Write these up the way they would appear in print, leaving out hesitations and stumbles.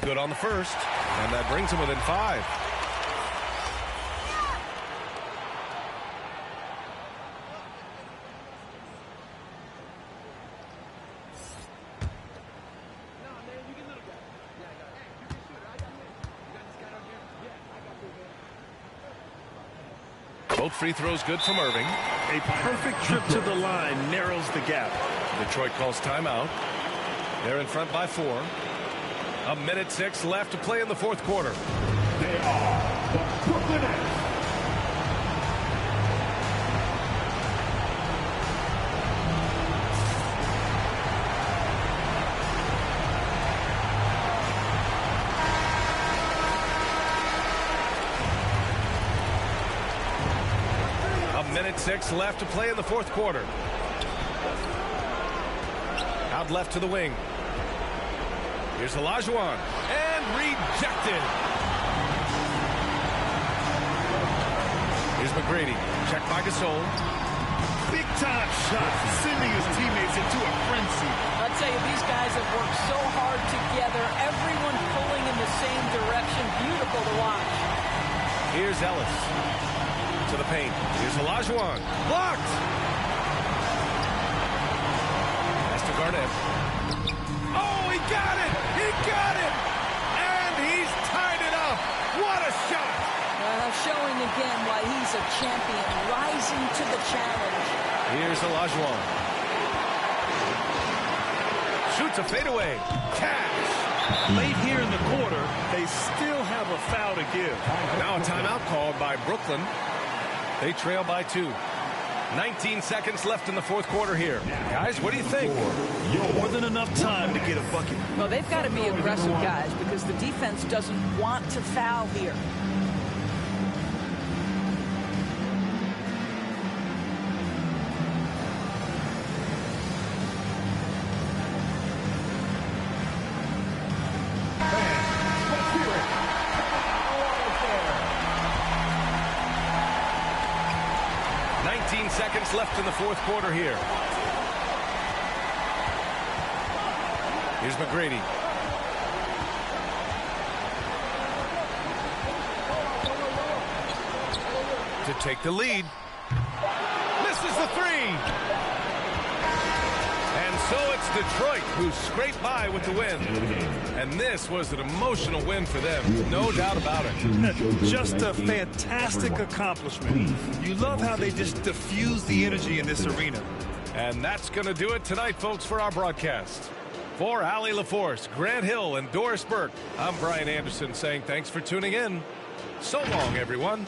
Good on the first, and that brings him within 5. Both free throws good from Irving. A perfect trip to the line narrows the gap. Detroit calls timeout. They're in front by 4. 1:06 left to play in the fourth quarter. They are the Brooklyn Nets. Minute 6 left to play in the fourth quarter. Out left to the wing. Here's Olajuwon. And rejected. Here's McGrady. Checked by Gasol. Big time shot, sending his teammates into a frenzy. I'll tell you, these guys have worked so hard together. Everyone pulling in the same direction. Beautiful to watch. Here's Ellis. To the paint. Here's Olajuwon. Blocked. Pass to Garnett. Oh, he got it! He got it! And he's tied it up. What a shot! Showing again why he's a champion, rising to the challenge. Here's Olajuwon. Shoots a fadeaway. Cash. Late here in the quarter, they still have a foul to give. Now a timeout called by Brooklyn. They trail by 2. 19 seconds left in the fourth quarter here. Guys, what do you think? More than enough time to get a bucket. Well, they've got to be aggressive, guys, because the defense doesn't want to foul here. Seconds left in the fourth quarter here. Here's McGrady. To take the lead. Misses the 3. And so it's Detroit who scraped by with the win. And this was an emotional win for them. No doubt about it. Just a fantastic accomplishment. You love how they just diffuse the energy in this arena. And that's going to do it tonight, folks, for our broadcast. For Allie LaForce, Grant Hill, and Doris Burke, I'm Brian Anderson saying thanks for tuning in. So long, everyone.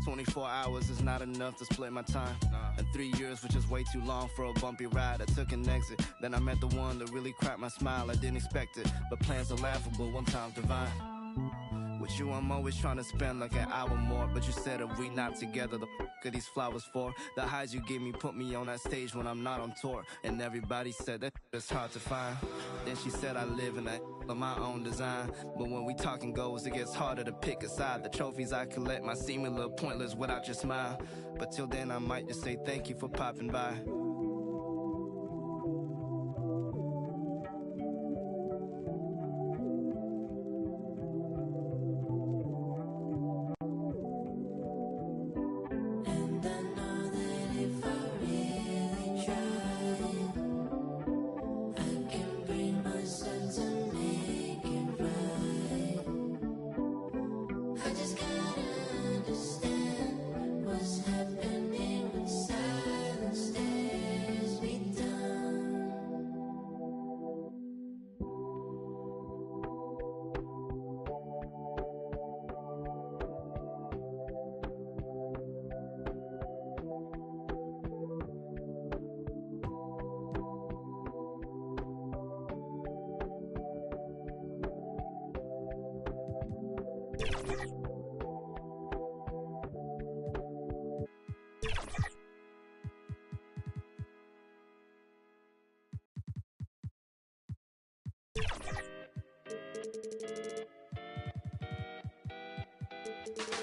"24 hours is not enough to split my time. And 3 years was just way too long for a bumpy ride. I took an exit, then I met the one that really cracked my smile. I didn't expect it, but plans are laughable, one time's divine. With you, I'm always trying to spend like an hour more. But you said if we not together, the f are these flowers for? The highs you give me put me on that stage when I'm not on tour. And everybody said that it's hard to find. Then she said I live in that of my own design. But when we talking goals, it gets harder to pick a side. The trophies I collect might seem a little pointless without your smile. But till then, I might just say thank you for popping by.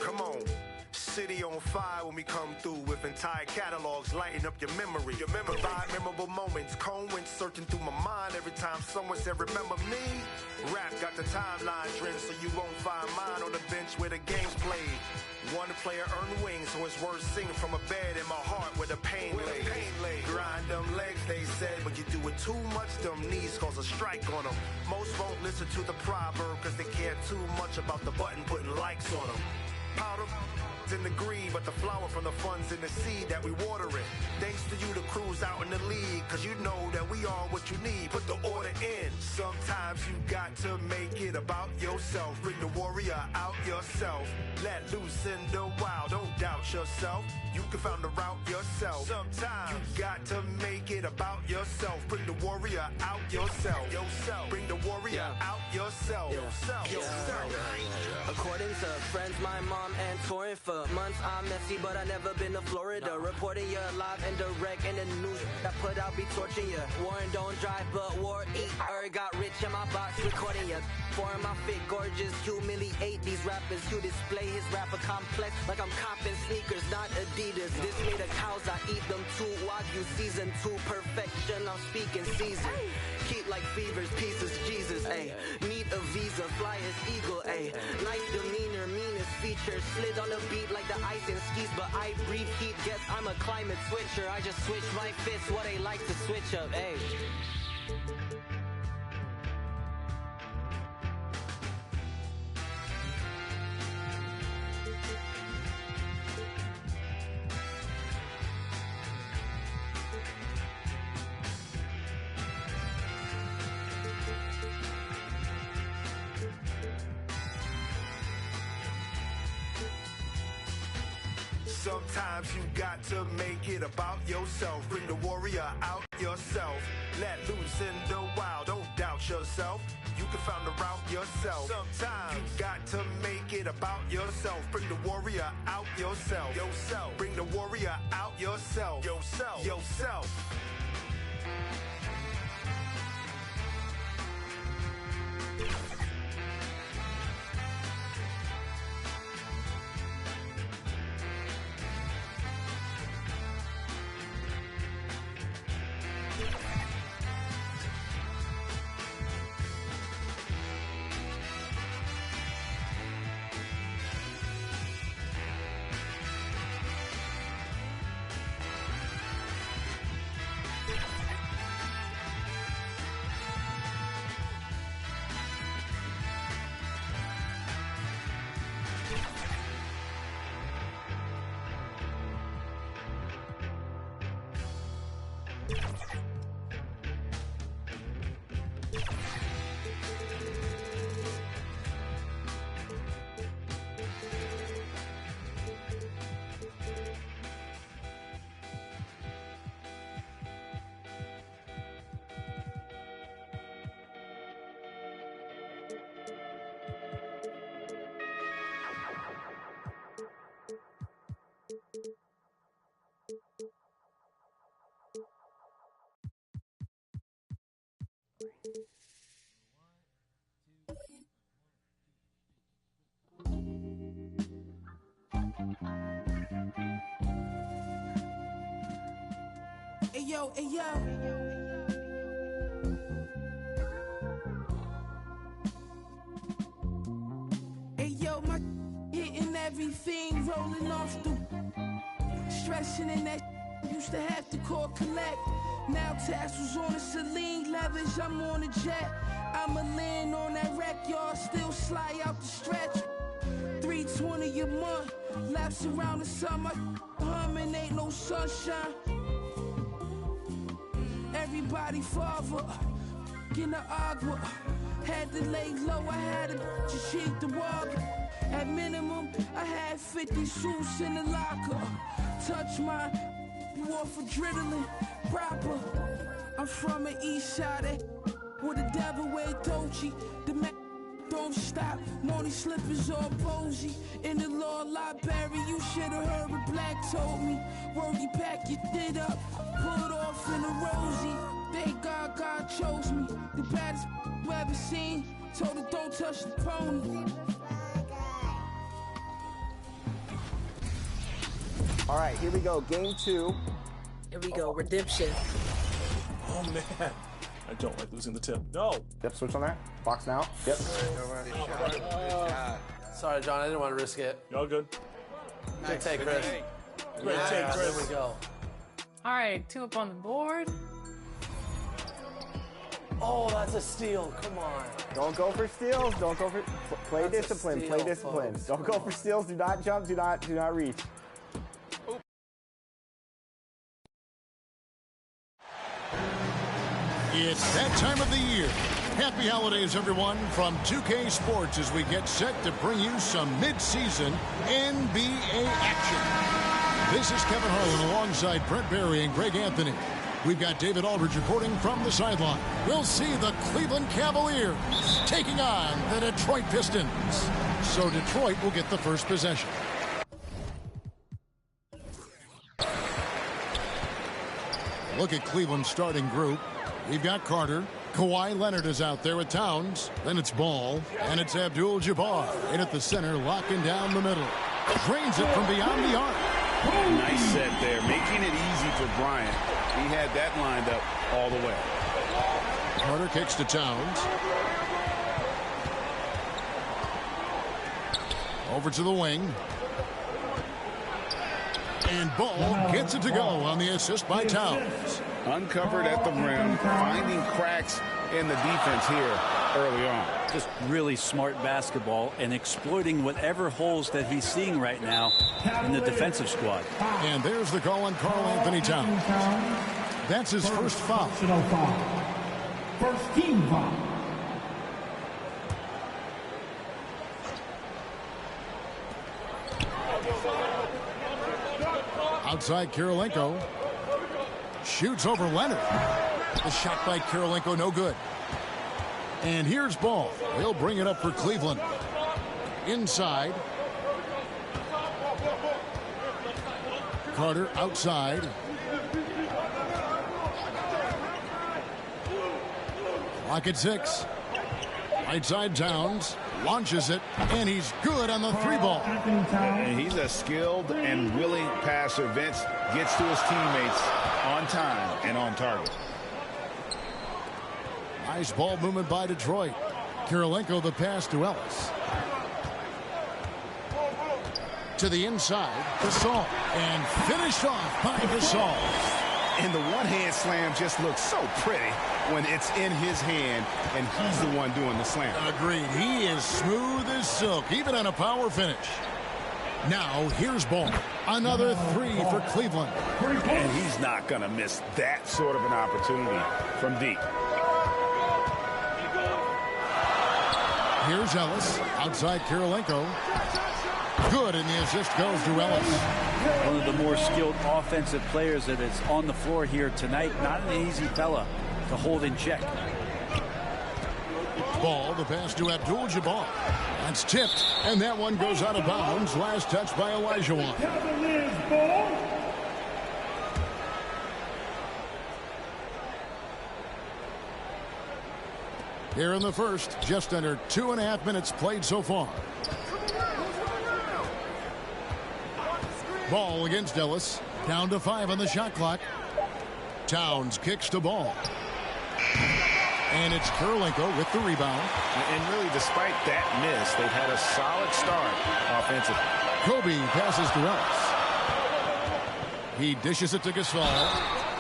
Come on. City on fire when we come through with entire catalogs lighting up your memory. Provide memorable moments. Cone went searching through my mind every time someone said, remember me? Rap got the timeline trend, so you won't find mine on the bench where the game's played. One player earned wings, so it's worth singing from a bed in my heart where the pain lay. Grind them legs, they said, but you do it too much, them knees cause a strike on them. Most won't listen to the proverb cause they care too much about the button putting likes on them. Powder in the green, but the flower from the funds in the seed that we water it. Thanks to you, the crew's out in the league, cause you know that we are what you need. Put the order in. Sometimes you got to make it about yourself. Bring the warrior out yourself. Let loose in the wild, don't doubt yourself. You can find the route yourself. Sometimes you got to make it about yourself. Bring the warrior out yourself. Bring the warrior out yourself. According to friends, my mom and touring for months, I'm messy, but I never been to Florida. Reporting you live and direct in the news that put out be torching you. Warren don't drive, but war eat. Got rich in my box recording you. For my fit, gorgeous, humiliate these rappers. You display his rapper complex like I'm copping sneakers, not Adidas. This made of cows, I eat them too. Wagyu season 2, perfection, I'm speaking season. Keep like fevers, pieces, Jesus, ayy. Need a visa, fly as eagle, ayy. Nice demeanor, meanest features. Slid on the beat like the ice and skis, but I breathe heat. Guess I'm a climate switcher. I just switch my fists, what they like to switch up, ayy. Sometimes you got to make it about yourself. Bring the warrior out yourself. Let loose in the wild, don't doubt yourself. You can find the route yourself. Sometimes you got to make it about yourself. Bring the warrior out yourself. Bring the warrior out yourself. Yourself. yo, hey, yo. Hey, yo, my hitting everything, rolling off the stressing in that used to have to call collect. Now tassels on the Celine leathers, I'm on a jet. I'ma land on that wreck, y'all still slide out the stretch. 320 a month, laps around the summer, humming, ain't no sunshine. Everybody father, in the agua, had to lay low, I had to just cheat the walk. At minimum, I had 50 suits in the locker. Touch my off adrenaline, proper. I'm from the east side, where the devil wear Dolce. The man don't stop, Money slippers all posy. In the law library, you should've heard what Black told me. Wordy pack your shit up, pull it off in a rosy. Thank God God chose me, the baddest you ever seen. Told her don't touch the pony. All right, here we go. Game 2. Here we go. Redemption. Oh, man. I don't like losing the tip. No. Yep, switch on that. Box now. Yep. Sorry, John. I didn't want to risk it. Y'all good? Good take, Chris. Great take, Chris. There we go. All right, 2 up on the board. Oh, that's a steal. Come on. Don't go for steals. Don't go for... Play discipline. Steal, Play discipline. folks. Don't go for steals. Do not jump. Do not reach. It's that time of the year. Happy holidays, everyone, from 2K Sports as we get set to bring you some mid-season NBA action. This is Kevin Harlan alongside Brent Barry and Greg Anthony. We've got David Aldridge reporting from the sideline. We'll see the Cleveland Cavaliers taking on the Detroit Pistons. So Detroit will get the first possession. Look at Cleveland's starting group. We've got Carter. Kawhi Leonard is out there with Towns. Then it's Ball. And it's Abdul-Jabbar in at the center, locking down the middle. Drains it from beyond the arc. Nice set there, making it easy for Bryant. He had that lined up all the way. Carter kicks to Towns. Over to the wing. And Ball gets it to go on the assist by Towns. Uncovered at the rim, finding cracks in the defense here early on. Just really smart basketball and exploiting whatever holes that he's seeing right now in the defensive squad. And there's the call on Karl Anthony Towns. That's his first foul. First team foul. Outside Kirilenko. Shoots over Leonard. The shot by Kirilenko, no good. And here's Ball. He'll bring it up for Cleveland. Inside. Carter outside. Clock at 6. Right side Towns. Launches it, and he's good on the 3 ball. And he's a skilled and willing passer. Vince gets to his teammates on time and on target. Nice ball movement by Detroit. Kirilenko the pass to Ellis. To the inside, Gasol. And finished off by Gasol. And the one-hand slam just looks so pretty when it's in his hand and he's the one doing the slam. Agreed. He is smooth as silk, even on a power finish. Now, here's Ball. Another 3 for Cleveland. And he's not going to miss that sort of an opportunity from deep. Here's Ellis. Outside Kirilenko. Good, and the assist goes to Ellis. One of the more skilled offensive players that is on the floor here tonight. Not an easy fella to hold in check. Ball, the pass to Abdul-Jabbar. That's tipped, and that one goes out of bounds. Last touch by Olajuwon. Here in the first, just under 2.5 minutes played so far. Ball against Ellis. Down to 5 on the shot clock. Towns kicks the ball. And it's Kirilenko with the rebound. And really, despite that miss, they've had a solid start offensively. Kobe passes to Ellis. He dishes it to Gasol.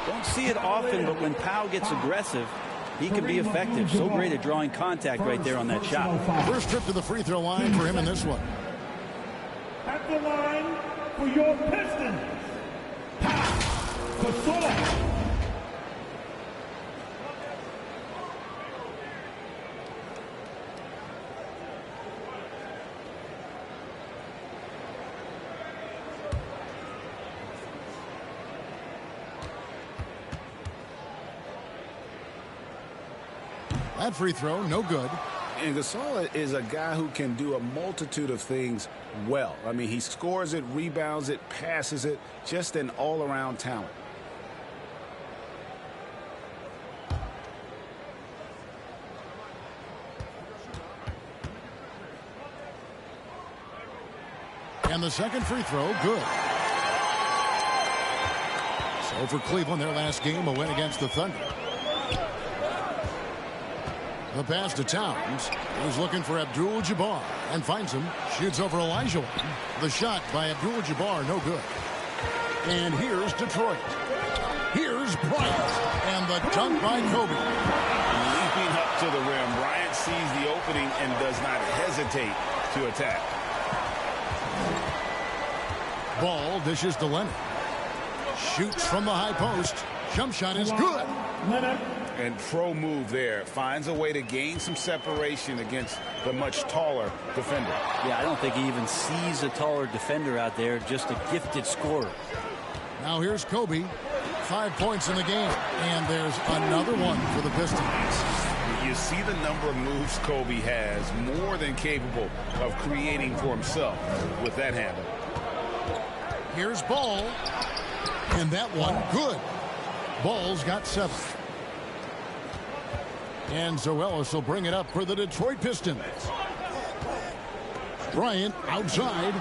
Don't see it often, but when Powell gets aggressive, he can be effective. So great at drawing contact right there on that shot. First trip to the free throw line for him in this one. At the line for your Pistons, Gasol. That free throw, no good. And Gasol is a guy who can do a multitude of things well. I mean, he scores it, rebounds it, passes it, just an all-around talent. And the second free throw, good. So for Cleveland, their last game, a win against the Thunder. The pass to Towns. He's looking for Abdul-Jabbar and finds him. Shoots over Elijah. The shot by Abdul-Jabbar, no good. And here's Detroit. Here's Bryant. And the dunk by Kobe. Leaping up to the rim. Bryant sees the opening and does not hesitate to attack. Ball dishes to Leonard. Shoots from the high post. Jump shot is good. Leonard. And pro move there. Finds a way to gain some separation against the much taller defender. Yeah, I don't think he even sees a taller defender out there. Just a gifted scorer. Now here's Kobe. 5 points in the game. And there's another one for the Pistons. You see the number of moves Kobe has. More than capable of creating for himself with that handle. Here's Ball. And that one, good. Ball's got 7. And so Ellis will bring it up for the Detroit Pistons. Bryant outside.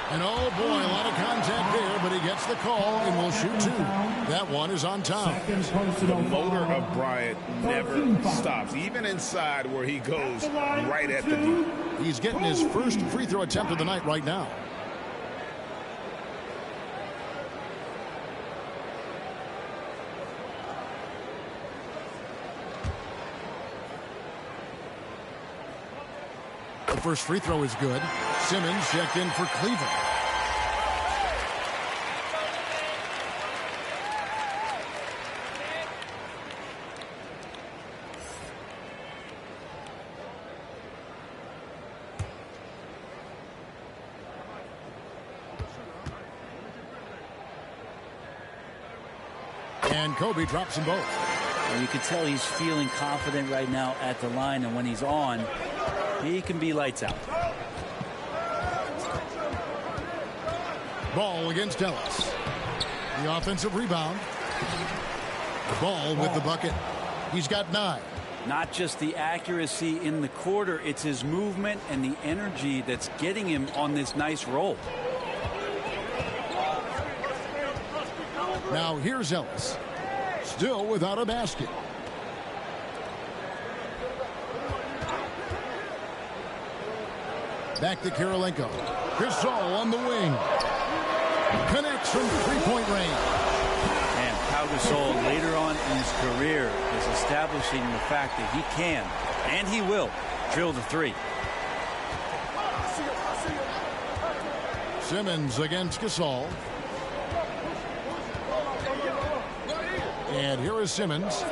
And oh boy, a lot of contact there, but he gets the call and will shoot 2. That one is on Towns. The motor of Bryant never stops, even inside where he goes right at the D. He's getting his first free throw attempt of the night right now. The first free throw is good. Simmons checked in for Cleveland. And Kobe drops them both. And you can tell he's feeling confident right now at the line, and when he's on, he can be lights out. Ball against Ellis. The offensive rebound. Ball with the bucket. He's got 9. Not just the accuracy in the quarter, it's his movement and the energy that's getting him on this nice roll. Now here's Ellis. Still without a basket. Back to Kirilenko. Gasol on the wing. Connects from three-point range. And Pau Gasol later on in his career is establishing the fact that he can, and he will, drill the 3. Simmons against Gasol. And here is Simmons.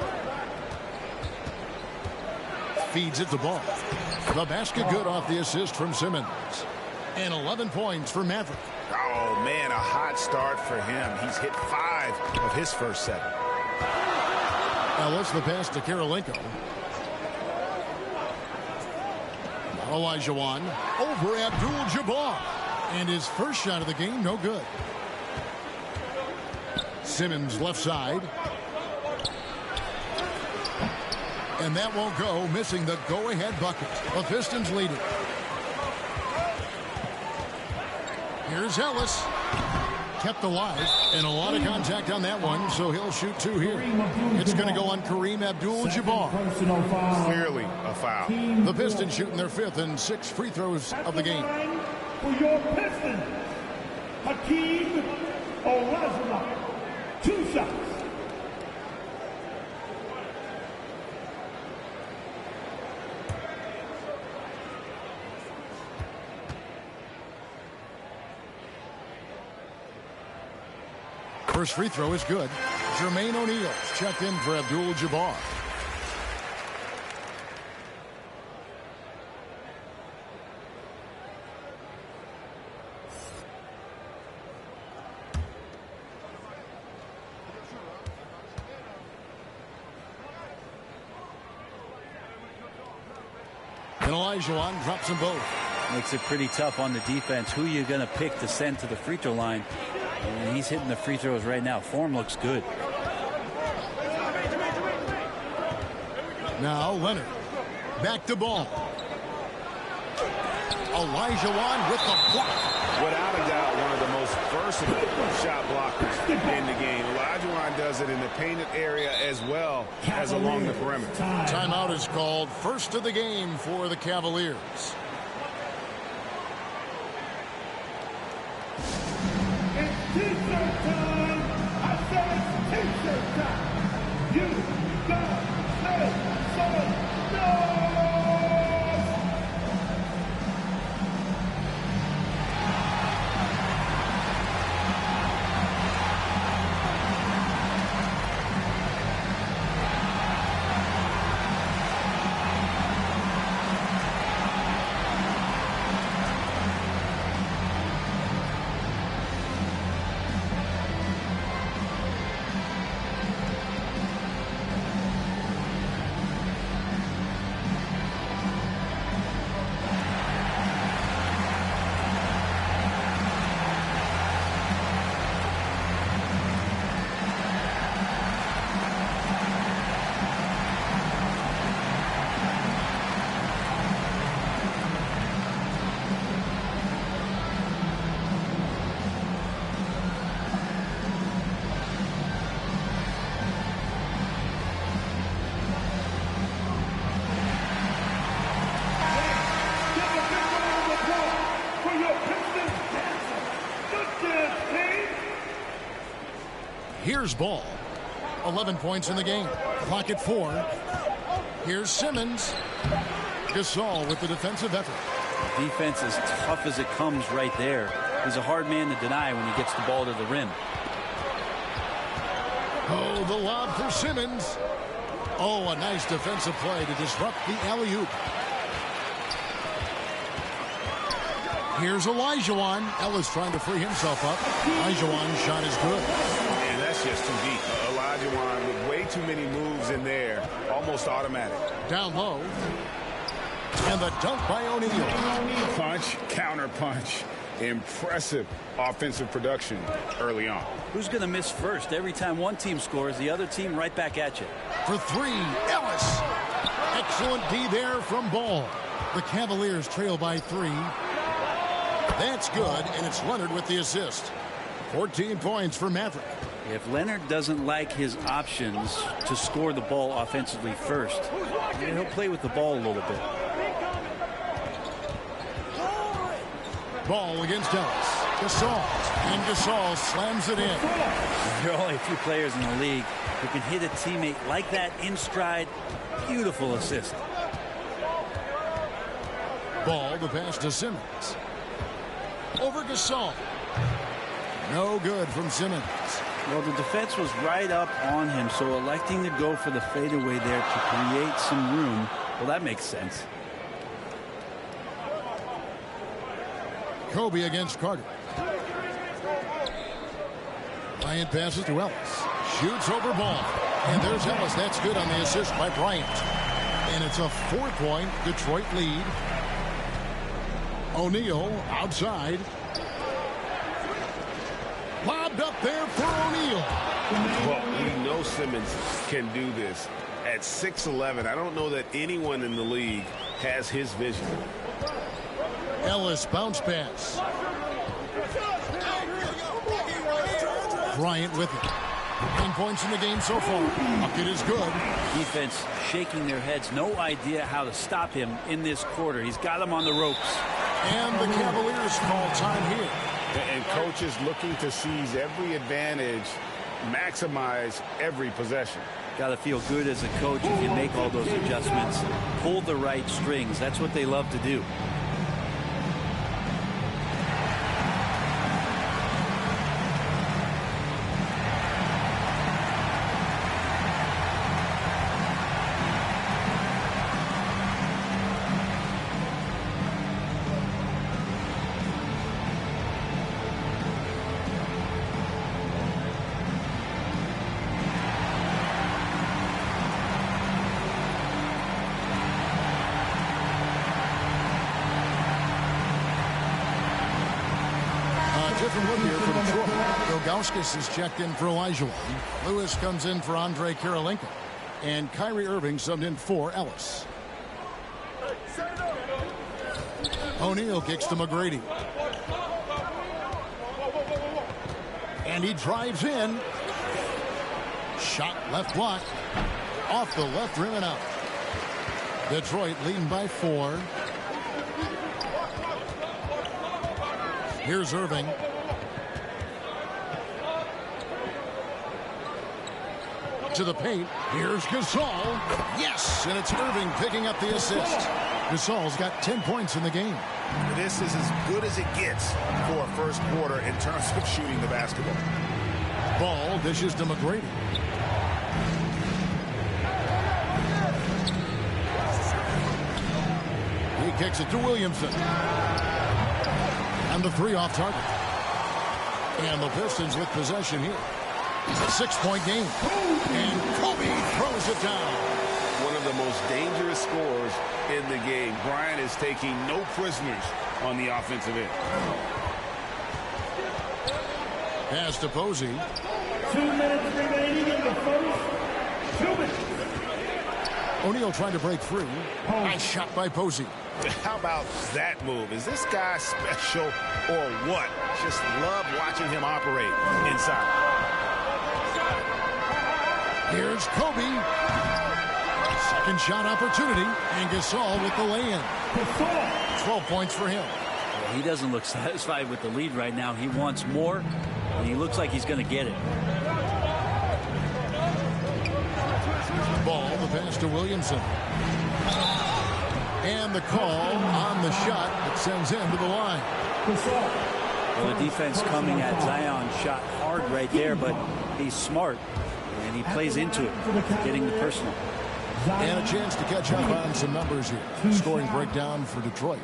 Feeds it to Ball. The basket good off the assist from Simmons. And 11 points for Maverick. Oh, man, a hot start for him. He's hit 5 of his first 7. Ellis, the pass to Kirilenko. Elijah over Abdul-Jabbar. And his first shot of the game, no good. Simmons left side. And that won't go, missing the go-ahead bucket. The Pistons lead it. Here's Ellis. kept alive, and a lot of contact on that one, so he'll shoot 2 here. It's going to go on Kareem Abdul-Jabbar. Clearly a foul. The Pistons shooting their 5th and 6th free throws of the game. For your Pistons, Hakeem Olajuwon. 2 shots. First free throw is good. Jermaine O'Neal's checked in for Abdul-Jabbar. And Olajuwon drops them both. Makes it pretty tough on the defense. Who you're going to pick to send to the free throw line. And he's hitting the free throws right now. Form looks good. Now Leonard. Back to Ball. Olajuwon with the block. Without a doubt, one of the most versatile shot blockers in the game. Olajuwon does it in the painted area as well as along the perimeter. Timeout is called. First of the game for the Cavaliers. T-shirt time! I said it's T-shirt time! You gotta say some noise! Here's Ball. 11 points in the game. Clock at 4. Here's Simmons. Gasol with the defensive effort. Defense as tough as it comes right there. He's a hard man to deny when he gets the ball to the rim. Oh, the lob for Simmons. Oh, a nice defensive play to disrupt the alley-oop. Here's Olajuwon. Ellis trying to free himself up. Olajuwon's shot is good. And that's just too deep. Olajuwon with way too many moves in there. Almost automatic. Down low. And the dunk by O'Neal. Punch, counter punch. Impressive offensive production early on. Who's going to miss first? Every time one team scores, the other team right back at you. For 3, Ellis. Excellent D there from Ball. The Cavaliers trail by 3. That's good, and it's Leonard with the assist. 14 points for Maverick. If Leonard doesn't like his options to score the ball offensively first, he'll play with the ball a little bit. Ball against Ellis. Gasol. And Gasol slams it in. There are only a few players in the league who can hit a teammate like that in stride. Beautiful assist. Ball, the pass to Simmons. Over Gasol. No good from Simmons. Well, the defense was right up on him, so electing to go for the fadeaway there to create some room, well, that makes sense. Kobe against Carter. Bryant passes to Ellis. Shoots over Ball. And there's Ellis. That's good on the assist by Bryant. And it's a 4-point Detroit lead. O'Neal outside. Lobbed up there for O'Neal. Well, we know Simmons can do this. At 6'11", I don't know that anyone in the league has his vision. Ellis bounce pass. Bryant with it. 9 points in the game so far. Bucket is good. Defense shaking their heads. No idea how to stop him in this quarter. He's got him on the ropes. And the Cavaliers call time here. And coaches looking to seize every advantage, maximize every possession. Got to feel good as a coach if you make all those adjustments. Pull the right strings. That's what they love to do. Different look here for Detroit. Ilgauskas is checked in for Elijah. Lewis comes in for Andre Karolinko. And Kyrie Irving subbed in for Ellis. O'Neal kicks to McGrady. And he drives in. Shot left block. Off the left rim and out. Detroit leading by 4. Here's Irving. To the paint. Here's Gasol. Yes, and it's Irving picking up the assist. Gasol's got 10 points in the game. This is as good as it gets for a first quarter in terms of shooting the basketball. Ball dishes to McGrady. He kicks it to Williamson. And the 3 off target. And the Pistons with possession here. It's a 6-point game. And Kobe throws it down. One of the most dangerous scorers in the game. Bryant is taking no prisoners on the offensive end. Pass to Posey. 2 minutes remaining in the first. 2 minutes. O'Neal trying to break free. Nice shot by Posey. How about that move? Is this guy special or what? Just love watching him operate inside. Here's Kobe. Second shot opportunity. And Gasol with the lay-in. 12 points for him. Well, he doesn't look satisfied with the lead right now. He wants more, and he looks like he's going to get it. Ball, the pass to Williamson. And the call on the shot that sends him to the line. Well, the defense coming at Zion shot hard right there, but he's smart, and he plays into it, getting the personal. And a chance to catch up on some numbers here. Scoring breakdown for Detroit.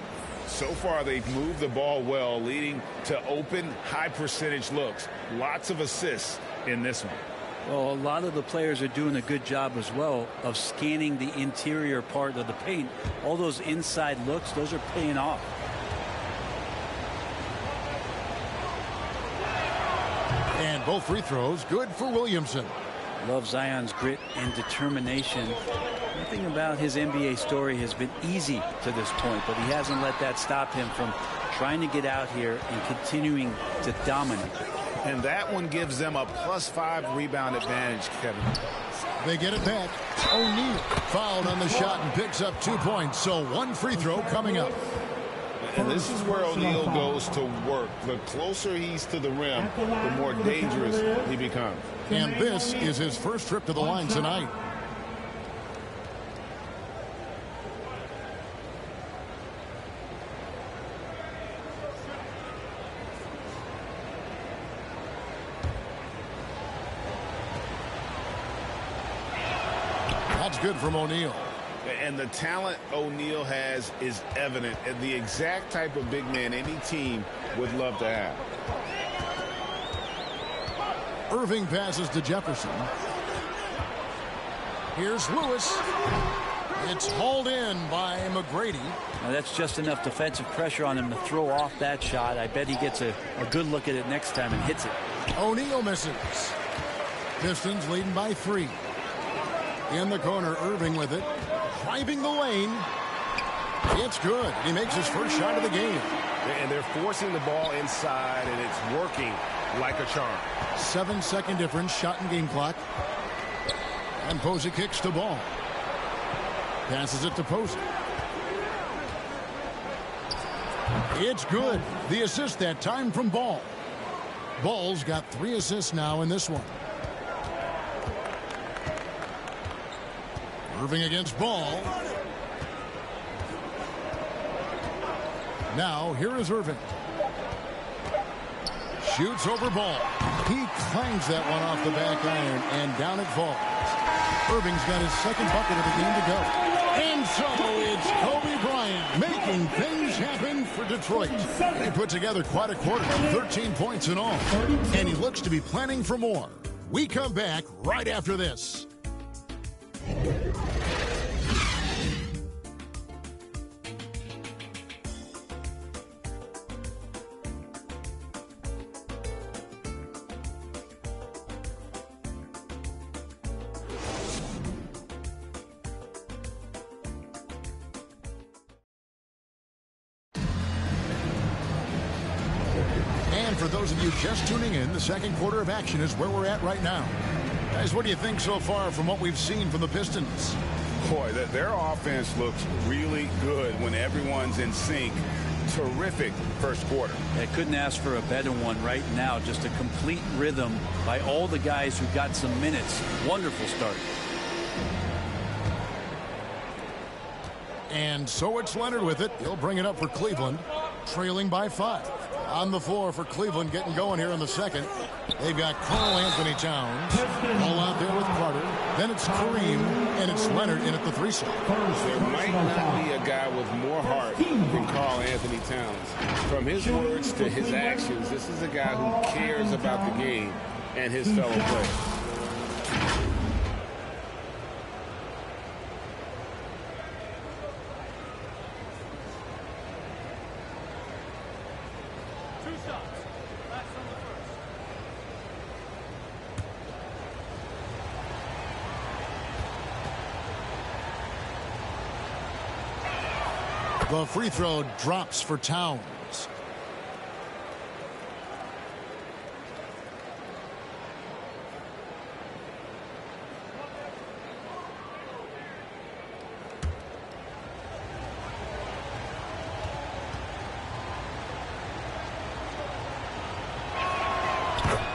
So far, they've moved the ball well, leading to open, high-percentage looks. Lots of assists in this one. Well, a lot of the players are doing a good job as well of scanning the interior part of the paint. All those inside looks, those are paying off. And both free throws good for Williamson. Love Zion's grit and determination. Nothing about his NBA story has been easy to this point, but he hasn't let that stop him from trying to get out here and continuing to dominate. And that one gives them a +5 rebound advantage, Kevin. They get it back. O'Neal fouled on the shot and picks up 2 points. So 1 free throw coming up. And this is where O'Neal goes to work. The closer he's to the rim, the more dangerous he becomes. And this is his first trip to the line tonight. That's good from O'Neal. And the talent O'Neal has is evident, and the exact type of big man any team would love to have. Irving passes to Jefferson. Here's Lewis. It's hauled in by McGrady. Now that's just enough defensive pressure on him to throw off that shot. I bet he gets a good look at it next time and hits it. O'Neal misses. Pistons leading by 3. In the corner, Irving with it. Driving the lane. It's good. He makes his first shot of the game. And they're forcing the ball inside, and it's working like a charm. 7-second difference, shot and game clock. And Posey kicks to Ball. Passes it to Posey. It's good. The assist that time from Ball. Ball's got 3 assists now in this one. Irving against Ball. Now, here is Irving. Shoots over Ball. He clangs that one off the back iron, and down it falls. Irving's got his second bucket of the game to go. And so it's Kobe Bryant making things happen for Detroit. He put together quite a quarter, 13 points in all. And he looks to be planning for more. We come back right after this. For those of you just tuning in, the second quarter of action is where we're at right now. Guys, what do you think so far from what we've seen from the Pistons? Boy, their offense looks really good when everyone's in sync. Terrific first quarter. I couldn't ask for a better one right now. Just a complete rhythm by all the guys who got some minutes. Wonderful start. And so it's Leonard with it. He'll bring it up for Cleveland, trailing by 5. On the floor for Cleveland, getting going here in the second. They've got Karl Anthony Towns all out there with Carter. Then it's Kareem, and it's Leonard in at the 3 slot. There might not be a guy with more heart than Karl Anthony Towns. From his words to his actions, this is a guy who cares about the game and his fellow players. The free throw drops for Towns.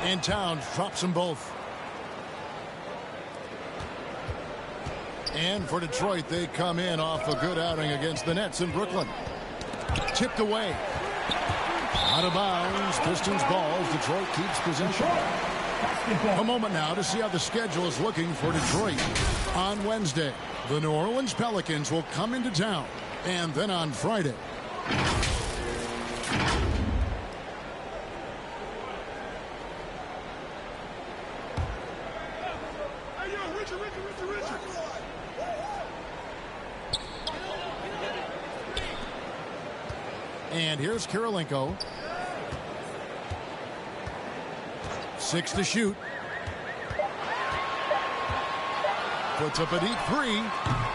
And Towns drops them both. And for Detroit, they come in off a good outing against the Nets in Brooklyn. Tipped away. Out of bounds. Pistons balls. Detroit keeps possession. A moment now to see how the schedule is looking for Detroit. On Wednesday, the New Orleans Pelicans will come into town. And then on Friday, and here's Kirilenko. 6 to shoot. Puts up a deep 3.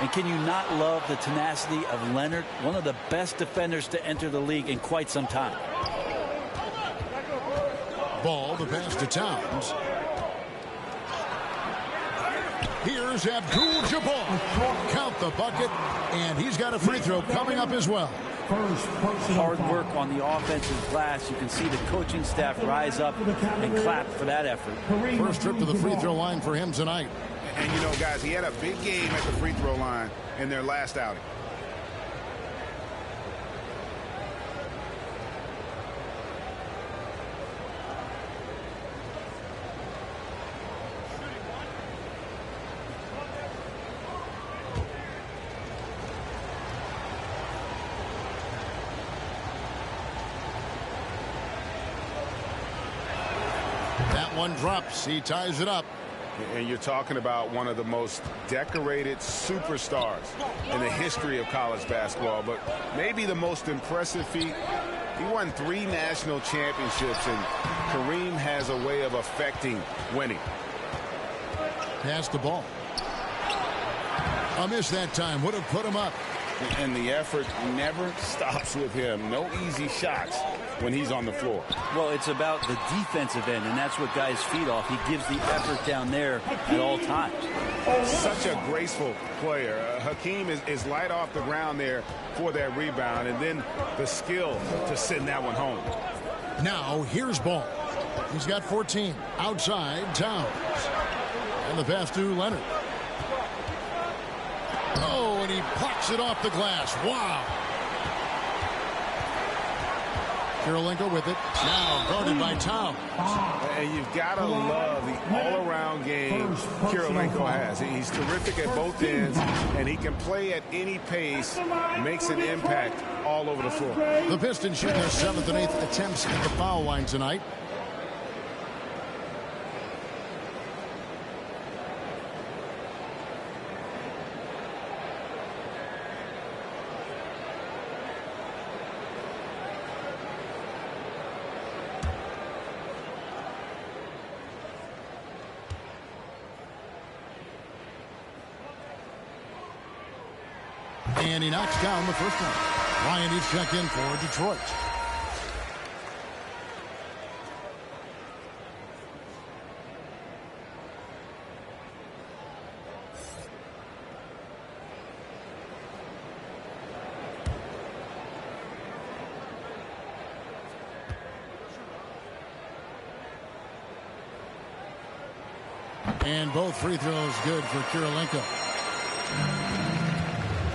And can you not love the tenacity of Leonard? One of the best defenders to enter the league in quite some time. Ball, the pass to Towns. Here's Abdul-Jabbar. Count the bucket, and he's got a free throw coming up as well. Hard work on the offensive glass. You can see the coaching staff rise up and clap for that effort. First trip to the free throw line for him tonight. And you know, guys, he had a big game at the free throw line in their last outing. One drops. He ties it up. And you're talking about one of the most decorated superstars in the history of college basketball, but maybe the most impressive feat. He won 3 national championships, and Kareem has a way of affecting winning. Pass the ball. A miss that time would have put him up. And the effort never stops with him. No easy shots when he's on the floor. Well, it's about the defensive end, and that's what guys feed off. He gives the effort down there at all times. Such a graceful player. Hakeem is light off the ground there for that rebound, and then the skill to send that one home. Now, here's Ball. He's got 14. Outside, Towns. And the pass to Leonard. Oh, and he plucks it off the glass. Wow. Kirilenko with it. Now guarded by Towns. And you've got to love the all-around game Kirilenko has. He's terrific at both ends, and he can play at any pace, makes an impact all over the floor. The Pistons shooting their 7th and 8th attempts at the foul line tonight. And he knocks down the first one. Ryan needs check in for Detroit. And both free throws good for Kirilenko.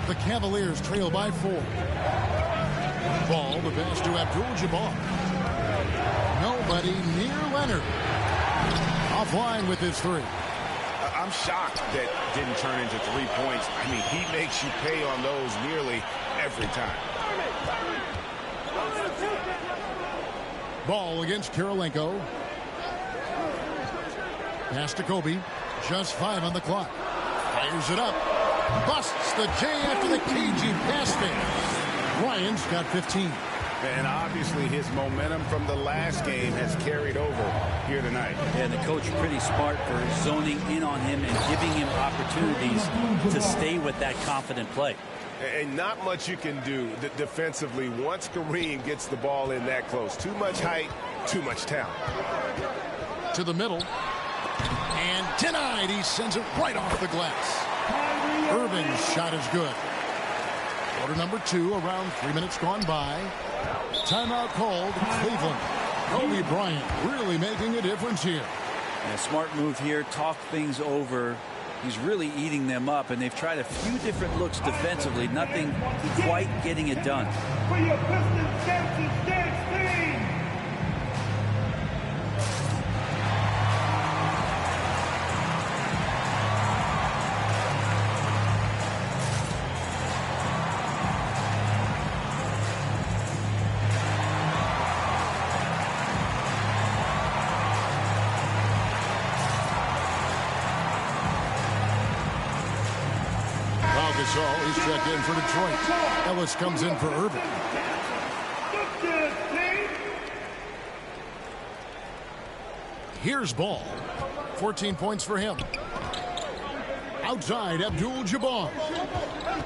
The Cavaliers trail by 4. Ball, the pass to Abdul-Jabbar. Nobody near Leonard. Offline with his 3. I'm shocked that didn't turn into 3 points. I mean, he makes you pay on those nearly every time. Ball against Kirilenko. Pass to Kobe. Just 5 on the clock. Fires it up. Busts the J after the cagey pass fake. Ryan's got 15. And obviously his momentum from the last game has carried over here tonight. And the coach pretty smart for zoning in on him and giving him opportunities to stay with that confident play. And not much you can do defensively once Kareem gets the ball in that close. Too much height, too much talent. To the middle. And denied. He sends it right off the glass. Irving's shot is good. Quarter number 2, around 3 minutes gone by. Timeout called Cleveland. Kobe Bryant really making a difference here. And a smart move here. Talk things over. He's really eating them up, and they've tried a few different looks defensively. Nothing quite getting it done. For your Pistons chances, dance team. He's checked in for Detroit. Ellis comes in for Irving. Here's Ball. 14 points for him. Outside, Abdul-Jabbar.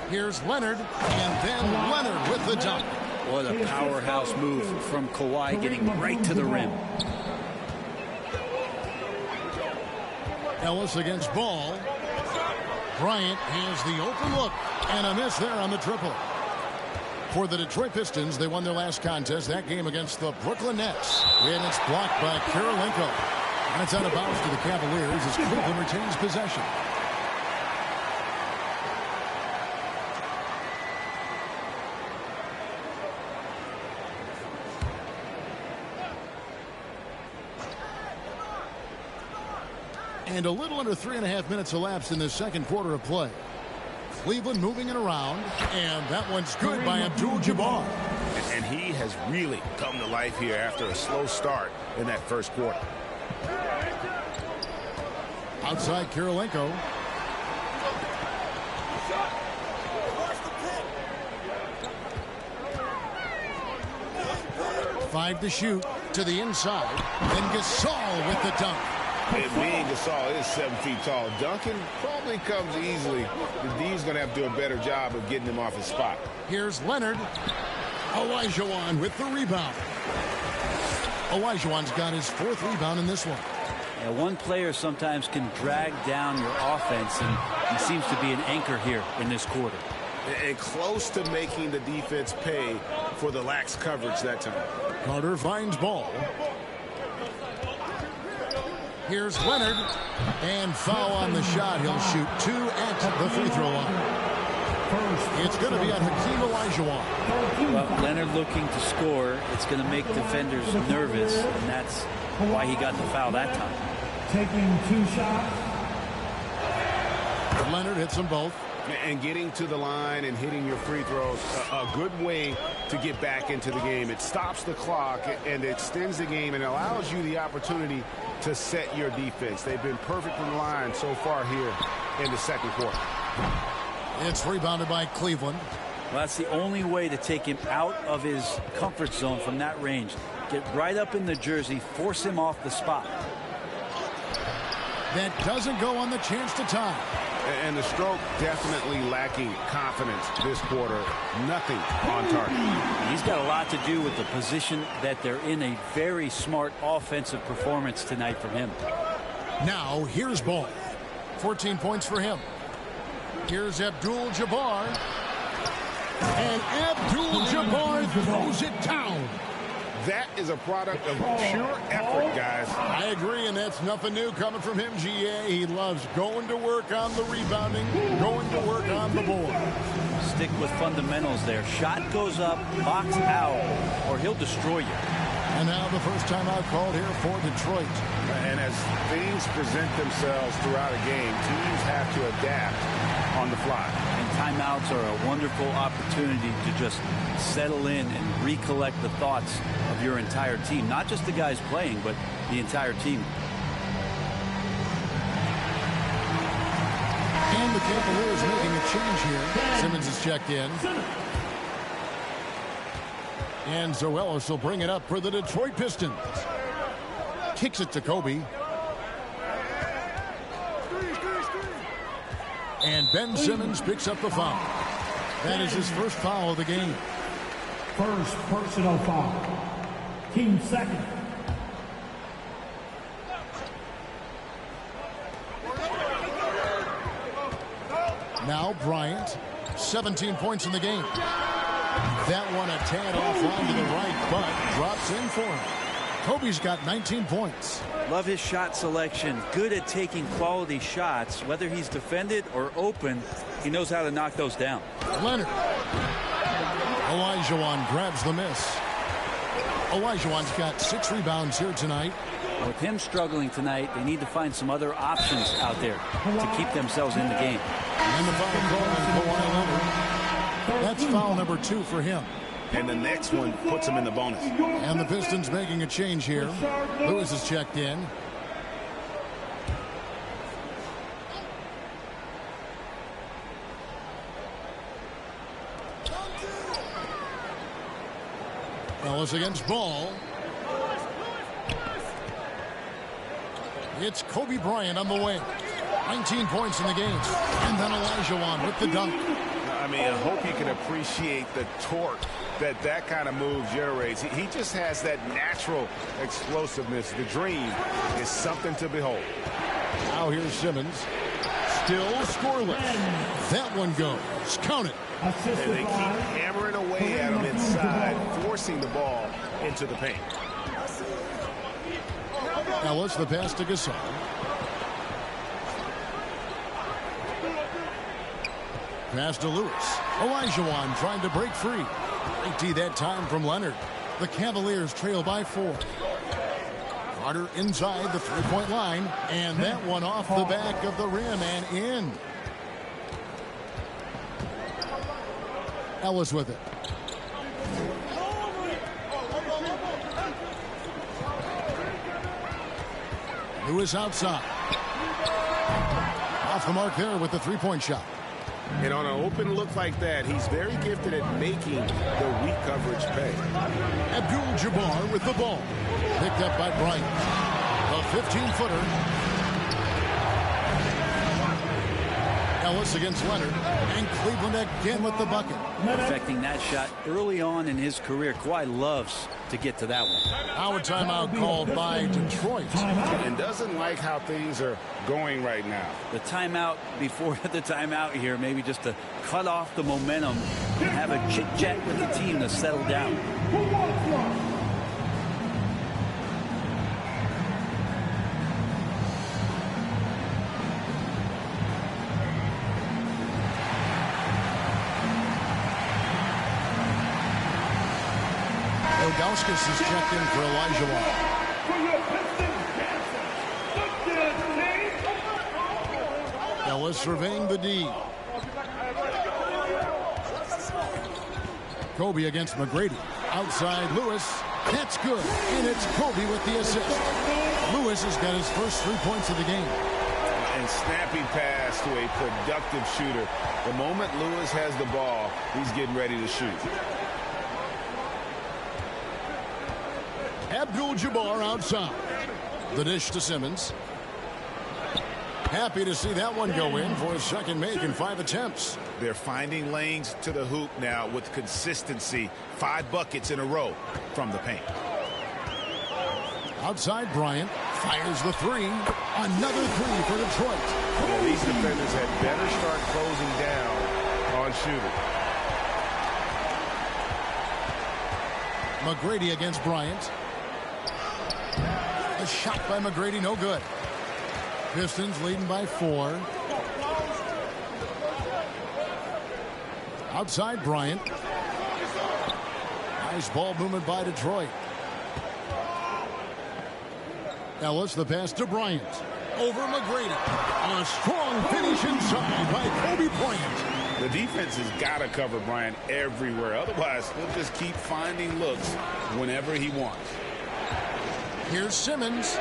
Here's Leonard, and then Leonard with the dunk. What a powerhouse move from Kawhi, getting right to the rim. Ellis against Ball. Bryant has the open look, and a miss there on the triple. For the Detroit Pistons, they won their last contest, that game against the Brooklyn Nets. And it's blocked by Kirilenko. And it's out of bounds to the Cavaliers as Cleveland retains possession. And a little under 3.5 minutes elapsed in the second quarter of play. Cleveland moving it around, and that one's good by Abdul-Jabbar. And he has really come to life here after a slow start in that first quarter. Outside Kirilenko. Five to shoot to the inside. And Gasol with the dunk. And being Gasol is 7 feet tall. Duncan probably comes easily. The D's going to have to do a better job of getting him off his spot. Here's Leonard. Olajuwon with the rebound. Olajuwon's got his 4th rebound in this one. Yeah, one player sometimes can drag down your offense, and he seems to be an anchor here in this quarter. And close to making the defense pay for the lax coverage that time. Carter finds Ball. Here's Leonard. And foul on the shot. He'll shoot 2 at the free throw line. It's going to be on Hakeem Olajuwon. Well, Leonard looking to score. It's going to make defenders nervous, and that's why he got the foul that time. Taking 2 shots. Leonard hits them both. And getting to the line and hitting your free throws, a good way to get back into the game. It stops the clock and extends the game and allows you the opportunity to set your defense. They've been perfect in the line so far here in the second quarter. It's rebounded by Cleveland. Well, that's the only way to take him out of his comfort zone from that range. Get right up in the jersey, force him off the spot. That doesn't go on the chance to tie. And the stroke definitely lacking confidence this quarter. Nothing on target. He's got a lot to do with the position that they're in. A very smart offensive performance tonight from him. Now here's Ball. 14 points for him. Here's Abdul-Jabbar. And Abdul-Jabbar throws it down. That is a product of pure effort, guys. I agree, and that's nothing new coming from him, GA. He loves going to work on the rebounding, going to work on the board. Stick with fundamentals there. Shot goes up, box out, or he'll destroy you. And now the first timeout called here for Detroit. And as things present themselves throughout a game, teams have to adapt on the fly. And timeouts are a wonderful opportunity to just settle in and recollect the thoughts of your entire team. Not just the guys playing, but the entire team. And the Cavaliers making a change here. Simmons is checked in. And Zoelis will bring it up for the Detroit Pistons. Kicks it to Kobe. And Ben Simmons picks up the foul. That is his first foul of the game. First personal foul. Team second. Now Bryant. 17 points in the game. That one a tad offline to the right, but drops in for him. Kobe's got 19 points. Love his shot selection. Good at taking quality shots. Whether he's defended or open, he knows how to knock those down. Leonard. Olajuwon grabs the miss. Olajuwon's got 6 rebounds here tonight. With him struggling tonight, they need to find some other options out there to keep themselves in the game. And the foul call on Kawhi Leonard. That's foul number 2 for him. And the next one puts him in the bonus. And the Pistons making a change here. Lewis is checked in. Ellis against Ball. It's Kobe Bryant on the wing. 19 points in the game. And then Olajuwon with the dunk. I mean, I hope you can appreciate the torque that kind of move generates. He just has that natural explosiveness. The dream is something to behold. Now here's Simmons. Still scoreless. That one goes. Count it. And they keep hammering away at him inside, forcing the ball into the paint. Ellis, the pass to Gasol. Pass to Lewis. Olajuwon trying to break free. Great D that time from Leonard. The Cavaliers trail by 4. Carter inside the three-point line. And that one off the back of the rim and in. Ellis with it. Lewis outside. Off the mark there with the three-point shot. And on an open look like that, he's very gifted at making the weak coverage pay. Abdul-Jabbar with the ball. Picked up by Bryant. A 15-footer. Ellis against Leonard, and Cleveland again with the bucket. Perfecting that shot early on in his career. Kawhi loves to get to that one. Now a timeout called by Detroit. And doesn't like how things are going right now. The timeout before the timeout here, maybe just to cut off the momentum and have a chit-chat with the team to settle down. Ilgauskas is checked in for Elijah Wall. Ellis surveying the D. Kobe against McGrady. Outside Lewis. That's good. And it's Kobe with the assist. Lewis has got his first 3 points of the game. And snappy pass to a productive shooter. The moment Lewis has the ball, he's getting ready to shoot. Abdul-Jabbar outside. The dish to Simmons. Happy to see that one go in for a second make in 5 attempts. They're finding lanes to the hoop now with consistency. 5 buckets in a row from the paint. Outside Bryant. Fires the 3. Another 3 for Detroit. Well, these defenders had better start closing down on shooting. McGrady against Bryant. A shot by McGrady, no good. Pistons leading by 4. Outside Bryant. Nice ball movement by Detroit. Ellis, the pass to Bryant. Over McGrady. A strong finish inside by Kobe Bryant. The defense has got to cover Bryant everywhere. Otherwise, he'll just keep finding looks whenever he wants. Here's Simmons.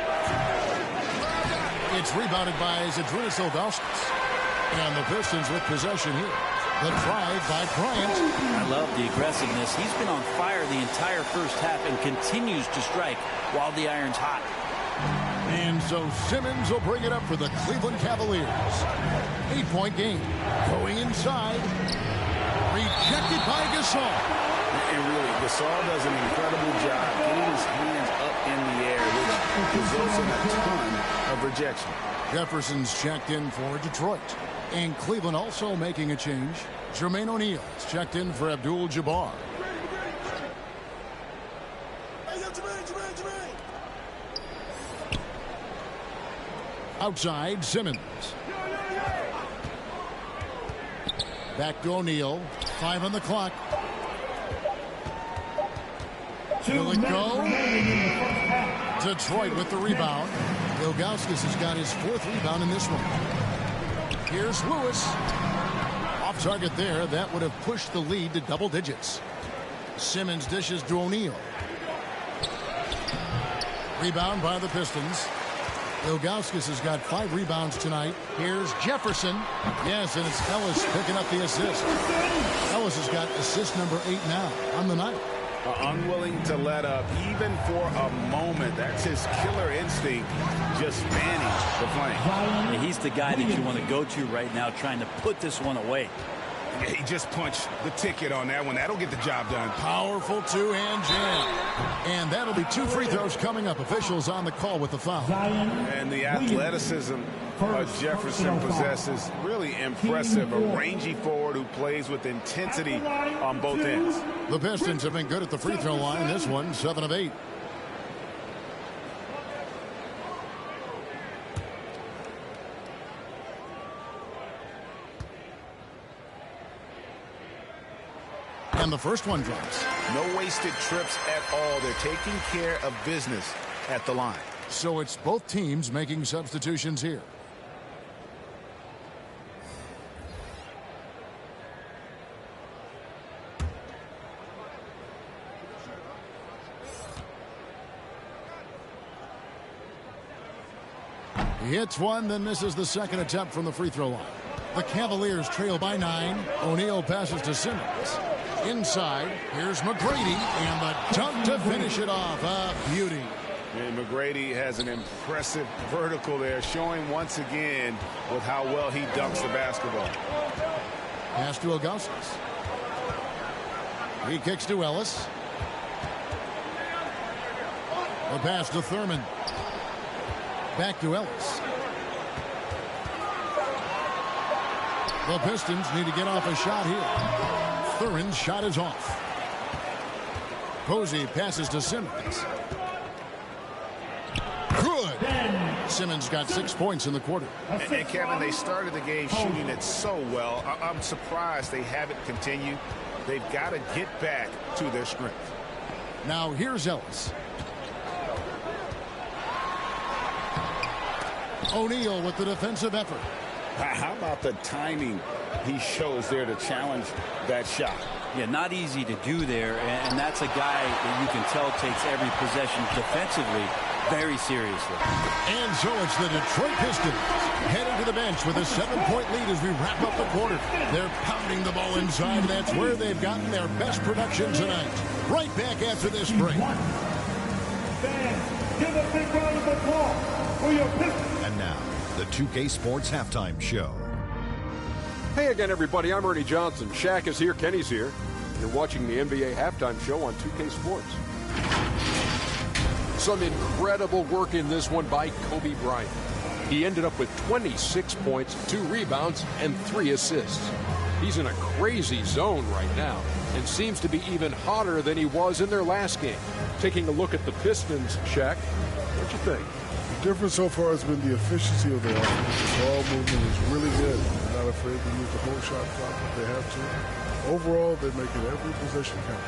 It's rebounded by Zydrunas Ilgauskas. And the Pistons with possession here. The drive by Bryant. I love the aggressiveness. He's been on fire the entire first half and continues to strike while the iron's hot. And so Simmons will bring it up for the Cleveland Cavaliers. 8-point game. Going inside. Rejected by Gasol. And really, Gasol does an incredible job getting his hands up in the air, which results in a ton of rejection. Jefferson's checked in for Detroit. And Cleveland also making a change. Jermaine O'Neal's checked in for Abdul-Jabbar. Outside, Simmons. Back to O'Neal. 5 on the clock. Will it go? Detroit with the rebound. Ilgauskas has got his 4th rebound in this one. Here's Lewis. Off target there. That would have pushed the lead to double digits. Simmons dishes to O'Neal. Rebound by the Pistons. Ilgauskas has got 5 rebounds tonight. Here's Jefferson. Yes, and it's Ellis picking up the assist. Ellis has got assist number 8 now on the night. Unwilling to let up even for a moment. That's his killer instinct, just fanning the flame. Yeah, he's the guy that you want to go to right now trying to put this one away. Yeah, he just punched the ticket on that one. That'll get the job done. Powerful 2-hand jam. And that'll be 2 free throws coming up. Officials on the call with the foul. And the athleticism Jefferson possesses, really impressive. A rangy forward who plays with intensity on both ends. The Pistons have been good at the free throw line. This one, 7 of 8. And the first one drops. No wasted trips at all. They're taking care of business at the line. So it's both teams making substitutions here. He hits one, then misses the second attempt from the free throw line. The Cavaliers trail by 9. O'Neal passes to Simmons. Inside, here's McGrady, and the dunk to finish it off. A beauty. And McGrady has an impressive vertical there, showing once again with how well he dunks the basketball. Pass to Augustus. He kicks to Ellis. The pass to Thurman. Back to Ellis. The Pistons need to get off a shot here. Thurman's shot is off. Posey passes to Simmons. Good. Simmons got 6 points in the quarter. And Kevin, they started the game shooting it so well. I'm surprised they haven't continued. They've got to get back to their strength. Now here's Ellis. O'Neal with the defensive effort. How about the timing he shows there to challenge that shot? Yeah, not easy to do there, and that's a guy that you can tell takes every possession defensively very seriously. And so it's the Detroit Pistons heading to the bench with a 7-point lead as we wrap up the quarter. They're pounding the ball inside, and that's where they've gotten their best production tonight. Right back after this break. Fans, give a big round of applause for your Pistons. And now, the 2K Sports Halftime Show. Hey again, everybody. I'm Ernie Johnson. Shaq is here. Kenny's here. You're watching the NBA Halftime Show on 2K Sports. Some incredible work in this one by Kobe Bryant. He ended up with 26 points, 2 rebounds, and 3 assists. He's in a crazy zone right now and seems to be even hotter than he was in their last game. Taking a look at the Pistons, Shaq, what you think? The difference so far has been the efficiency of their offense. The ball movement is really good. They're not afraid to use the whole shot clock if they have to. Overall, they're making every possession count.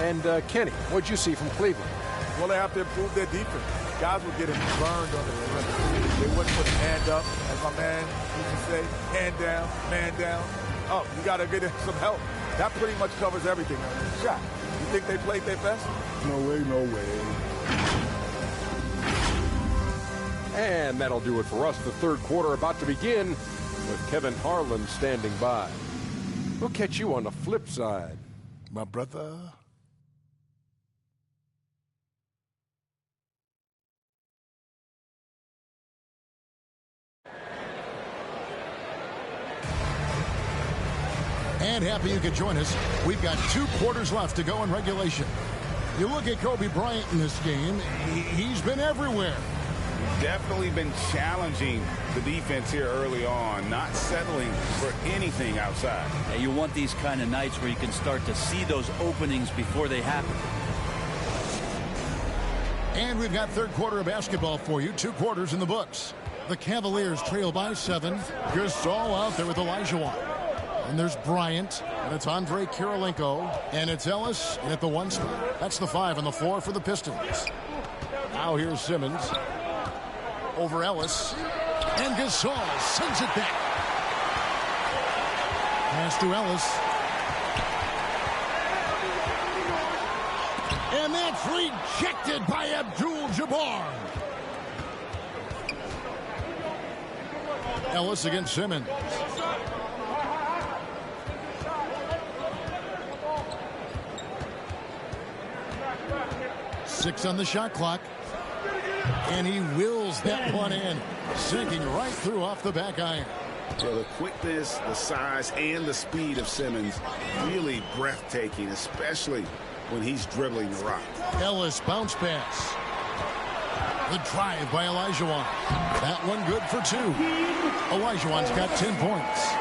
And Kenny, what'd you see from Cleveland? Well, they have to improve their defense. Guys were getting burned on the perimeter. They wouldn't put a hand up, as my man used to say, hand down, man down. Oh, you got to get some help. That pretty much covers everything on this shot. You think they played their best? No way, no way. And that'll do it for us. The third quarter about to begin with Kevin Harlan standing by. We'll catch you on the flip side, my brother. And happy you could join us. We've got 2 quarters left to go in regulation. You look at Kobe Bryant in this game, he's been everywhere. Definitely been challenging the defense here early on, not settling for anything outside. And you want these kind of nights where you can start to see those openings before they happen. And we've got third quarter of basketball for you. 2 quarters in the books. The Cavaliers trail by 7. Gasol out there with Olajuwon. And there's Bryant, and it's Andre Kirilenko, and it's Ellis at the 1 spot. That's the 5 on the floor for the Pistons. Now here's Simmons over Ellis, and Gasol sends it back. Pass to Ellis. And that's rejected by Abdul-Jabbar. Ellis against Simmons. Six on the shot clock. And he wills that one in, sinking right through off the back iron. So the quickness, the size, and the speed of Simmons really breathtaking, especially when he's dribbling the rock. Ellis bounce pass. The drive by Olajuwon. That one good for 2. Olajuwon's got 10 points.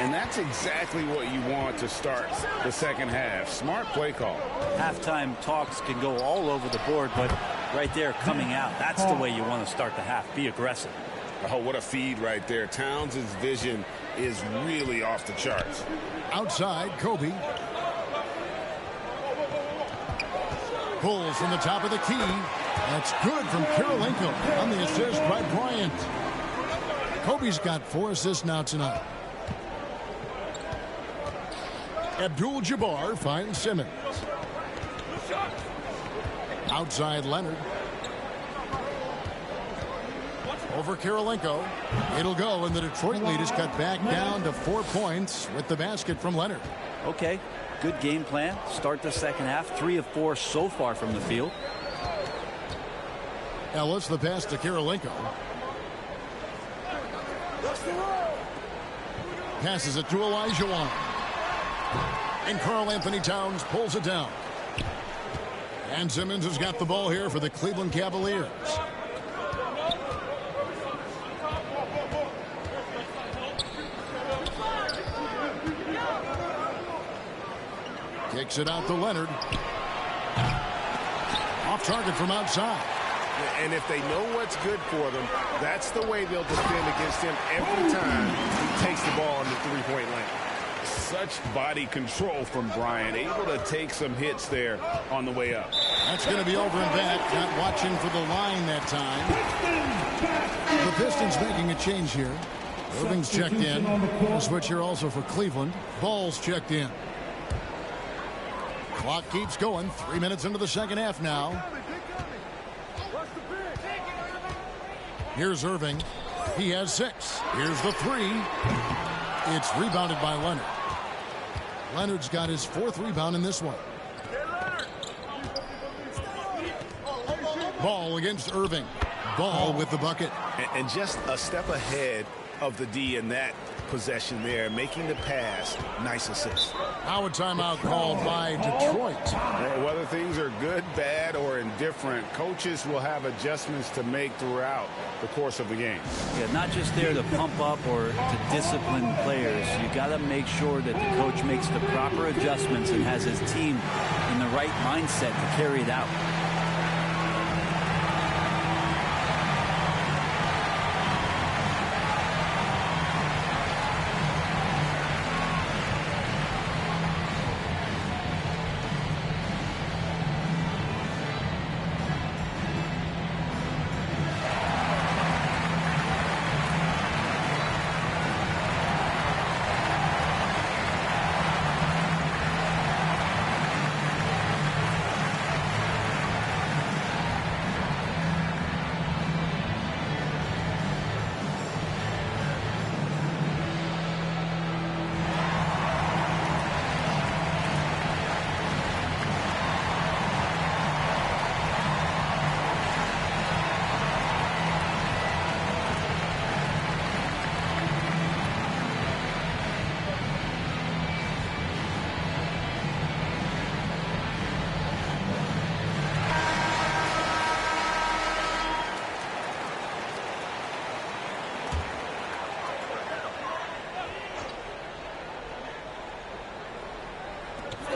And that's exactly what you want to start the second half. Smart play call. Halftime talks can go all over the board, but right there coming out, that's the way you want to start the half. Be aggressive. Oh, what a feed right there. Towns' vision is really off the charts. Outside, Kobe. Pulls from the top of the key. That's good from Kirilenko on the assist by Bryant. Kobe's got 4 assists now tonight. Abdul-Jabbar finds Simmons. Outside Leonard. Over Kirilenko. It'll go, and the Detroit lead is cut back down to 4 points with the basket from Leonard. Okay, good game plan. Start the second half. 3 of 4 so far from the field. Ellis, the pass to Kirilenko. Passes it to Olajuwon. And Karl Anthony Towns pulls it down. And Simmons has got the ball here for the Cleveland Cavaliers. Kicks it out to Leonard. Off target from outside. And if they know what's good for them, that's the way they'll defend against him every time he takes the ball in the three-point lane. Such body control from Bryant, able to take some hits there on the way up. That's going to be over and back. Not watching for the line that time. The Pistons making a change here. Irving's checked in. A switch here also for Cleveland. Ball's checked in. Clock keeps going. 3 minutes into the second half now. Here's Irving. He has 6. Here's the 3. It's rebounded by Leonard. Leonard's got his 4th rebound in this one. Ball against Irving. Ball with the bucket. And just a step ahead of the D in that possession there, making the pass. Nice assist. Now a timeout called by Detroit. Whether things are good, bad, or indifferent, coaches will have adjustments to make throughout the course of the game. Yeah, not just there to pump up or to discipline players. You got to make sure that the coach makes the proper adjustments and has his team in the right mindset to carry it out.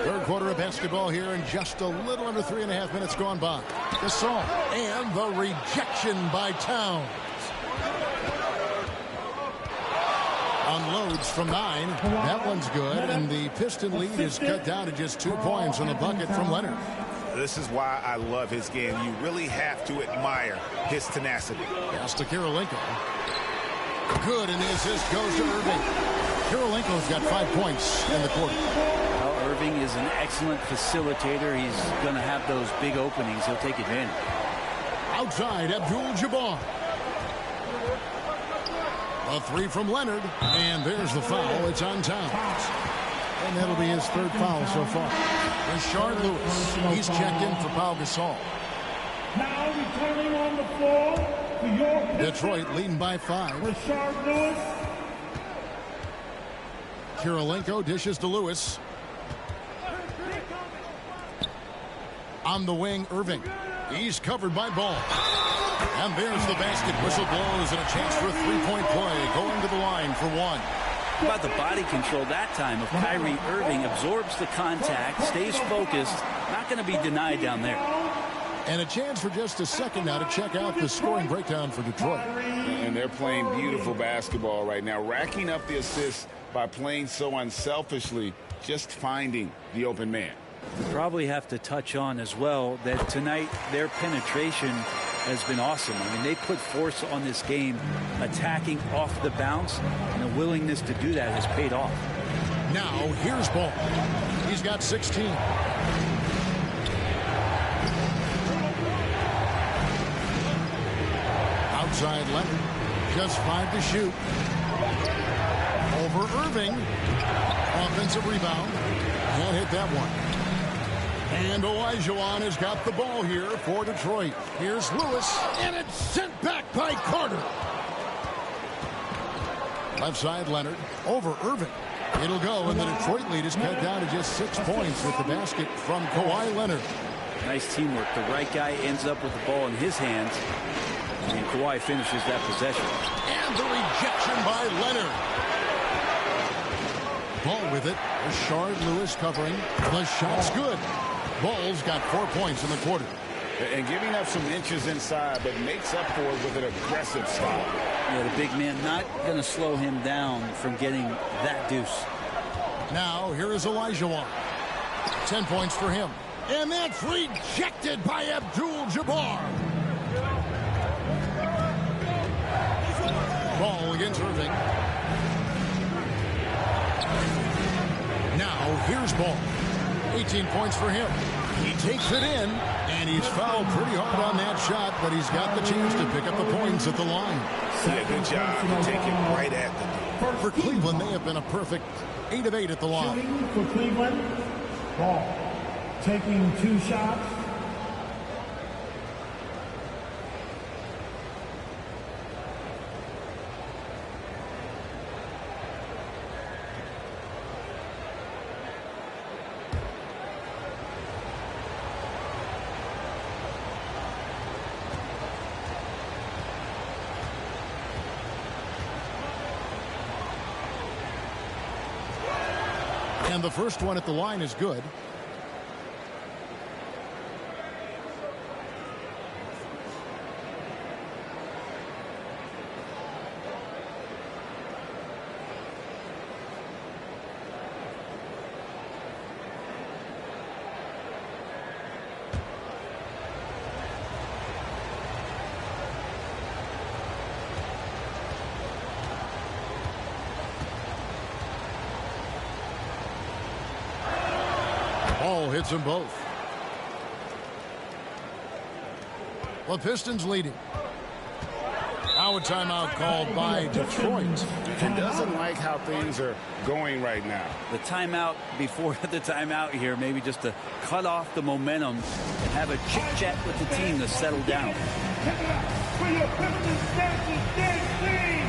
Third quarter of basketball here, and just a little under 3.5 minutes gone by. Gasol and the rejection by Towns. Unloads from 9. That one's good, and the Piston lead is cut down to just 2 points on the bucket from Leonard. This is why I love his game. You really have to admire his tenacity. Pass to Kirilenko. Good, and the assist goes to Irving. Kirilenko's got 5 points in the quarter. Well, Irving is an excellent facilitator. He's going to have those big openings. He'll take advantage. Outside, Abdul-Jabbar. A 3 from Leonard, and there's the foul. It's on Towns. And that'll be his 3rd foul so far. Rashard Lewis, he's checked in for Pau Gasol. Now returning on the floor for your Detroit leading by 5. Rashard Lewis. Kirilenko dishes to Lewis. On the wing, Irving. He's covered by Ball. And there's the basket. Whistle blows and a chance for a 3-point play. Going to the line for 1. How about the body control that time of Kyrie Irving? Absorbs the contact, stays focused, not going to be denied down there. And a chance for just a second now to check out the scoring breakdown for Detroit. And they're playing beautiful basketball right now, racking up the assists by playing so unselfishly, just finding the open man. We probably have to touch on as well that tonight their penetration has been awesome. I mean, they put force on this game, attacking off the bounce, and the willingness to do that has paid off. Now, here's Ball. He's got 16. Outside Leonard, just 5 to shoot. Over Irving. Offensive rebound. Can't hit that one. And Olajuwon has got the ball here for Detroit. Here's Lewis, and it's sent back by Carter. Left side, Leonard, over Irving. It'll go, and the Detroit lead is cut down to just 6 points with the basket from Kawhi Leonard. Nice teamwork. The right guy ends up with the ball in his hands, and Kawhi finishes that possession. And the rejection by Leonard. Ball with it. Rashard Lewis covering. The shot's good. Ball's got 4 points in the quarter. And giving up some inches inside, but makes up for it with an aggressive stop. Yeah, the big man not going to slow him down from getting that deuce. Now, here is Olajuwon. 10 points for him. And that's rejected by Abdul-Jabbar. Ball against Irving. Now, here's Ball. 18 points for him. He takes it in, and he's fouled pretty hard on that shot, but he's got the chance to pick up the points at the line. Yeah, good job to take it right at them. For Cleveland, they have been a perfect 8 of 8 at the line. Shooting for Cleveland, Ball taking 2 shots. And the first one at the line is good. Ball hits them both. The Pistons leading. Now a timeout called by Detroit. And doesn't like how things are going right now. The timeout before the timeout here, maybe just to cut off the momentum and have a chit-chat with the team to settle down. For your Pistons Stanton team.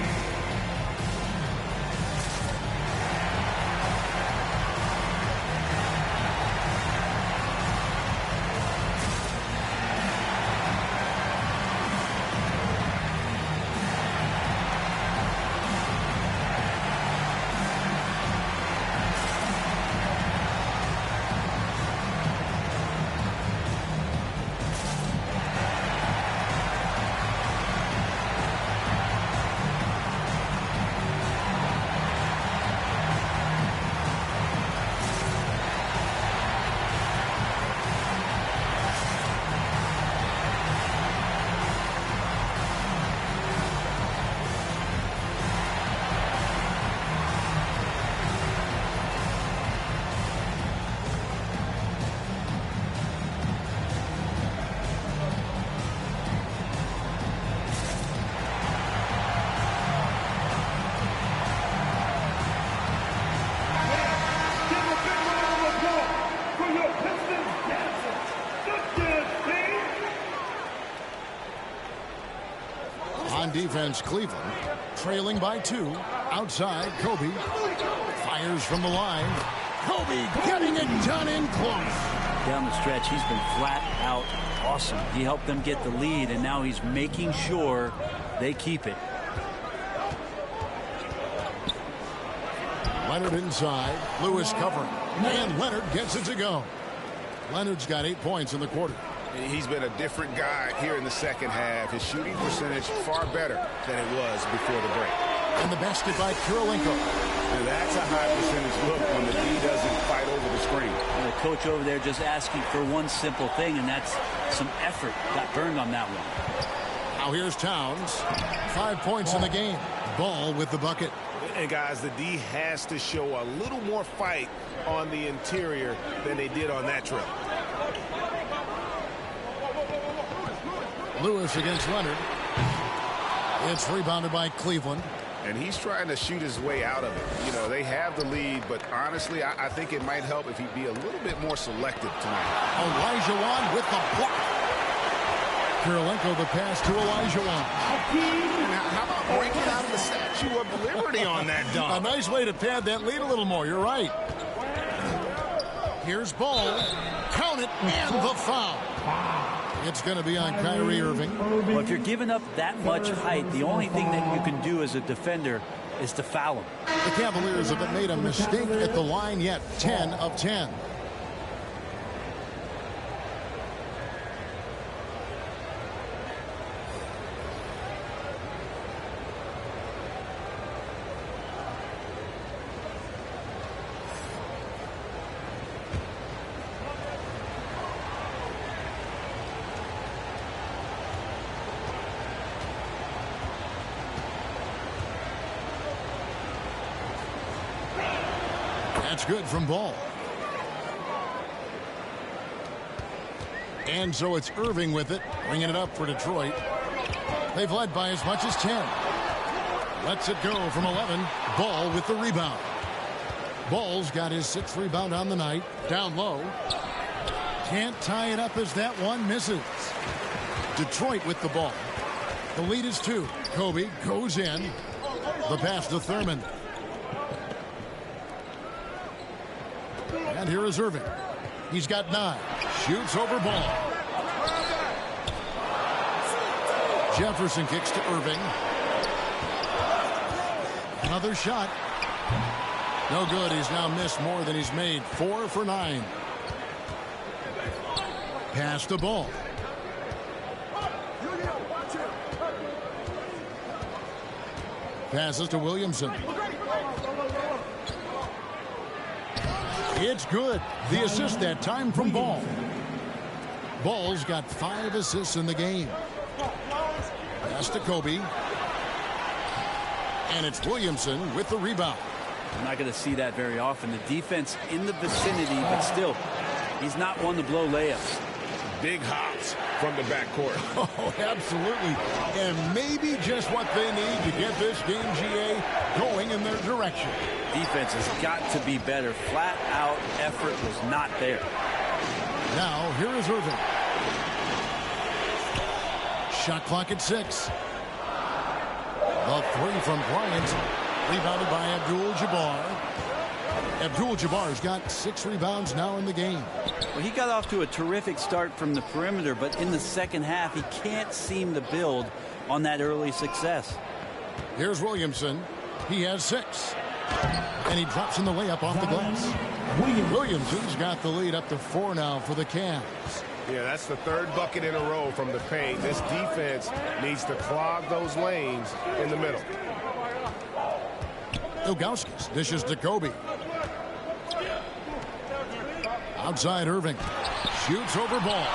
On defense, Cleveland trailing by 2. Outside, Kobe fires from the line. Kobe getting it done in close. Down the stretch, he's been flat out awesome. He helped them get the lead, and now he's making sure they keep it. Leonard inside. Lewis covering. And Leonard gets it to go. Leonard's got 8 points in the quarter. He's been a different guy here in the second half. His shooting percentage far better than it was before the break. And the basket by Kurolenko. And that's a high percentage look when the D doesn't fight over the screen. And the coach over there just asking for one simple thing, and that's some effort. Got burned on that one. Now here's Towns. 5 points in the game. Ball with the bucket. And guys, the D has to show a little more fight on the interior than they did on that trip. Lewis against Leonard. It's rebounded by Cleveland. And he's trying to shoot his way out of it. You know, they have the lead, but honestly, I think it might help if he'd be a little bit more selective tonight. Olajuwon with the block. Kirilenko the pass to Olajuwon. How about breaking out of the Statue of Liberty on that dunk? A nice way to pad that lead a little more. You're right. Here's Ball. Count it, and the foul. It's going to be on Kyrie Irving. Well, if you're giving up that much height, the only thing that you can do as a defender is to foul him. The Cavaliers haven't made a mistake at the line yet. 10 of 10. That's good from Ball. And so it's Irving with it, bringing it up for Detroit. They've led by as much as 10. Lets it go from 11. Ball with the rebound. Ball's got his 6th rebound on the night. Down low. Can't tie it up as that one misses. Detroit with the ball. The lead is 2. Kobe goes in. The pass to Thurman. And here is Irving. He's got 9. Shoots over Ball. Jefferson kicks to Irving. Another shot. No good. He's now missed more than he's made. 4 for 9. Pass to Ball. Passes to Williamson. It's good. The assist that time from Ball. Ball's got 5 assists in the game. Pass to Kobe. And it's Williamson with the rebound. I'm not going to see that very often. The defense in the vicinity, but still, he's not one to blow layups. Big hops from the backcourt. Oh, absolutely. And maybe just what they need to get this game, GA, going in their direction. Defense has got to be better. Flat out effort was not there. Now, here is Irving. Shot clock at 6. The 3 from Bryant. Rebounded by Abdul-Jabbar. Abdul-Jabbar's got 6 rebounds now in the game. Well, he got off to a terrific start from the perimeter, but in the second half, he can't seem to build on that early success. Here's Williamson. He has 6. And he drops in the layup off the glass. Williamson's got the lead up to 4 now for the Cavs. Yeah, that's the 3rd bucket in a row from the paint. This defense needs to clog those lanes in the middle. Ilgauskas dishes to Kobe. Outside Irving. Shoots over Ball.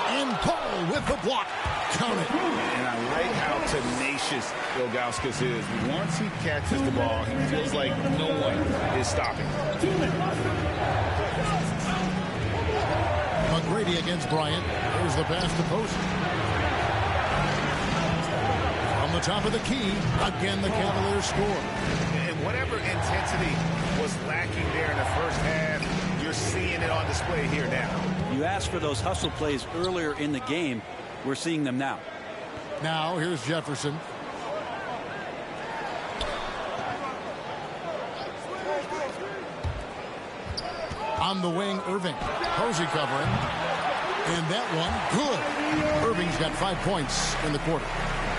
And Paul with the block. Count it. And I like how tenacious Ilgauskas is. Once he catches the ball, he feels like no one is stopping. McGrady against Bryant. There's the pass to Post. From the top of the key, again the Cavaliers score. And whatever intensity was lacking there in the first half, you're seeing it on display here now. You asked for those hustle plays earlier in the game. We're seeing them now. Now here's Jefferson. On the wing, Irving. Posey covering. And that one, good. Irving's got 5 points in the quarter.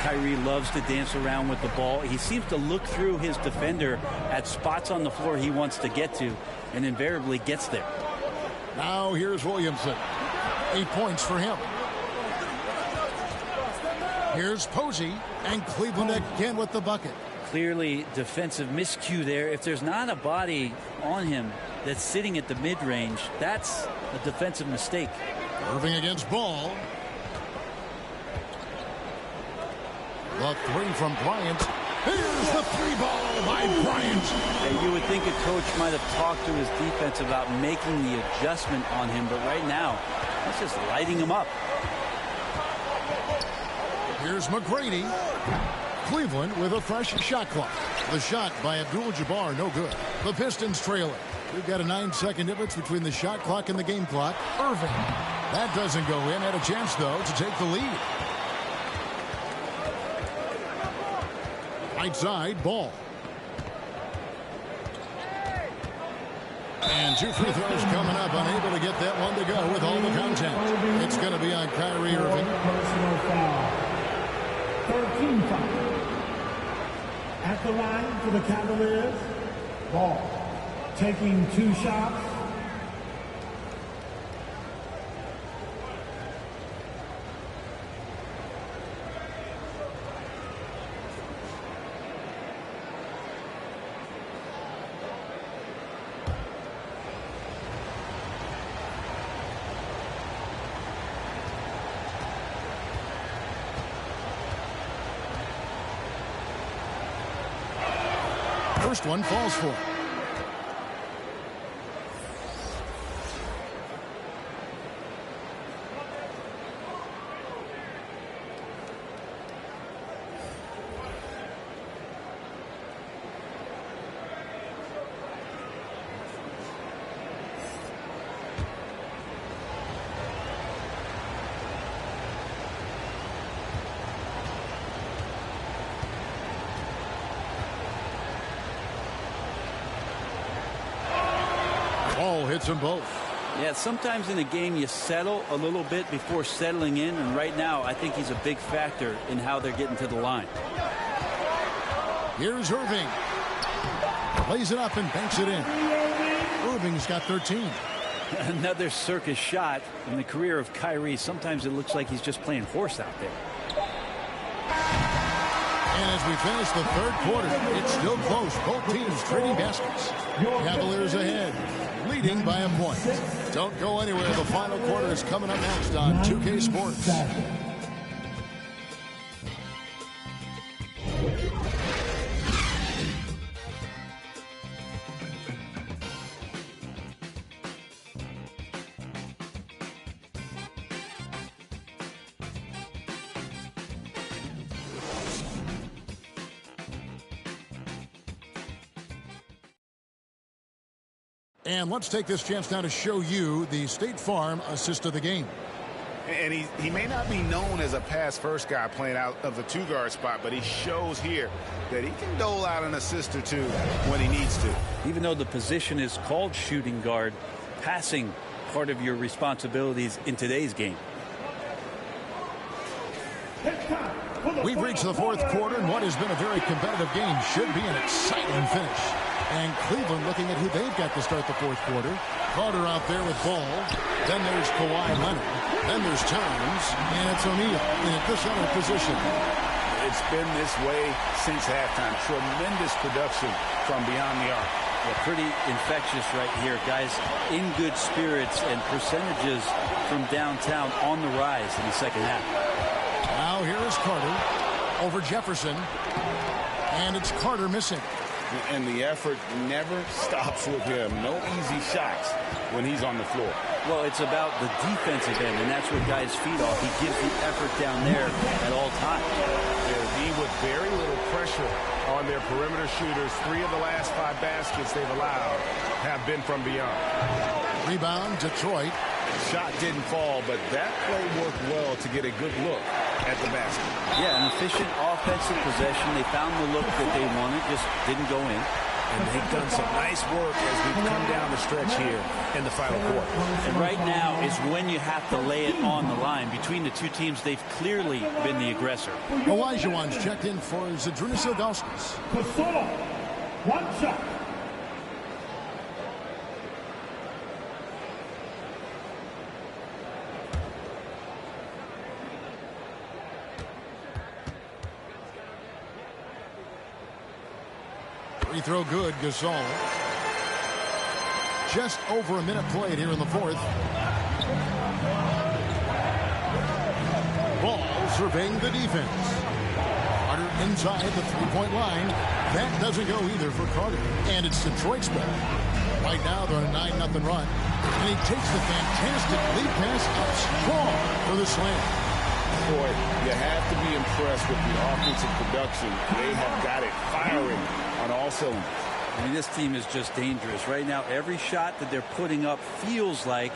Kyrie loves to dance around with the ball. He seems to look through his defender at spots on the floor he wants to get to, and invariably gets there. Now here's Williamson. 8 points for him. Here's Posey, and Cleveland again with the bucket. Clearly defensive miscue there. If there's not a body on him that's sitting at the mid-range, that's a defensive mistake. Irving against Ball. The 3 from Bryant. Here's the 3 ball by Bryant. Yeah, you would think a coach might have talked to his defense about making the adjustment on him, but right now, that's just lighting him up. Here's McGrady. Cleveland with a fresh shot clock. The shot by Abdul-Jabbar, no good. The Pistons trail it. We've got a 9-second difference between the shot clock and the game clock. Irving. That doesn't go in. Had a chance, though, to take the lead. Right side, Ball. And 2 free throws coming up. Unable to get that one to go with all the content. It's going to be on Kyrie Irving. Personal foul. 13 foul. At the line for the Cavaliers, Ball taking 2 shots. First one falls for it. Ball hits them both. Yeah, sometimes in a game you settle a little bit before settling in, and right now I think he's a big factor in how they're getting to the line. Here's Irving. Plays it up and banks it in. Irving's got 13. Another circus shot in the career of Kyrie. Sometimes it looks like he's just playing horse out there. And as we finish the third quarter, it's still close. Both teams trading baskets. Cavaliers ahead, leading by a point. Don't go anywhere. The final quarter is coming up next on 2K Sports. And let's take this chance now to show you the State Farm assist of the game. And he may not be known as a pass-first guy playing out of the 2-guard spot, but he shows here that he can dole out an assist or two when he needs to. Even though the position is called shooting guard, passing part of your responsibilities in today's game. We've reached the fourth quarter, and what has been a very competitive game should be an exciting finish. And Cleveland looking at who they've got to start the fourth quarter. Carter out there with Ball. Then there's Kawhi Leonard. Then there's Towns. And it's O'Neal in the center position. It's been this way since halftime. Tremendous production from beyond the arc. Yeah, pretty infectious right here. Guys in good spirits and percentages from downtown on the rise in the second half. Now here is Carter over Jefferson. And it's Carter missing. And the effort never stops with him. No easy shots when he's on the floor. Well, it's about the defensive end, and that's what guys feed off. He gives the effort down there at all times. He with very little pressure on their perimeter shooters. 3 of the last 5 baskets they've allowed have been from beyond. Rebound, Detroit. Shot didn't fall, but that play worked well to get a good look at the basket. Yeah, an efficient offensive possession. They found the look that they wanted, just didn't go in. And they've done some nice work as we've come down the stretch here in the final quarter. And right now is when you have to lay it on the line. Between the two teams, they've clearly been the aggressor. Olajuwon's checked in for Zydrunas Ilgauskas. Gasol, 1 shot. Free throw good, Gasol. Just over a minute played here in the fourth. Ball surveying the defense. Carter inside the three-point line. That doesn't go either for Carter. And it's Detroit's ball. Right now they're on a 9-0 run. And he takes the fantastic lead pass up strong for the slam. Boy, you have to be impressed with the offensive production. They have got it firing on all cylinders. I mean, this team is just dangerous. Right now, every shot that they're putting up feels like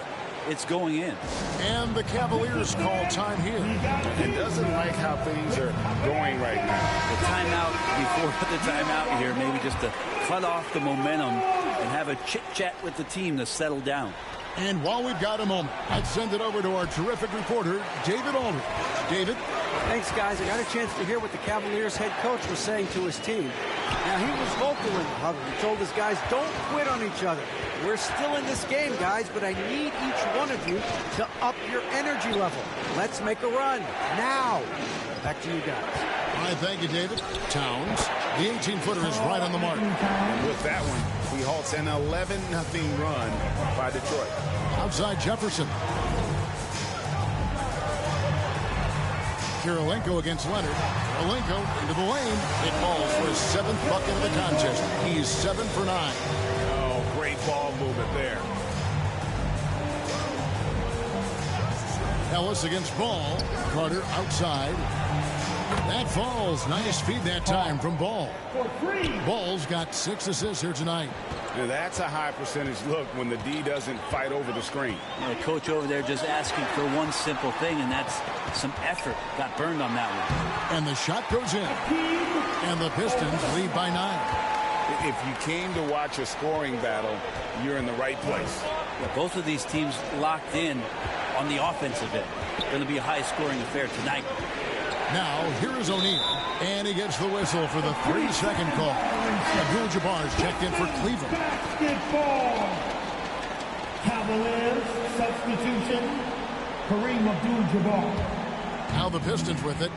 it's going in. And the Cavaliers call time here. And doesn't like how things are going right now. The timeout before the timeout here, maybe just to cut off the momentum and have a chit-chat with the team to settle down. And while we've got a moment, I'd send it over to our terrific reporter, David Aldridge. David? Thanks, guys. I got a chance to hear what the Cavaliers head coach was saying to his team. Now, he was vocal in the huddle. He told his guys, don't quit on each other. We're still in this game, guys, but I need each one of you to up your energy level. Let's make a run. Now. Back to you guys. All right, thank you, David. Towns, the 18-footer is right on the mark. And with that one, he halts an 11-0 run by Detroit. Outside Jefferson. Kirilenko against Leonard. Kirilenko into the lane. It falls for his 7th bucket of the contest. He's 7 for 9. Oh, great ball movement there. Ellis against Ball. Carter outside. That falls. Nice feed that time from Ball. Ball's got 6 assists here tonight. Now that's a high percentage look when the D doesn't fight over the screen. Yeah, coach over there just asking for one simple thing, and that's some effort. Got burned on that one. And the shot goes in. And the Pistons lead by 9. If you came to watch a scoring battle, you're in the right place. Yeah, both of these teams locked in on the offensive end. Going to be a high-scoring affair tonight. Now, here is O'Neal, and he gets the whistle for the 3-second call. Abdul-Jabbar's checked in for Cleveland. Basketball. Cavaliers, substitution, Kareem Abdul-Jabbar. Now the Pistons with it.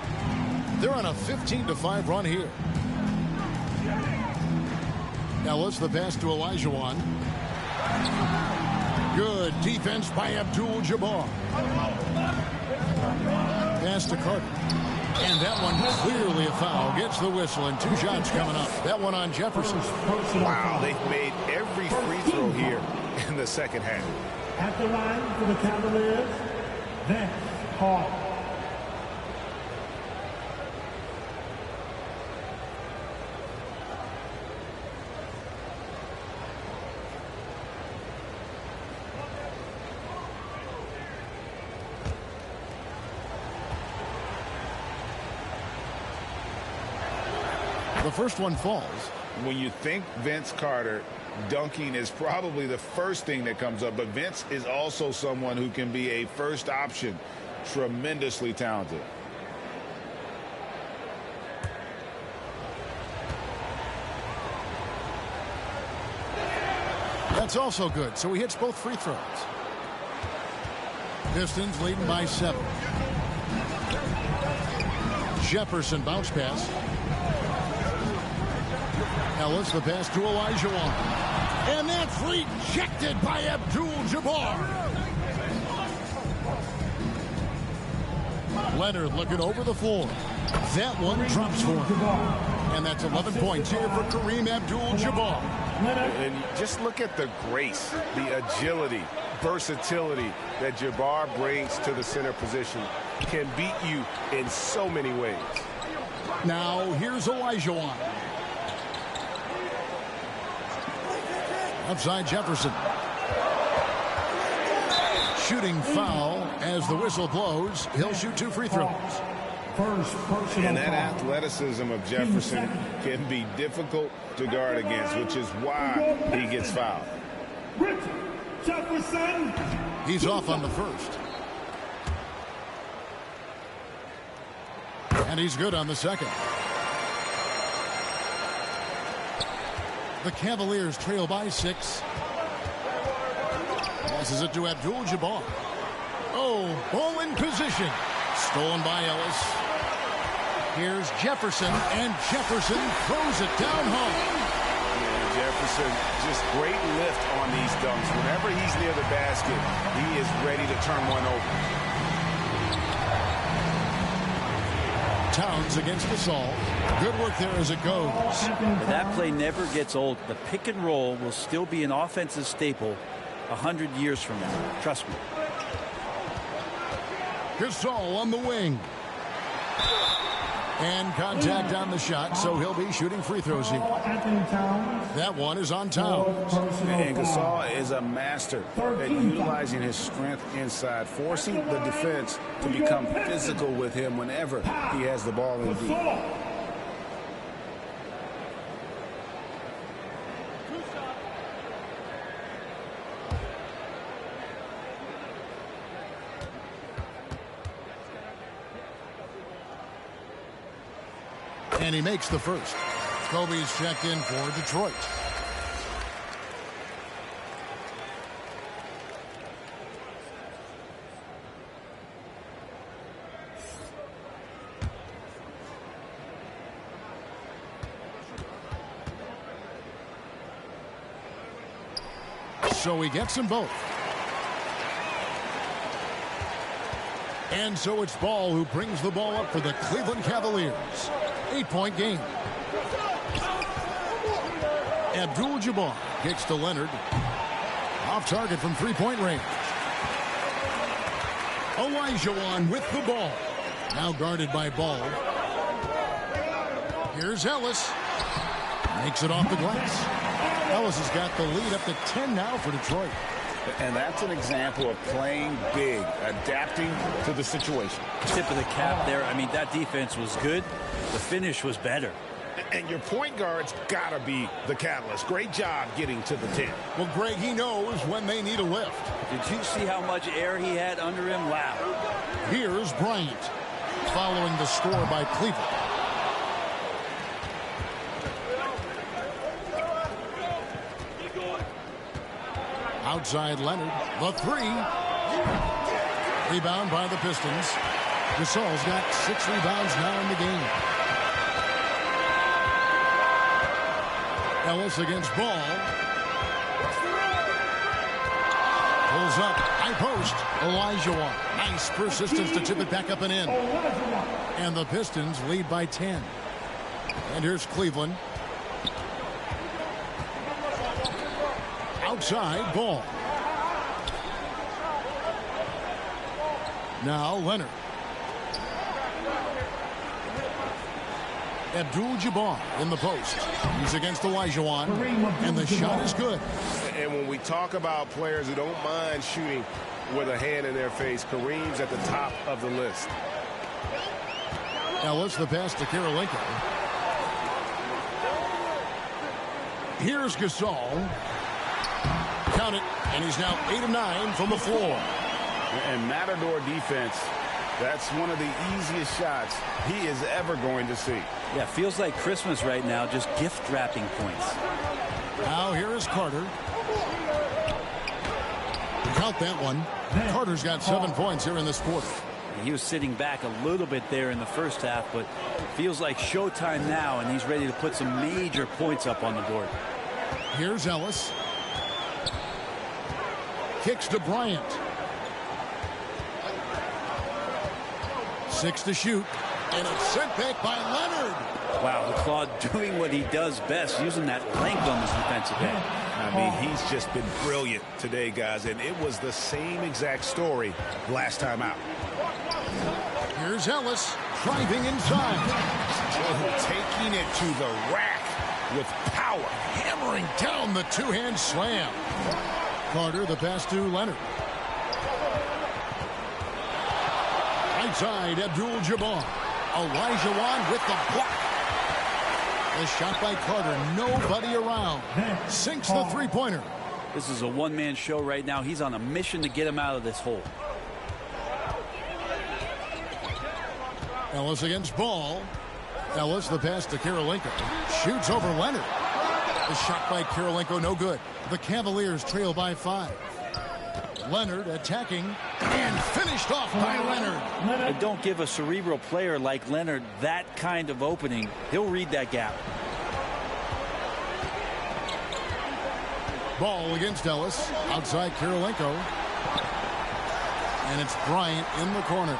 They're on a 15-5 run here. Ellis, the pass to Olajuwon. Good defense by Abdul-Jabbar. Pass to Carter. And that one clearly a foul. Gets the whistle, and 2 shots coming up. That one on Jefferson. Wow, they've made every free throw here in the second half. At the line for the Cavaliers, Vince Carter. The first one falls. When you think Vince Carter, dunking is probably the first thing that comes up. But Vince is also someone who can be a first option. Tremendously talented. That's also good. So he hits both free throws. Pistons leading by 7. Jefferson bounce pass. Ellis, the pass to Olajuwon. And that's rejected by Abdul-Jabbar. Leonard looking over the floor. That one drops for him. And that's 11 points here for Kareem Abdul-Jabbar. And just look at the grace, the agility, versatility that Jabbar brings to the center position. Can beat you in so many ways. Now here's Olajuwon. Outside Jefferson. Shooting foul as the whistle blows. He'll shoot 2 free throws. And that athleticism of Jefferson can be difficult to guard against, which is why he gets fouled. Jefferson. He's off on the first. And he's good on the second. The Cavaliers trail by 6. Passes it to Abdul-Jabbar. Oh, ball in position. Stolen by Ellis. Here's Jefferson, and Jefferson throws it down home. Yeah, Jefferson, just great lift on these dunks. Whenever he's near the basket, he is ready to turn one over. Towns against Gasol. Good work there as it goes. That play never gets old. The pick and roll will still be an offensive staple 100 years from now. Trust me. Gasol on the wing. And contact on the shot, so he'll be shooting free throws here. That one is on Towns. And Gasol is a master at utilizing his strength inside, forcing the defense to become physical with him whenever he has the ball in deep. And he makes the first. Kobe's checked in for Detroit. So he gets them both. And so it's Ball who brings the ball up for the Cleveland Cavaliers. 8-point game. Abdul-Jabbar kicks to Leonard. Off target from three-point range. Olajuwon with the ball. Now guarded by Ball. Here's Ellis. Makes it off the glass. Ellis has got the lead up to 10 now for Detroit. And that's an example of playing big, adapting to the situation. Tip of the cap there. I mean, that defense was good. The finish was better. And your point guard's got to be the catalyst. Great job getting to the 10. Well, Greg, he knows when they need a lift. Did you see how much air he had under him? Wow. Here's Bryant following the score by Cleveland. Outside Leonard, the three. Rebound by the Pistons. Gasol's got 6 rebounds now in the game. Ellis against Ball. Pulls up, high post. Olajuwon. Nice persistence to tip it back up and in. And the Pistons lead by 10. And here's Cleveland. Outside, Ball. Now Leonard. Abdul-Jabbar in the post. He's against Olajuwon, and the shot is good. And when we talk about players who don't mind shooting with a hand in their face, Kareem's at the top of the list. Ellis, the pass to Karolinko. Here's Gasol. Count it, and he's now 8 of 9 from the floor. And Matador defense, that's one of the easiest shots he is ever going to see. Yeah, feels like Christmas right now, just gift wrapping points. Now here is Carter. Count that one. Carter's got 7 points here in this quarter. He was sitting back a little bit there in the first half, but feels like showtime now, and he's ready to put some major points up on the board. Here's Ellis. Kicks to Bryant. 6 to shoot. And it's sent back by Leonard. Wow, the Claw doing what he does best, using that length on his defensive end. I mean, he's just been brilliant today, guys, and it was the same exact story last time out. Here's Ellis driving inside. Taking it to the rack with power. Hammering down the two-hand slam. Carter, the pass to Leonard. Right side, Abdul-Jabbar. Olajuwon with the block. The shot by Carter, nobody around. Sinks the three-pointer. This is a one-man show right now. He's on a mission to get him out of this hole. Ellis against Ball. Ellis, the pass to Karolinko. Shoots over Leonard. The shot by Karolinko, no good. The Cavaliers trail by 5. Leonard attacking and finished off by Leonard. And don't give a cerebral player like Leonard that kind of opening. He'll read that gap. Ball against Ellis. Outside Karolinko. And it's Bryant in the corner.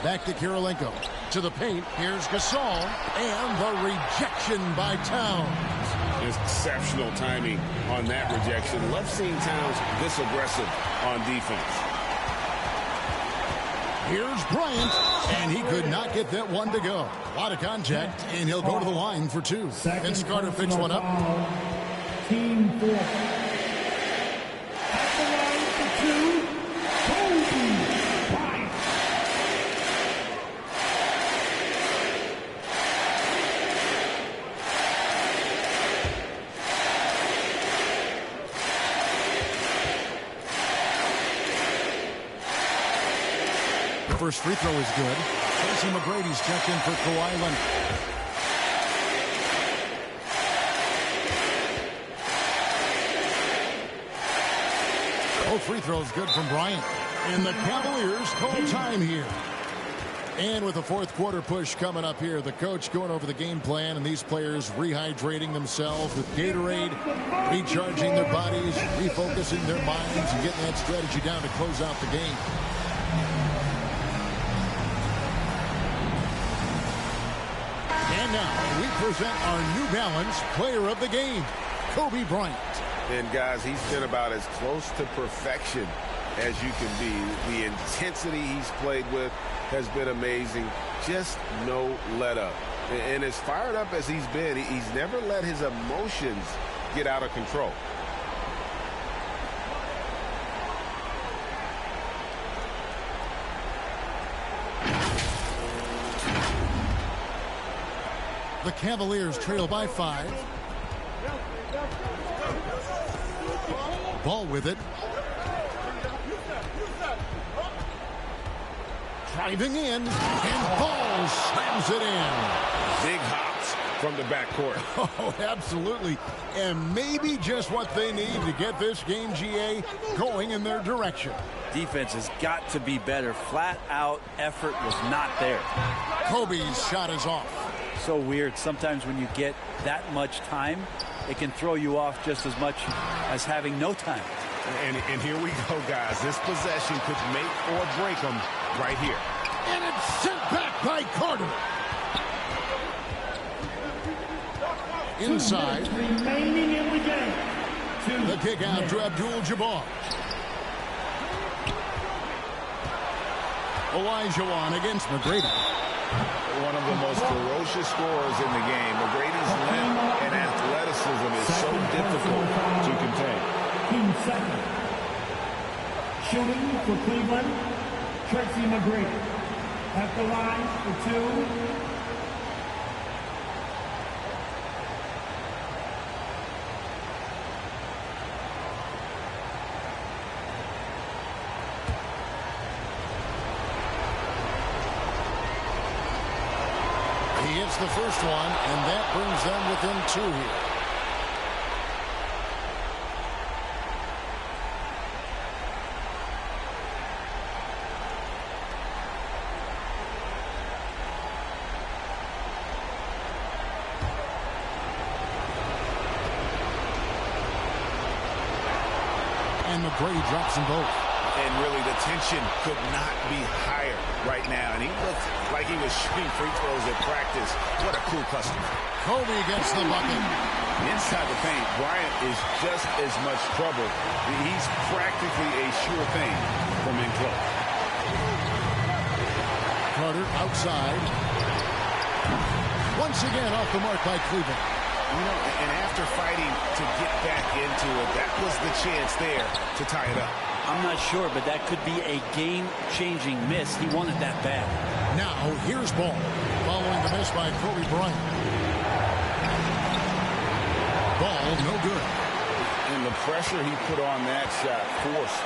Back to Karolinko. To the paint. Here's Gasol. And the rejection by Towns. Exceptional timing on that rejection. Love seeing Towns this aggressive on defense. Here's Bryant, and he could not get that one to go. A lot of contact, and he'll go to the line for two. And Carter picks one up. Team 4. At the line for two, Kobe Bryant. The first free throw is good. Tracy McGrady's checked in for Kawhi Leonard. Both free throws good from Bryant. And the Cavaliers call time here. And with the fourth quarter push coming up here, the coach going over the game plan and these players rehydrating themselves with Gatorade, recharging their bodies, refocusing their minds, and getting that strategy down to close out the game. And now we present our New Balance player of the game, Kobe Bryant. And guys, he's been about as close to perfection as you can be. The intensity he's played with has been amazing. Just no let up. And as fired up as he's been, he's never let his emotions get out of control. The Cavaliers trail by 5. Ball with it. Driving in, and Ball slams it in. Big hops from the backcourt. Oh, absolutely. And maybe just what they need to get this game, GA, going in their direction. Defense has got to be better. Flat out effort was not there. Kobe's shot is off. So weird. Sometimes when you get that much time, it can throw you off just as much as having no time. And here we go, guys. This possession could make or break them right here. And it's sent back by Carter. Inside. Remaining in the game. The kick out to Abdul-Jabbar. Olajuwon against McGrady. One of the most ferocious scorers in the game. McGrady's length and athleticism is so difficult to contain. Team second. Shooting for Cleveland, Tracy McGrady. At the line for two. He hits the first one, and that brings them within 2 here. And McGrady drops them both. And really, the tension could not be higher right now. And he looked like he was shooting free throws at practice. What a cool customer. Kobe gets the bucket. Inside the paint, Bryant is just as much trouble. He's practically a sure thing from in close. Carter outside. Once again off the mark by Cleveland. You know, and after fighting to get back into it, that was the chance there to tie it up. I'm not sure, but that could be a game-changing miss. He wanted that bad. Now, here's Ball, following the miss by Kobe Bryant. Ball, no good. And the pressure he put on that shot forced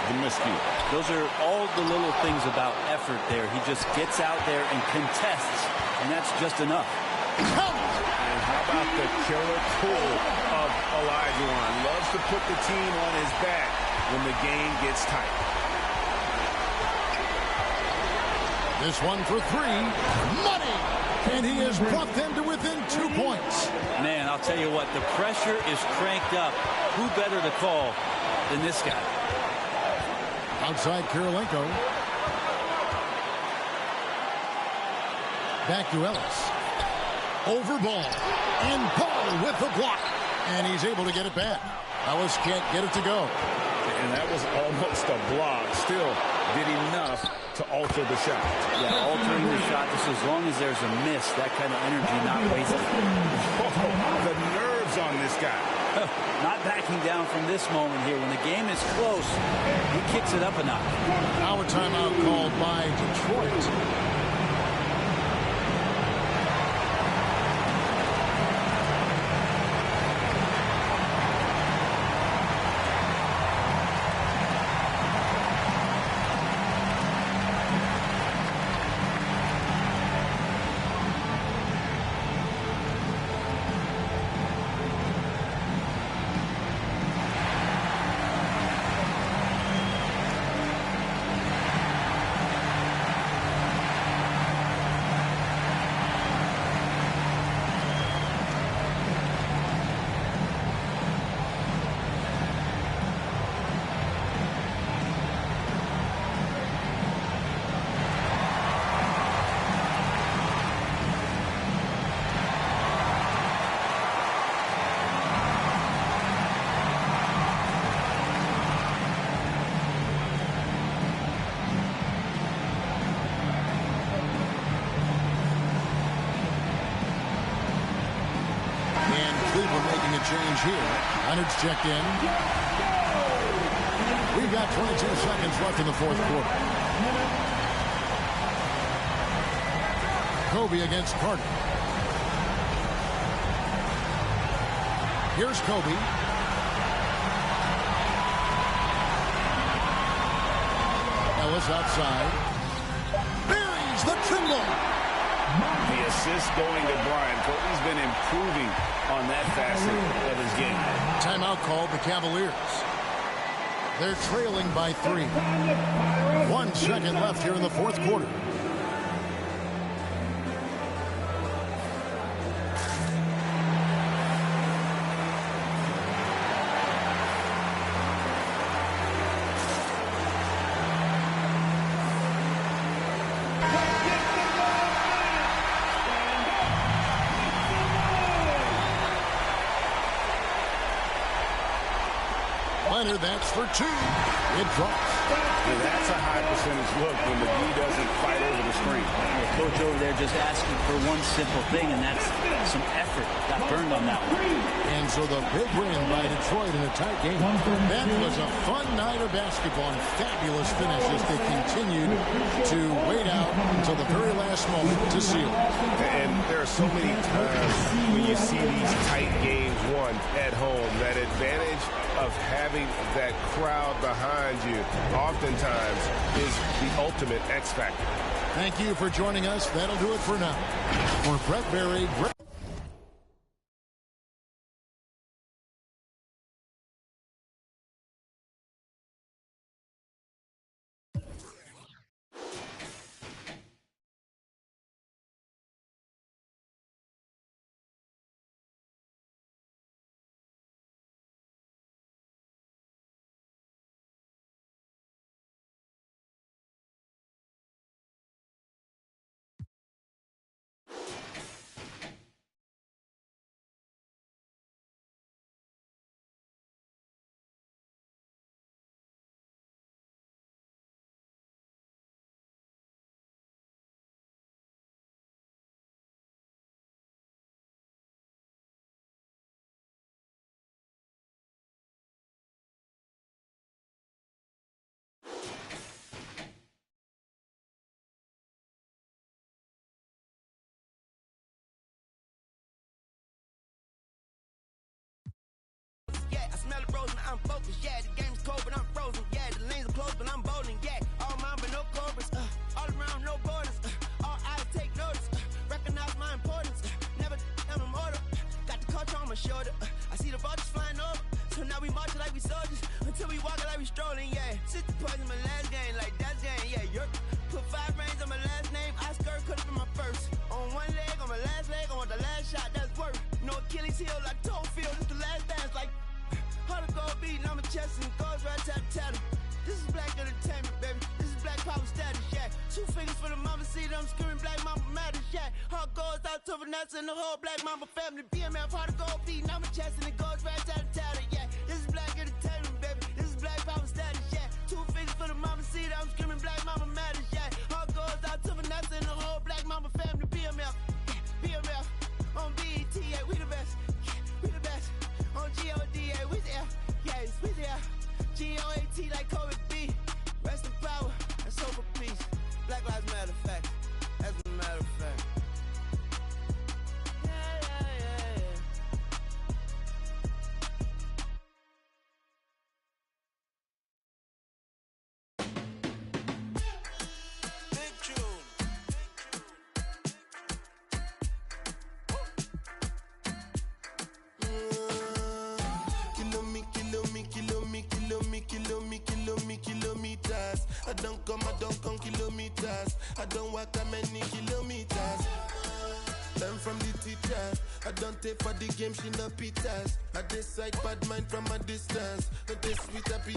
the miscue. Those are all the little things about effort there. He just gets out there and contests, and that's just enough. And how about the killer pull of Olajuwon? Loves to put the team on his back when the game gets tight. This one for 3. Money! And he has brought them to within 2 points. Man, I'll tell you what, the pressure is cranked up. Who better to call than this guy? Outside Kirilenko. Back to Ellis. Over Ball. And Ball with the block. And he's able to get it back. Ellis can't get it to go. And that was almost a block. Still did enough to alter the shot. Yeah, altering the shot just as long as there's a miss. That kind of energy not wasted. The nerves on this guy. Not backing down from this moment here. When the game is close, he kicks it up a notch. Now a timeout called by Detroit. Change here. Leonard's checked in. We've got 22 seconds left in the fourth quarter. Kobe against Carter. Here's Kobe. Ellis outside. Buries the triple. The assist going to Bryant. Kobe's been improving on that facet of his game. Timeout called the Cavaliers. They're trailing by 3. 1 second left here in the fourth quarter. That's for 2. It drops. Yeah, that's a high percentage look when the D doesn't fight over the screen. The coach over there just asking for one simple thing, and that's some effort. Got burned on that one. And so the big win by Detroit in a tight game. That was a fun night of basketball and fabulous finish as they continued to wait out until the very last moment to seal it. And there are so many times when you see these tight games won at home, that advantage of having that crowd behind you oftentimes is the ultimate X factor. Thank you for joining us. That'll do it for now. For Brett Berry, smell it frozen, I'm focused, yeah, the game's cold, but I'm frozen, yeah, the lanes are closed, but I'm bowling, yeah, all mine, but no cobras, all around, no borders, all eyes take notice, recognize my importance, never I'm immortal, got the culture on my shoulder, I see the vultures flying over, so now we marching like we soldiers, until we walking like we strolling, yeah, 60 points in my last game, like that's game, yeah, you're, put 5 rings on my last name, I skirt could've been my first, on one leg, on my last leg, I want the last shot, that's worth, no Achilles heel like toe field, this the last dance, like, 100 gold beating on my chest and goes right tap. This is black entertainment, baby. This is black power status, yeah. 2 fingers for the mama, see them screaming black mama matters, yeah. Heart goes out to Vanessa and the whole black mama family. BMF, heart of gold beating, I'm a chest and it goes right out of tatter, yeah. This is black entertainment, baby. This is black power status, yeah. 2 fingers for the mama, see them screaming black mama matters, yeah. Heart goes out to Vanessa and the whole black mama family. BMF, yeah, BMF. On BET, yeah, we the best, yeah, we the best. On GOD, yeah, we there, yeah, we there. GOAT like Kobe B. Rest in power and soul for peace. Black Lives Matter fact. As a matter of fact. Big tune. Kilometers. I don't come kilometers. I don't walk that many kilometers. Learn from the teacher. I don't take for the game, she no pitas. I decide bad mind from a distance. But this sweet happy.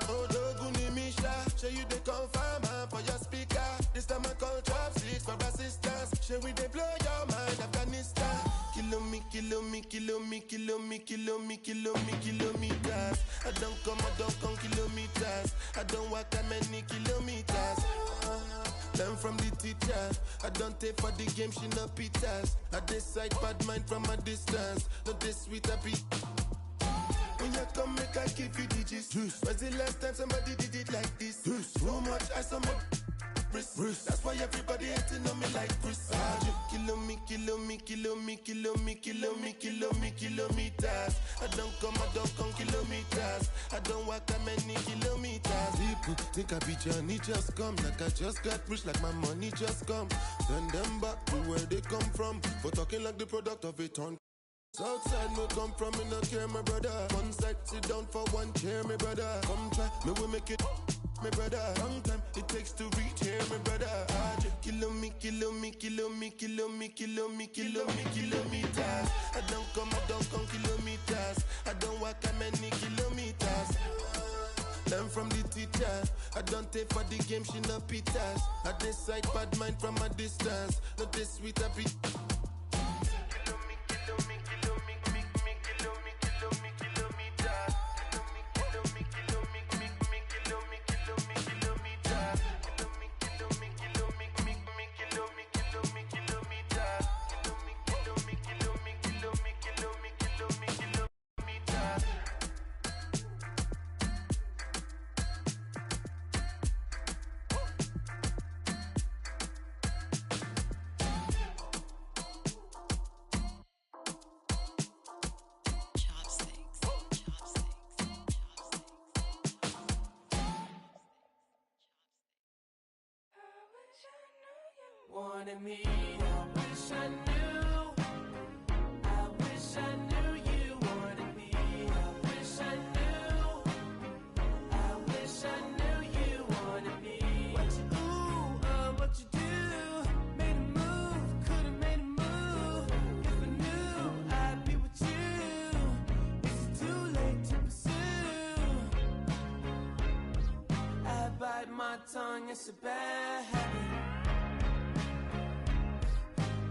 Oh, Doguni Misha. Show you the confirm for your speaker. This time I call chopsticks for assistance. Show we they blow your mind, Afghanistan. Kilometers. I don't come kilometers. I don't walk that many kilometers. Learn from the teacher. I don't take for the game, she no pitas. I decide bad mind from a distance. Not this sweet happy. When you come, make I give you digits. When's the last time somebody did it like this? Too much ice on my wrist. That's why everybody hating on me like Chris. Kilometers. I don't come kilometers. I don't walk that many kilometers. People think I be Johnny just come. Like I just got rich, like my money just come. Send them back to where they come from. For talking like the product of a ton. Southside me come from, me no care, my brother. One side, sit down for one chair, my brother. Come try, me will make it, my brother. Long time it takes to reach here, my brother. Kilometers. I don't come kilometers. I don't walk that many kilometers. Learn from the teacher. I don't take for the game, she no pitas. I decide bad mind from a distance. Not this sweet happy. Wanted me, I wish I knew. I wish I knew you wanted me. I wish I knew. I wish I knew you wanted me. What you do, what you do. Made a move, could've made a move. If I knew, I'd be with you. Is it too late to pursue? I bite my tongue, it's a bad habit.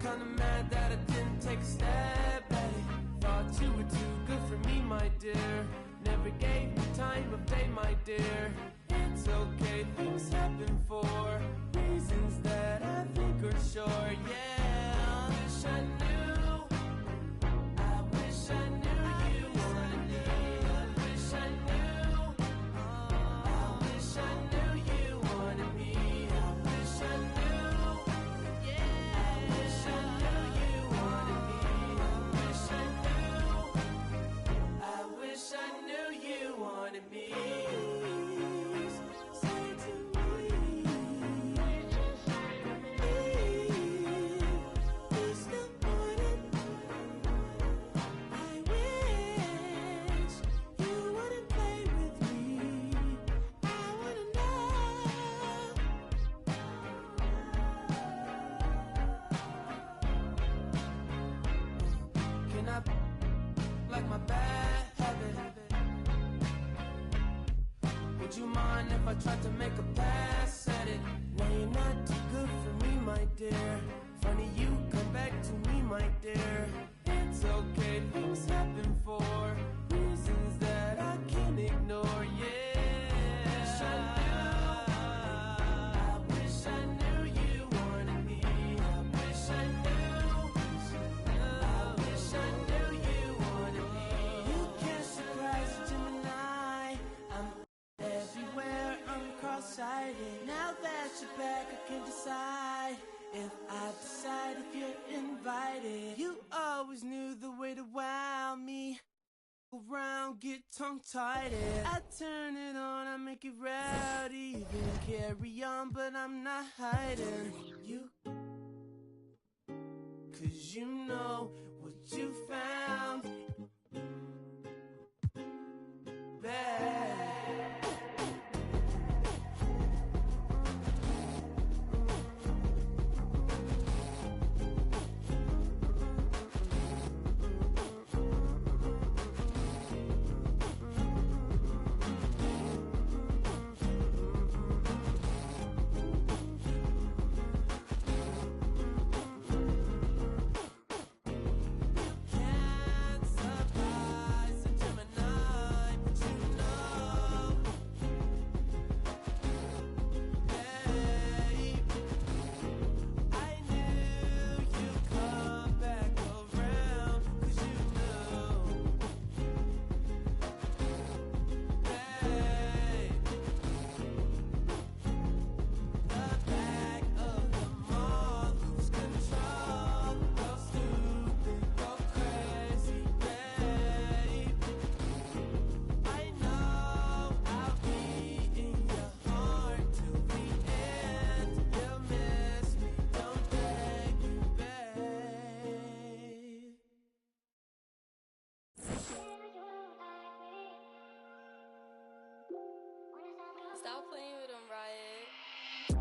Kinda mad that I didn't take a step at it. Thought you were too good for me, my dear. Never gave me time of day, my dear. It's okay, things happen for reasons that I think are sure. Yeah, I wish I knew. I wish I knew you wanted me. I wish I knew. I wish I knew you wanted me. I wish I knew. I knew you wanted me. Say to me, please stop wanting. I wish you wouldn't play with me. I wanna know. Can I like my bad habit? Would you mind if I tried to make a pass said it. Now you're not too good for me, my dear. Funny you come back to me, my dear. It's okay, things happen for reasons that I can't ignore, yeah. I wish I knew you wanted me. I wish I knew. I wish I knew you wanted me. You can't surprise a Gemini. I'm everywhere, I'm cross-sighted. Now that you're back, I can decide if I decide if you're invited. You always knew the way to wow me. Around, get tongue-tied. I turn it on, I make it rowdy. Then carry on, but I'm not hiding. You, 'cause you know what you found bad. Stop playing with them, Riot.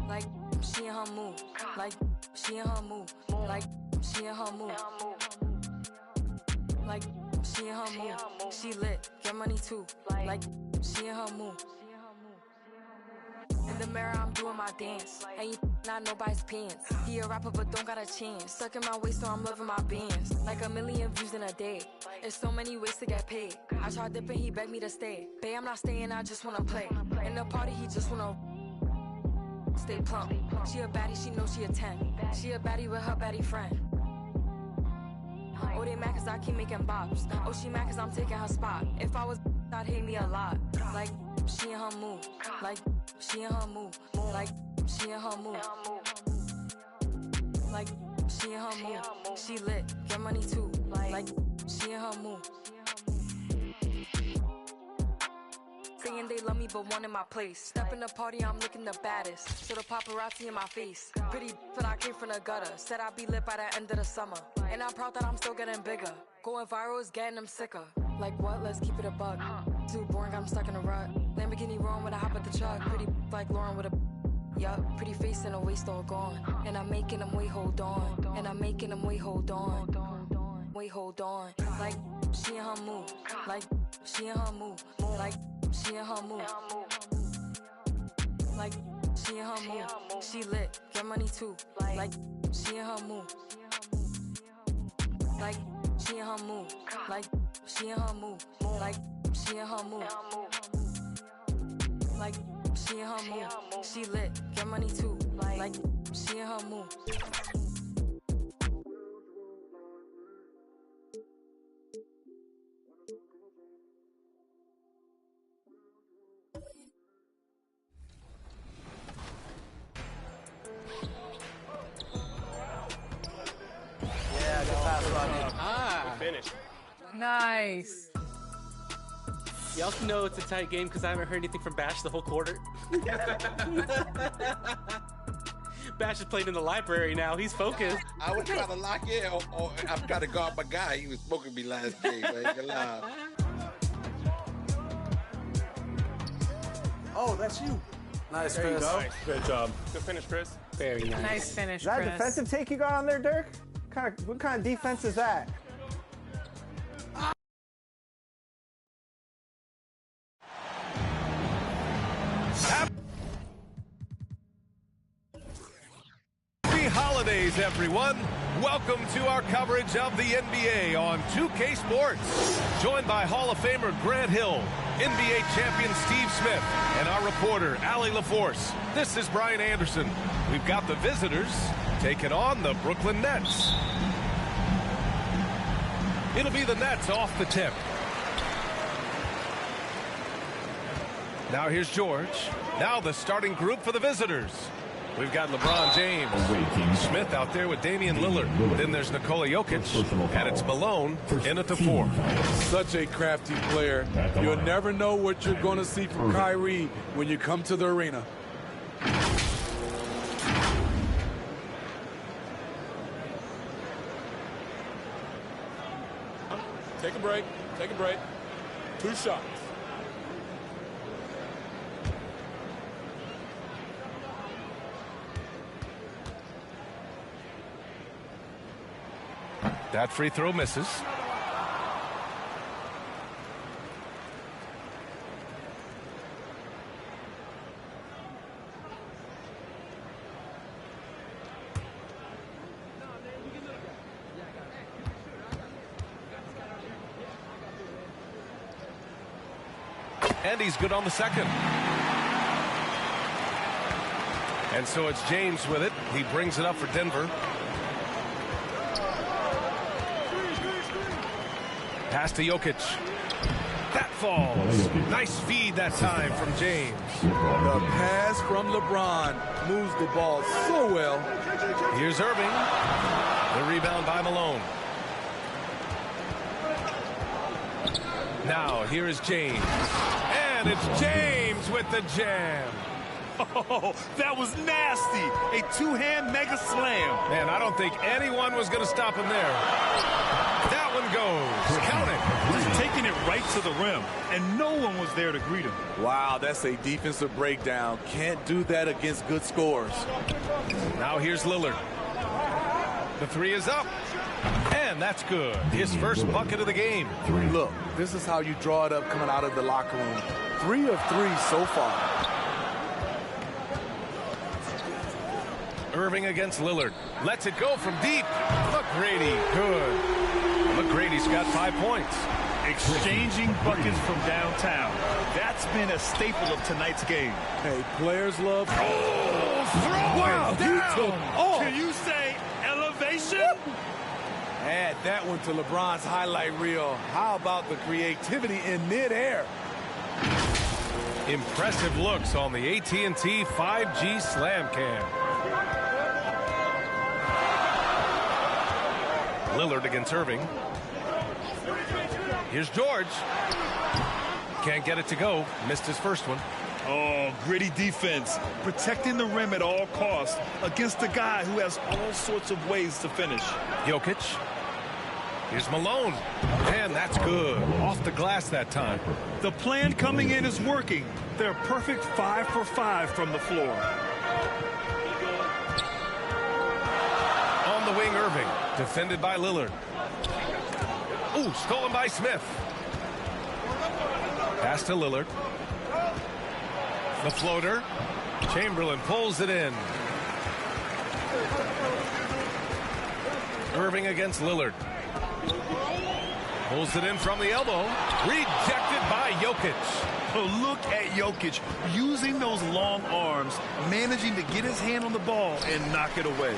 Like, she in her mood. Like, she in her mood. Like, she in her mood. Like, she in her mood. She lit, get money too. Like, she in her mood. In the mirror, I'm doing my dance. Ain't not nobody's pants. He a rapper, but don't got a chance. Stuck in my waist, so I'm loving my bands. Like 1 million views in a day. There's so many ways to get paid. I tried dipping, he begged me to stay. Babe, I'm not staying, I just wanna play. In the party, he just wanna stay plump. She a baddie, she knows she a 10. She a baddie with her baddie friend. Oh, they mad cause I keep making bops. Oh, she mad cause I'm taking her spot. If I was I'd hate me a lot. Like, she in her mood. Like, she in her mood. Like, she in her mood. Like, she in her mood. She lit, get money too. Like, she in her mood. Saying they love me but one in my place. Step in the party, I'm looking the baddest. So the paparazzi in my face. Pretty but I came from the gutter. Said I'd be lit by the end of the summer. And I'm proud that I'm still getting bigger. Going viral is getting them sicker. Like what? Let's keep it a buck. Too boring, I'm stuck in a rut. Lamborghini wrong when I hop at the truck. Pretty like Lauren with a yup. Pretty face and a waist all gone. And I'm making them wait, hold on. And I'm making them wait, hold on. Wait, hold on. Like she in her mood. Like she in her mood. Like she in her mood. Like she in her mood. She lit, get money too. Like she in her mood. Like she in her mood. Like she in her mood. Like she in her mood. Like she in her mood. She lit, get money too. Like she in her mood. Yeah, good pass, Rodney. Ah. Finish. Nice. You also know it's a tight game because I haven't heard anything from Bash the whole quarter. Bash is playing in the library now. He's focused. I was trying to lock in, or I'm trying to guard my guy. He was smoking me last game. Oh, that's you. Nice, There you Chris. go. Nice. Good job. Good finish, Chris. Very nice. Nice finish, Is that a Chris. defensive take you got on there, Dirk? What kind of defense is that? holidays, everyone. Welcome to our coverage of the NBA on 2K Sports. Joined by Hall of Famer Grant Hill, NBA champion Steve Smith, and our reporter, Allie LaForce. This is Brian Anderson. We've got the visitors taking on the Brooklyn Nets. It'll be the Nets off the tip. Now here's George. Now the starting group for the visitors. We've got LeBron James, Smith out there with Damian Lillard. Then there's Nikola Jokic, and it's Malone in at the 4. Such a crafty player. You'll never know what you're going to see from Kyrie when you come to the arena. Take a break. Take a break. 2 shots. That free throw misses. And he's good on the second. And so it's James with it. He brings it up for Denver. Pass to Jokic. That falls. Nice feed that time from James. The pass from LeBron moves the ball so well. Here's Irving. The rebound by Malone. Now here is James. And it's James with the jam. Oh, that was nasty. A 2-hand mega slam. Man, I don't think anyone was going to stop him there. That one goes. Count it. Just taking it right to the rim, and no one was there to greet him. Wow, that's a defensive breakdown. Can't do that against good scores. Now here's Lillard. The 3 is up. And that's good. His first bucket of the game. Look, this is how you draw it up coming out of the locker room. 3 of 3 so far. Irving against Lillard. Lets it go from deep. McGrady, good. McGrady's got 5 points. Exchanging buckets from downtown. That's been a staple of tonight's game. Hey, players love... Oh, throw it down. Can you say elevation? Add that one to LeBron's highlight reel. How about the creativity in midair? Impressive looks on the AT&T 5G Slam Cam. Lillard against Irving. Here's George. Can't get it to go. Missed his first one. Oh, gritty defense. Protecting the rim at all costs against a guy who has all sorts of ways to finish. Jokic. Here's Malone. And that's good. Off the glass that time. The plan coming in is working. They're perfect 5 for 5 from the floor. On the wing, Irving. Defended by Lillard. Ooh, stolen by Smith. Pass to Lillard. The floater. Chamberlain pulls it in. Irving against Lillard. Pulls it in from the elbow. Rejected by Jokic. Oh, look at Jokic using those long arms, managing to get his hand on the ball and knock it away.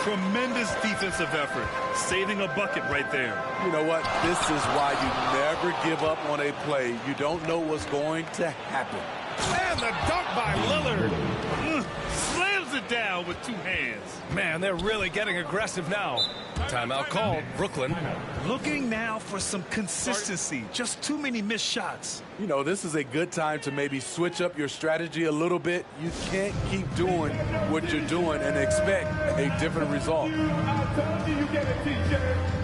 Tremendous defensive effort, saving a bucket right there. You know what? This is why you never give up on a play. You don't know what's going to happen. And the dunk by Lillard. Slams it down with 2 hands. Man, they're really getting aggressive now. Timeout called. Brooklyn. Looking now for some consistency. Just too many missed shots. You know, this is a good time to maybe switch up your strategy a little bit. You can't keep doing what you're doing and expect a different result. How tough do you get it, TJ?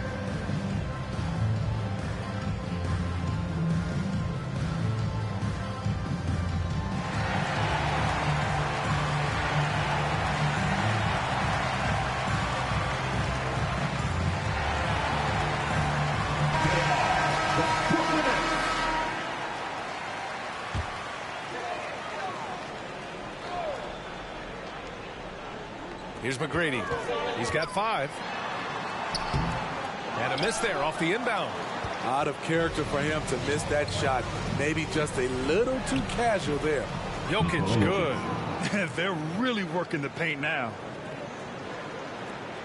Here's McGrady. He's got 5. And a miss there off the inbound. Out of character for him to miss that shot. Maybe just a little too casual there. Jokic, good. They're really working the paint now.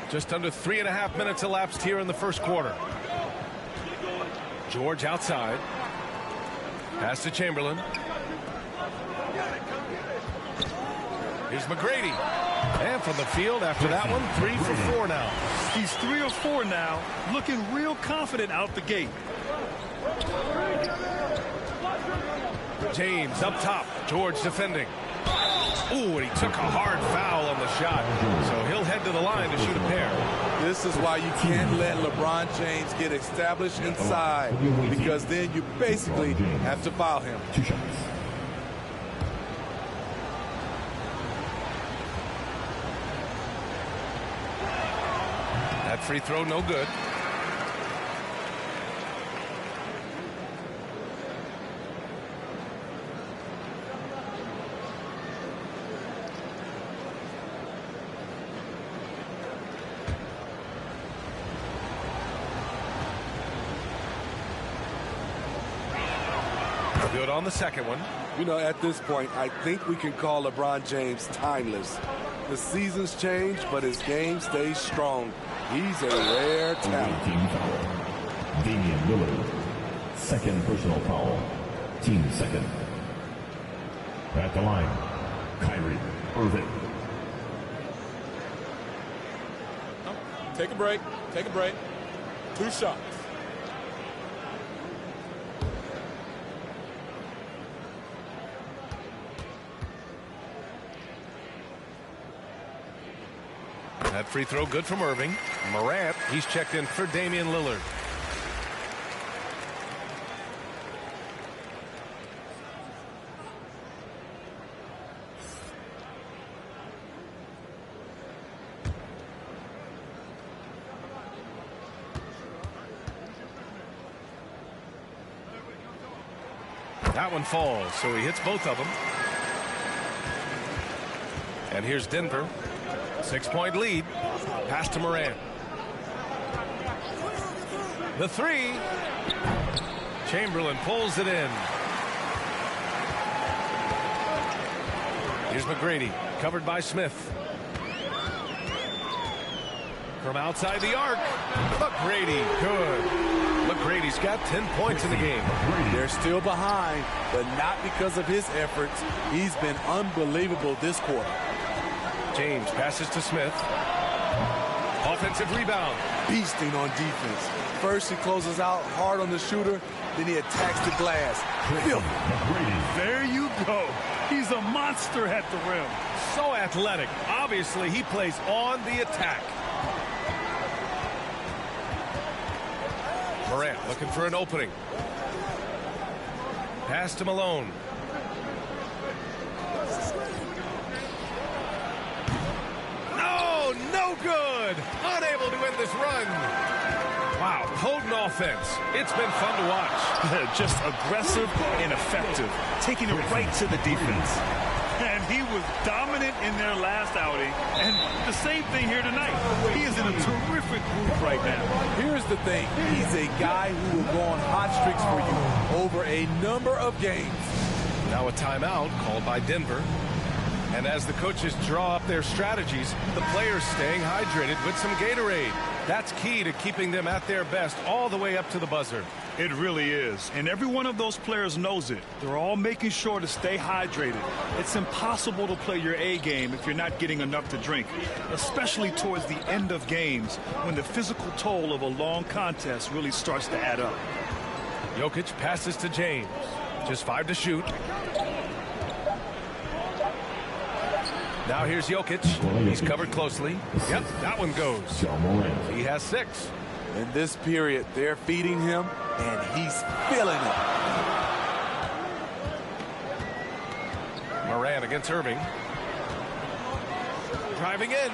Just under 3.5 minutes elapsed here in the first quarter. George outside. Pass to Chamberlain. Here's McGrady. And from the field after that one, 3 for 4 now. He's 3 or 4 now, looking real confident out the gate. James up top. George defending. Ooh, and he took a hard foul on the shot. So he'll head to the line to shoot a pair. This is why you can't let LeBron James get established inside, because then you basically have to foul him. 2 shots. That free throw no good. Good on the second one. You know, at this point, I think we can call LeBron James timeless. The seasons change, but his game stays strong. He's a rare talent. Team foul. Damian Lillard. Second personal foul. Team second. At the line, Kyrie Irving. Take a break. Take a break. 2 shots. That free throw good from Irving. Morant, he's checked in for Damian Lillard. That one falls, so he hits both of them. And here's Denver. 6-point lead. Pass to Morant. The 3. Chamberlain pulls it in. Here's McGrady, covered by Smith. From outside the arc, McGrady, good. McGrady's got 10 points in the game. They're still behind, but not because of his efforts. He's been unbelievable this quarter. James passes to Smith. Offensive rebound. Beasting on defense. First he closes out hard on the shooter, then he attacks the glass. There you go. He's a monster at the rim. So athletic. Obviously, he plays on the attack. Morant looking for an opening. Pass to Malone. No good. Unable to win this run. Wow, potent offense. It's been fun to watch. Just aggressive and effective, taking it right to the defense. And he was dominant in their last outing, and the same thing here tonight. He is in a terrific group right now. Here's the thing. He's a guy who will go on hot streaks for you over a number of games. Now a timeout called by Denver. And as the coaches draw up their strategies, the players staying hydrated with some Gatorade. That's key to keeping them at their best all the way up to the buzzer. It really is. And every one of those players knows it. They're all making sure to stay hydrated. It's impossible to play your A game if you're not getting enough to drink, especially towards the end of games when the physical toll of a long contest really starts to add up. Jokic passes to James. Just 5 to shoot. Now here's Jokic. He's covered closely. Yep, that one goes. He has 6. In this period, they're feeding him, and he's feeling it. Morant against Irving. Driving in.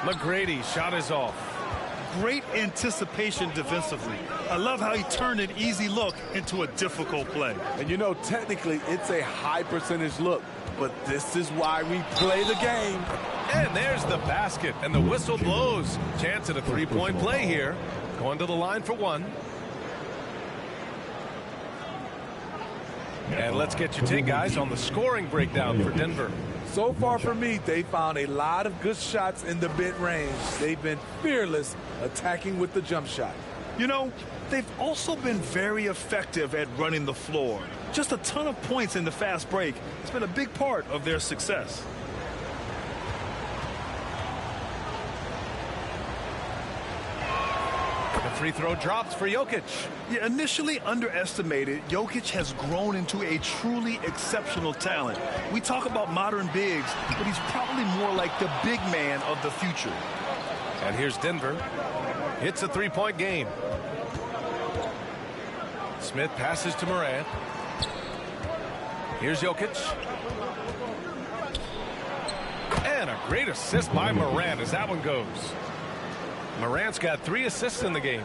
McGrady, shot is off. great anticipation defensively. I love how he turned an easy look into a difficult play. And you know, technically, it's a high percentage look, but this is why we play the game. And there's the basket, and the whistle blows. Chance at a three-point play here. Going to the line for one. And let's get your take, guys, on the scoring breakdown for Denver. So far for me, they found a lot of good shots in the mid-range. They've been fearless attacking with the jump shot. You know, they've also been very effective at running the floor. Just a ton of points in the fast break. It's been a big part of their success. Free throw drops for Jokic. Yeah, initially underestimated, Jokic has grown into a truly exceptional talent. We talk about modern bigs, but he's probably more like the big man of the future. And here's Denver. It's a three-point game. Smith passes to Morant. Here's Jokic. And a great assist by Morant as that one goes. Morant's got 3 assists in the game.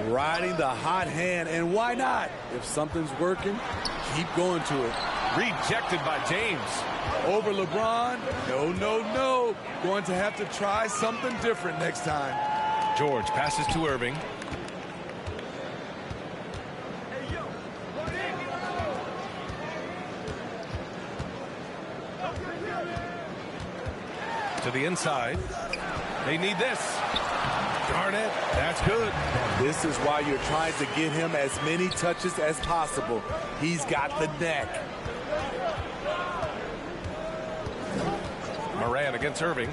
Riding the hot hand, and why not? If something's working, keep going to it. Rejected by James. Over LeBron? No, no, no. Going to have to try something different next time. George passes to Irving. To the inside. They need this. Garnett, that's good. This is why you're trying to get him as many touches as possible. He's got the neck. Morant against Irving.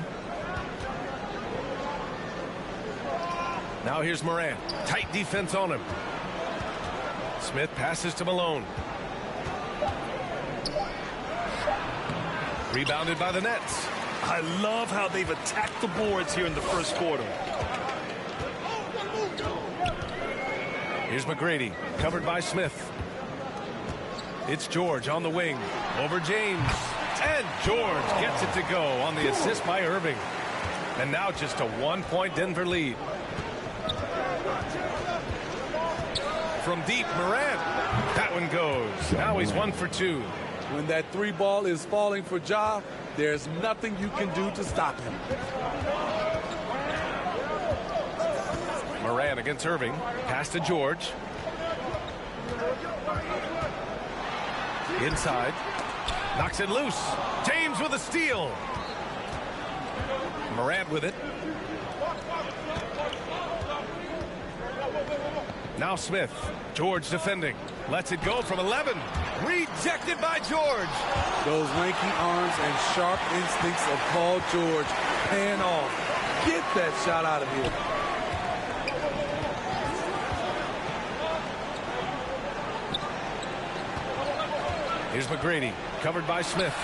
Now here's Morant. Tight defense on him. Smith passes to Malone. Rebounded by the Nets. I love how they've attacked the boards here in the first quarter. Here's McGrady, covered by Smith. It's George on the wing, over James. And George gets it to go on the assist by Irving. And now just a 1-point Denver lead. From deep, Morant. That one goes. Now he's 1 for 2. When that 3 ball is falling for Ja, there's nothing you can do to stop him. Morant against Irving. Pass to George. Inside. Knocks it loose. James with a steal. Morant with it. Now Smith. George defending. Lets it go from 11. Rejected by George. Those lanky arms and sharp instincts of Paul George paying off. Get that shot out of here. Here's McGrady, covered by Smith.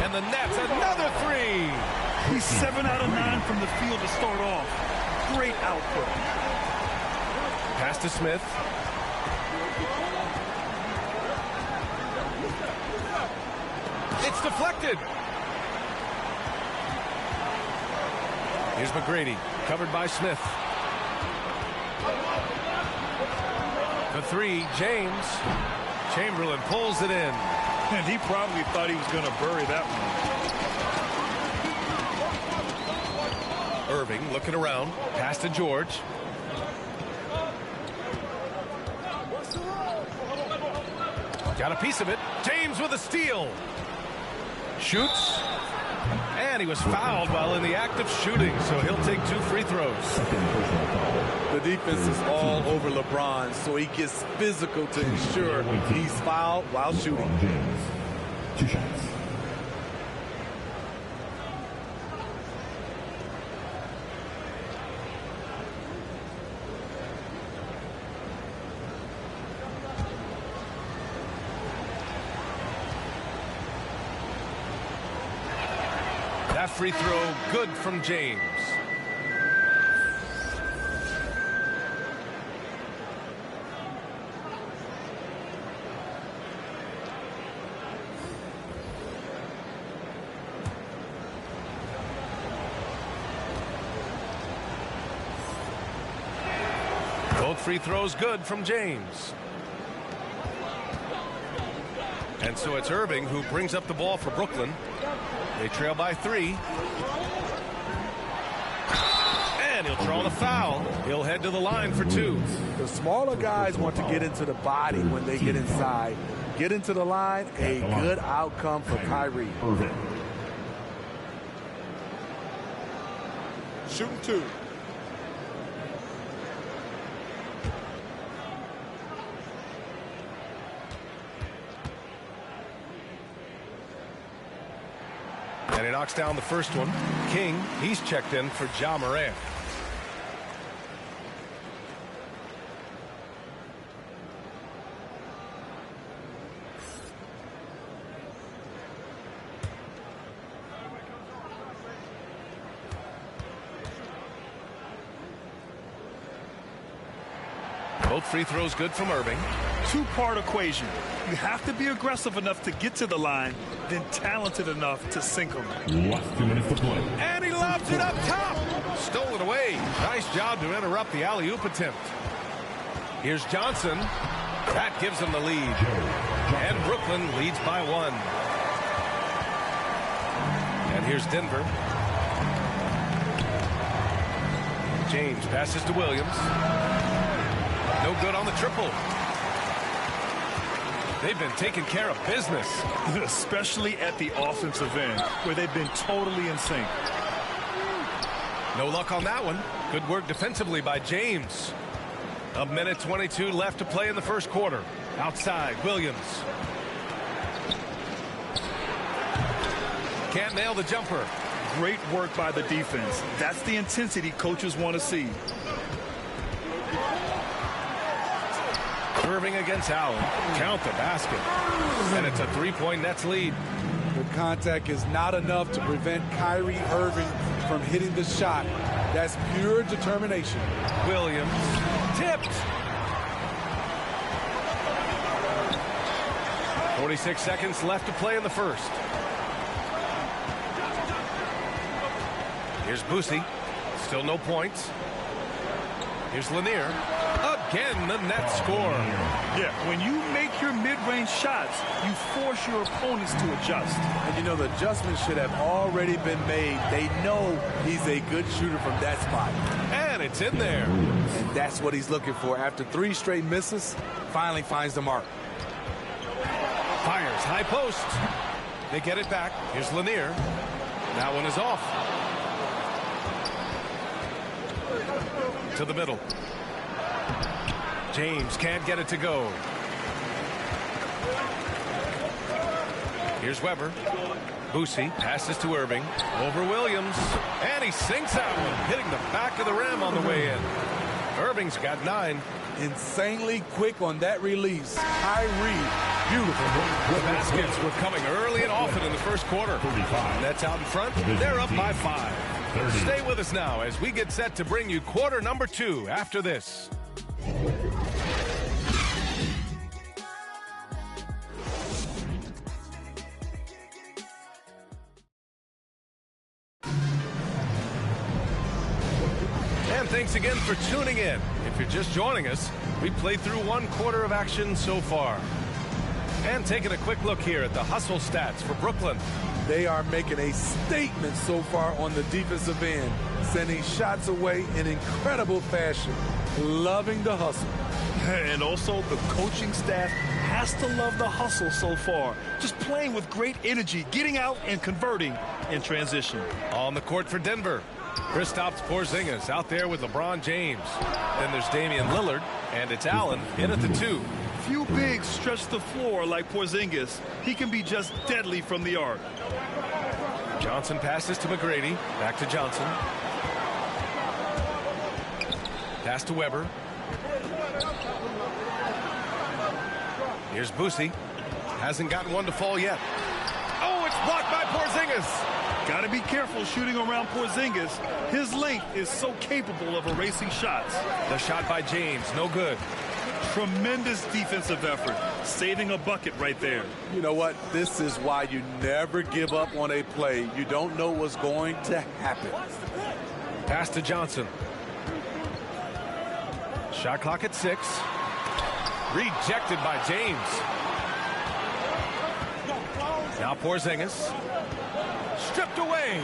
And the Nets, another 3. He's 7 out of 9 from the field to start off. Great output. Pass to Smith. It's deflected. Here's McGrady, covered by Smith. The 3, James. Chamberlain pulls it in. And he probably thought he was going to bury that one. Irving looking around. Pass to George. Got a piece of it. James with a steal. Shoots. And he was fouled while in the act of shooting, so he'll take 2 free throws. The defense is all over LeBron, so he gets physical to ensure he's fouled while shooting. James, 2 shots. That free throw good from James. free throws good from James. And so it's Irving who brings up the ball for Brooklyn. They trail by 3. And he'll draw the foul. He'll head to the line for 2. The smaller guys want to get into the body when they get inside. Get into the line, a good outcome for Kyrie. Shooting 2. And he knocks down the first one. King, he's checked in for Ja Morant. Both free throws good from Irving. Two-part equation. You have to be aggressive enough to get to the line, then talented enough to sink them. Last 2 minutes to play. And he lobs it up top. Stole it away. Nice job to interrupt the alley-oop attempt. Here's Johnson. That gives him the lead. And Brooklyn leads by 1. And here's Denver. James passes to Williams. No good on the triple. They've been taking care of business. Especially at the offensive end, where they've been totally in sync. No luck on that one. Good work defensively by James. 1:22 left to play in the first quarter. Outside, Williams. Can't nail the jumper. Great work by the defense. That's the intensity coaches want to see. Irving against Allen. Count the basket. And it's a 3-point Nets lead. The contact is not enough to prevent Kyrie Irving from hitting the shot. That's pure determination. Williams tipped. 46 seconds left to play in the first. Here's Boosie. Still no points. Here's Lanier. Again, the Nets score. Yeah, when you make your mid-range shots, you force your opponents to adjust. And you know, the adjustments should have already been made. They know he's a good shooter from that spot. And it's in there. And that's what he's looking for. After 3 straight misses, finally finds the mark. Fires, high post. They get it back. Here's Lanier. That one is off. To the middle. James can't get it to go. Here's Weber. Boosie passes to Irving. Over Williams. And he sinks that one, hitting the back of the rim on the way in. Irving's got 9. Insanely quick on that release. Kyrie, beautiful. The baskets were coming early and often in the first quarter. Nets out in front. They're up by 5. Stay with us now as we get set to bring you quarter number 2 after this. And thanks again for tuning in. If you're just joining us, we played through 1 quarter of action so far. And taking a quick look here at the hustle stats for Brooklyn. They are making a statement so far on the defensive end, sending shots away in incredible fashion. Loving the hustle. And also, the coaching staff has to love the hustle so far. Just playing with great energy, getting out and converting in transition. On the court for Denver, Kristaps Porzingis out there with LeBron James. Then there's Damian Lillard, and it's Allen in at the 2. Few bigs stretch the floor like Porzingis. He can be just deadly from the arc. Johnson passes to McGrady. Back to Johnson. Pass to Weber. Here's Boosie. Hasn't gotten one to fall yet. Oh, it's blocked by Porzingis. Got to be careful shooting around Porzingis. His length is so capable of erasing shots. The shot by James, no good. Tremendous defensive effort, saving a bucket right there. You know what? This is why you never give up on a play. You don't know what's going to happen. Pass to Johnson. Shot clock at 6. Rejected by James. Now Porzingis. Stripped away.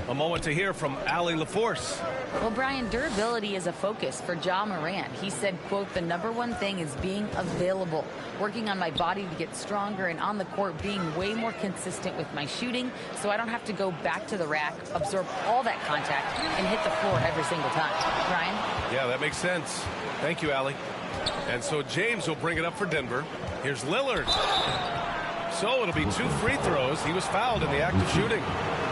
A moment to hear from Allie LaForce. Well, Brian, durability is a focus for Ja Morant. He said, quote, the #1 thing is being available, working on my body to get stronger, and on the court being way more consistent with my shooting so I don't have to go back to the rack, absorb all that contact, and hit the floor every single time. Brian? Yeah, that makes sense. Thank you, Allie. And so James will bring it up for Denver. Here's Lillard. So it'll be 2 free throws. He was fouled in the act of shooting.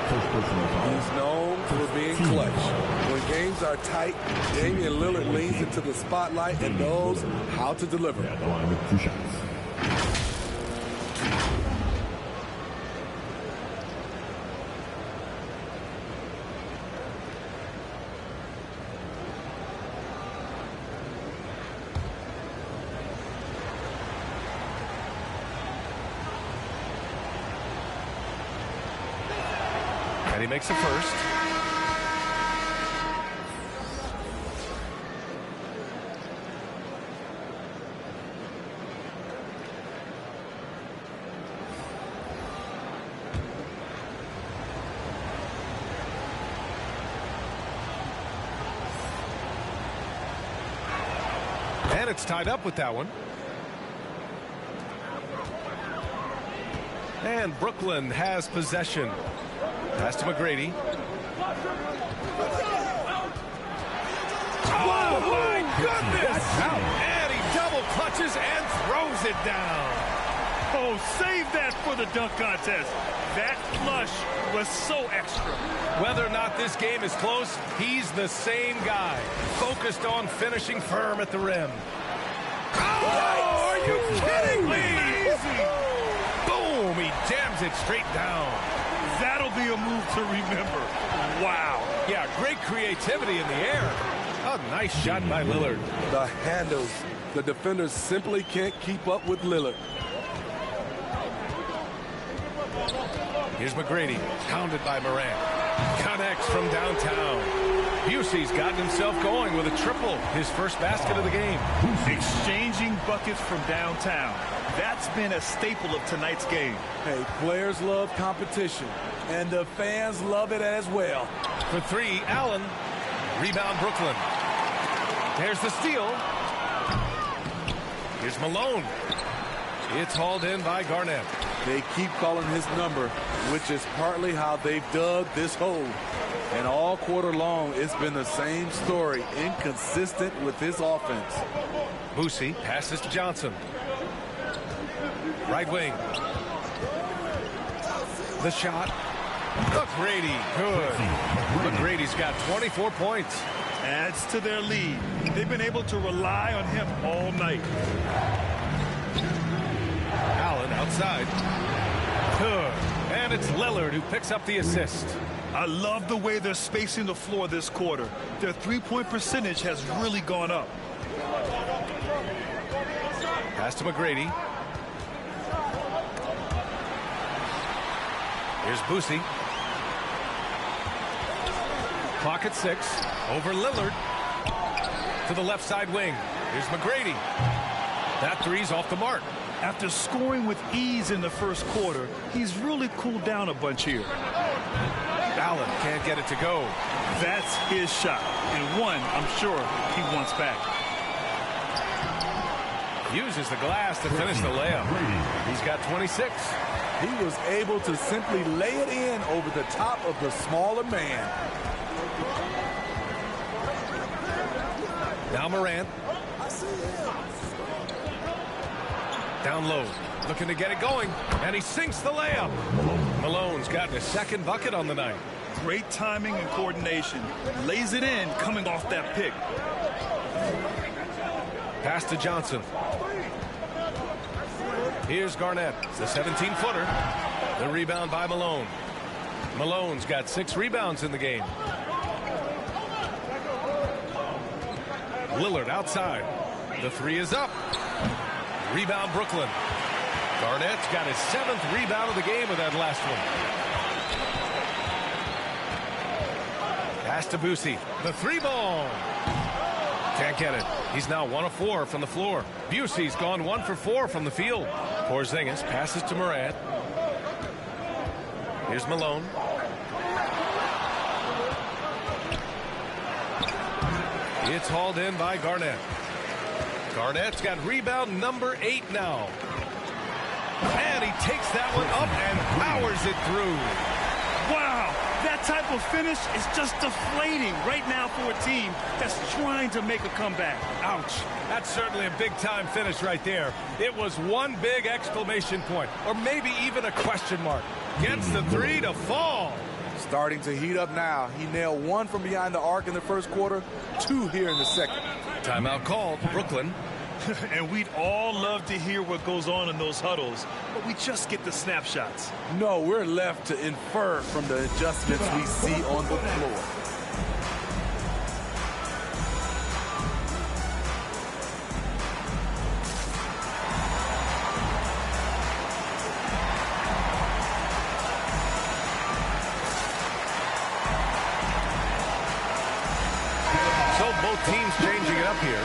He's known for being clutch. When games are tight, Damian Lillard leans into the spotlight and knows how to deliver. And he makes the first. And it's tied up with that one. And Brooklyn has possession. Pass to McGrady. Oh, my goodness! And he double clutches and throws it down. Oh, save that for the dunk contest. That flush was so extra. Whether or not this game is close, he's the same guy. Focused on finishing firm at the rim. Oh, are you kidding me? Boom, he jams it straight down. That'll be a move to remember. Wow. Yeah, great creativity in the air. A nice shot by Lillard. The handles. The defenders simply can't keep up with Lillard. Here's McGrady, pounded by Morant. Connects from downtown. Busey's gotten himself going with a triple, his first basket of the game. Exchanging buckets from downtown. That's been a staple of tonight's game. Hey, players love competition, and the fans love it as well. For 3, Allen. Rebound, Brooklyn. There's the steal. Here's Malone. It's hauled in by Garnett. They keep calling his number, which is partly how they've dug this hole. And all quarter long, it's been the same story, inconsistent with his offense. Busey passes to Johnson. Right wing. The shot. McGrady, good. McGrady's got 24 points. Adds to their lead. They've been able to rely on him all night. Allen outside. Good. And it's Lillard who picks up the assist. I love the way they're spacing the floor this quarter. Their three-point percentage has really gone up. Pass to McGrady. Here's Busey. Clock at 6. Over Lillard. To the left side wing. Here's McGrady. That three's off the mark. After scoring with ease in the first quarter, he's really cooled down a bunch here. Allen can't get it to go. That's his shot, and one I'm sure he wants back. Uses the glass to finish the layup. He's got 26. He was able to simply lay it in over the top of the smaller man. Now Morant. Down low, looking to get it going, and he sinks the layup. Malone's gotten his second bucket on the night. Great timing and coordination. Lays it in coming off that pick. Pass to Johnson. Here's Garnett, the 17-footer. The rebound by Malone. Malone's got 6 rebounds in the game. Lillard outside. The three is up. Rebound Brooklyn. Garnett's got his 7th rebound of the game with that last one. Pass to Busey. The 3 ball. Can't get it. He's now 1 of 4 from the floor. Busey's gone 1 for 4 from the field. Porzingis passes to Morant. Here's Malone. It's hauled in by Garnett. Garnett's got rebound number 8 now. And he takes that one up and powers it through. Wow, that type of finish is just deflating right now for a team that's trying to make a comeback. Ouch. That's certainly a big-time finish right there. It was one big exclamation point, or maybe even a question mark. Gets the 3 to fall. Starting to heat up now. He nailed 1 from behind the arc in the first quarter, 2 here in the second. Timeout called, Brooklyn. And we'd all love to hear what goes on in those huddles, but we just get the snapshots. No, we're left to infer from the adjustments we see on the floor. So both teams changing it up here.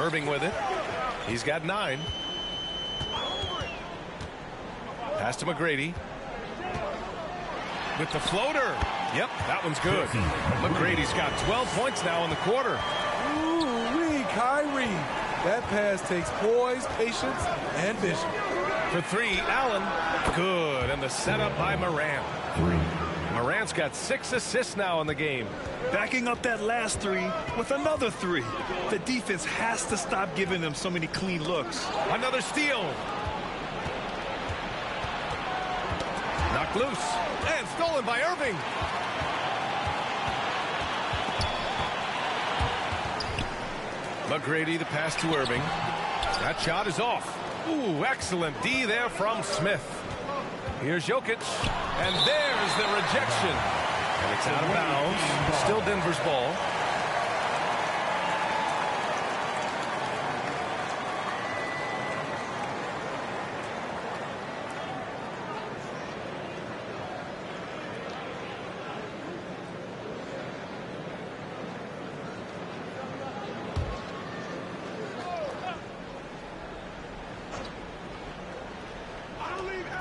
Irving with it. He's got 9. Pass to McGrady. With the floater. Yep, that one's good. McGrady's got 12 points now in the quarter. Ooh-wee, Kyrie. That pass takes poise, patience, and vision. For 3, Allen. Good, and the setup by Morant. Morant's got 6 assists now in the game. Backing up that last 3 with another 3. The defense has to stop giving them so many clean looks. Another steal. Knocked loose. And stolen by Irving. McGrady, the pass to Irving. That shot is off. Ooh, excellent D there from Smith. Here's Jokic. And there's the rejection. And it's out of bounds. Still Denver's ball.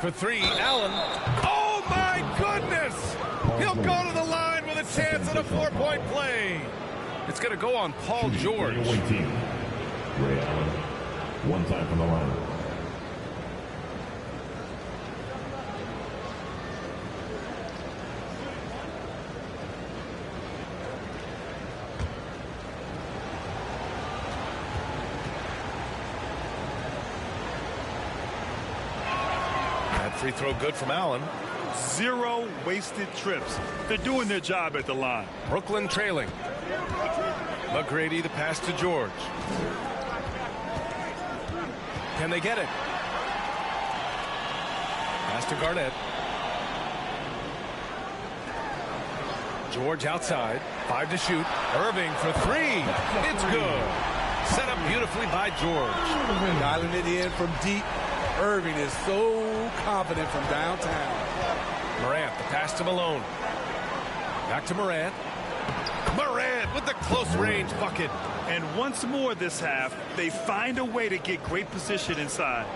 For 3, Allen. Oh, my goodness! He'll go to the line with a chance at a 4-point play. It's going to go on Paul George. Ray Allen, 1 time from the line. Free throw good from Allen. 0 wasted trips. They're doing their job at the line. Brooklyn trailing. McGrady, the pass to George. Can they get it? Pass to Garnett. George outside. 5 to shoot. Irving for 3. It's good. Set up beautifully by George. Dialing it in from deep. Irving is so confident from downtown. Morant, the pass to Malone. Back to Morant. Morant with the close range bucket. And once more this half, they find a way to get great position inside.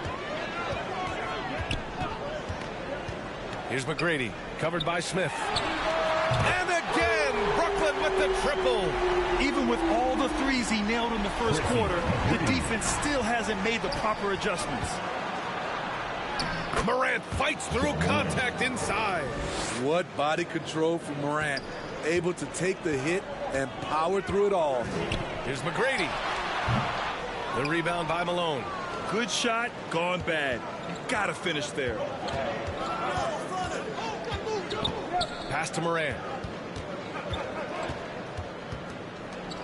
Here's McGrady, covered by Smith. And again, Brooklyn with the triple. Even with all the threes he nailed in the first quarter, the defense still hasn't made the proper adjustments. Morant fights through contact inside. What body control from Morant. Able to take the hit and power through it all. Here's McGrady. The rebound by Malone. Good shot, gone bad. You gotta finish there. Pass to Morant.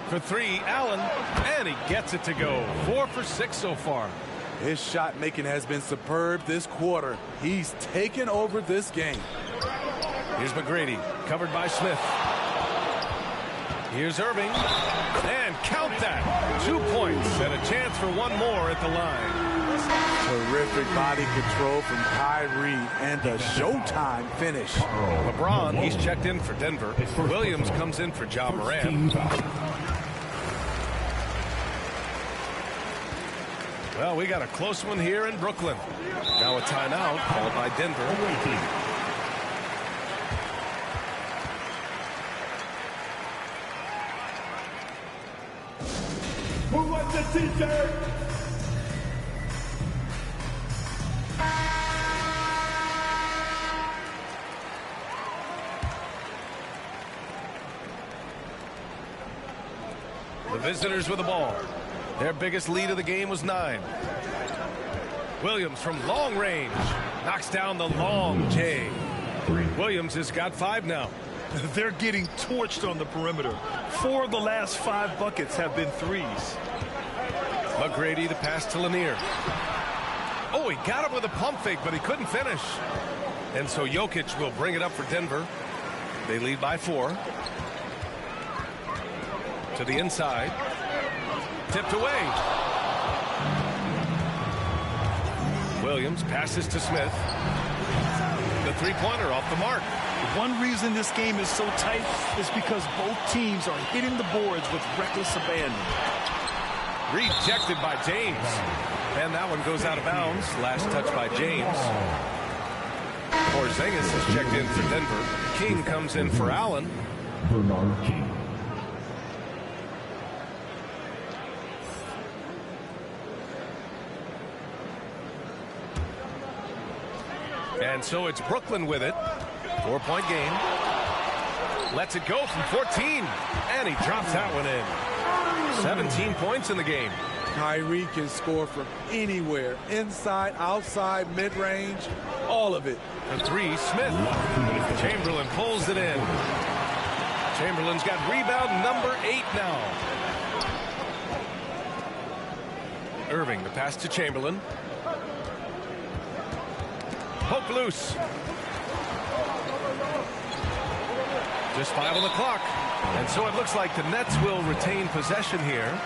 For 3, Allen. And he gets it to go. 4 for 6 so far. His shot making has been superb this quarter. He's taken over this game. Here's McGrady, covered by Smith. Here's Irving. And count that. 2 points and a chance for 1 more at the line. Terrific body control from Kyrie and the showtime finish. LeBron, he's checked in for Denver. Williams comes in for Ja Morant. Well, we got a close one here in Brooklyn. Now a timeout called by Denver. Who wants the t-shirt? The visitors with the ball. Their biggest lead of the game was 9. Williams from long range knocks down the long J. Williams has got 5 now. They're getting torched on the perimeter. 4 of the last 5 buckets have been threes. McGrady, the pass to Lanier. Oh, he got him with a pump fake, but he couldn't finish. And so Jokic will bring it up for Denver. They lead by 4. To the inside. Tipped away. Williams passes to Smith. The three-pointer off the mark. One reason this game is so tight is because both teams are hitting the boards with reckless abandon. Rejected by James. And that one goes out of bounds. Last touch by James. Porzingis is checked in for Denver. King comes in for Allen. Bernard King. And so it's Brooklyn with it. 4-point game. Lets it go from 14. And he drops that one in. 17 points in the game. Kyrie can score from anywhere. Inside, outside, mid-range, all of it. The 3, Smith. Chamberlain pulls it in. Chamberlain's got rebound number 8 now. Irving, the pass to Chamberlain. Poke loose. Just 5 on the clock. And so it looks like the Nets will retain possession here.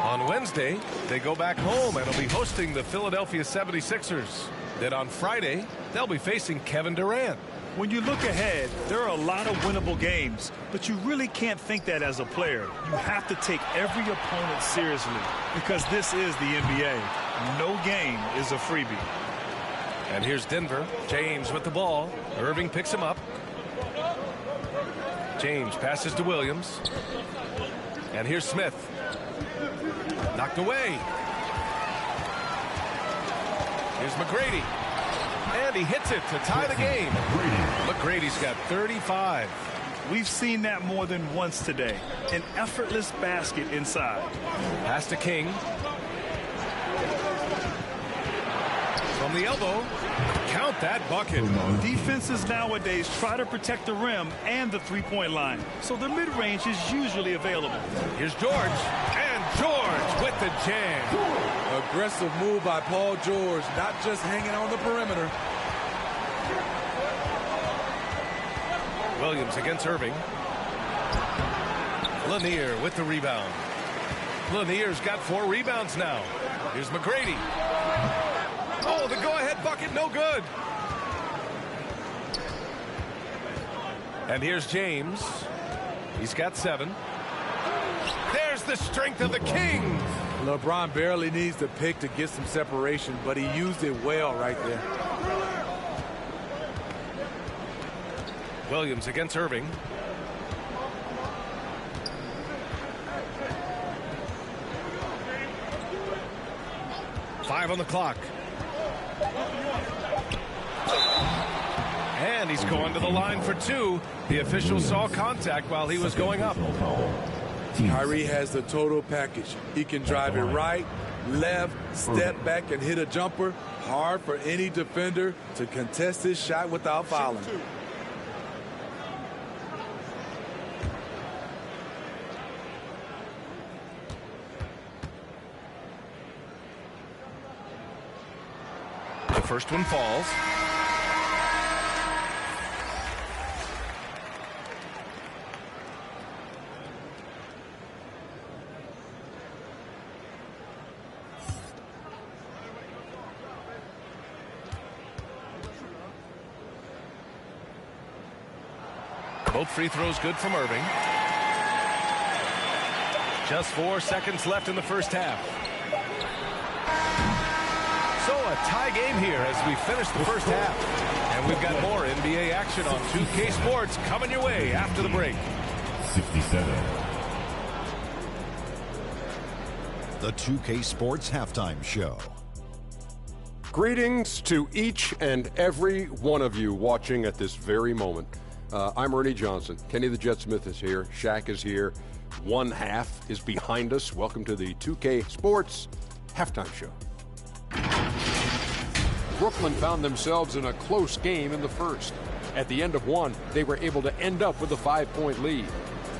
On Wednesday, they go back home and will be hosting the Philadelphia 76ers. Then on Friday, they'll be facing Kevin Durant. When you look ahead, there are a lot of winnable games, but you really can't think that as a player. You have to take every opponent seriously because this is the NBA. No game is a freebie. And here's Denver. James with the ball. Irving picks him up. James passes to Williams. And here's Smith. Knocked away. Here's McGrady. And he hits it to tie the game. McGrady's got 35. We've seen that more than once today. An effortless basket inside. Pass to King. From the elbow. Count that bucket. Defenses nowadays try to protect the rim and the three-point line, so the mid-range is usually available. Here's George. And George with the jam. Aggressive move by Paul George, not just hanging on the perimeter. Williams against Irving. Lanier with the rebound. Lanier's got 4 rebounds now. Here's McGrady. Oh, the go-ahead bucket, no good. And here's James. He's got 7. There's the strength of the Kings. LeBron barely needs the pick to get some separation, but he used it well right there. Williams against Irving. Five on the clock. And he's going to the line for 2. The official saw contact while he was going up. Kyrie has the total package. He can drive it right, left, step back, and hit a jumper. Hard for any defender to contest his shot without fouling. The first one falls. Both free throws good from Irving. Just 4 seconds left in the first half. So a tie game here as we finish the first half. And we've got more NBA action on 2K Sports coming your way after the break. 67. The 2K Sports Halftime Show. Greetings to each and every one of you watching at this very moment. I'm Ernie Johnson. Kenny the Jet Smith is here. Shaq is here. One half is behind us. Welcome to the 2K Sports Halftime Show. Brooklyn found themselves in a close game in the first. At the end of one, they were able to end up with a 5-point lead.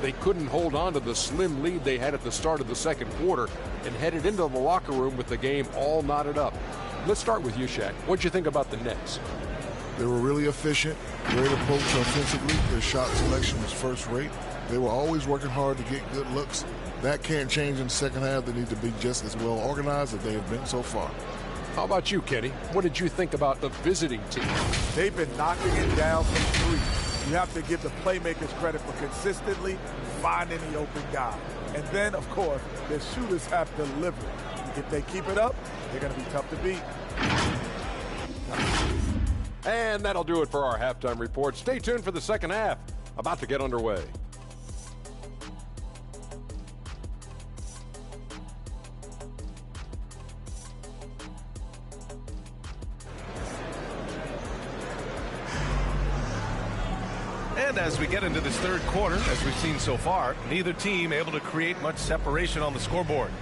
They couldn't hold on to the slim lead they had at the start of the second quarter and headed into the locker room with the game all knotted up. Let's start with you, Shaq. What'd you think about the Nets? They were really efficient, great approach offensively. Their shot selection was first rate. They were always working hard to get good looks. That can't change in the second half. They need to be just as well organized as they have been so far. How about you, Kenny? What did you think about the visiting team? They've been knocking it down from three. You have to give the playmakers credit for consistently finding the open guy. And then, of course, the shooters have delivered. If they keep it up, they're going to be tough to beat. And that'll do it for our halftime report. Stay tuned for the second half. About to get underway. And as we get into this third quarter, as we've seen so far, neither team able to create much separation on the scoreboard.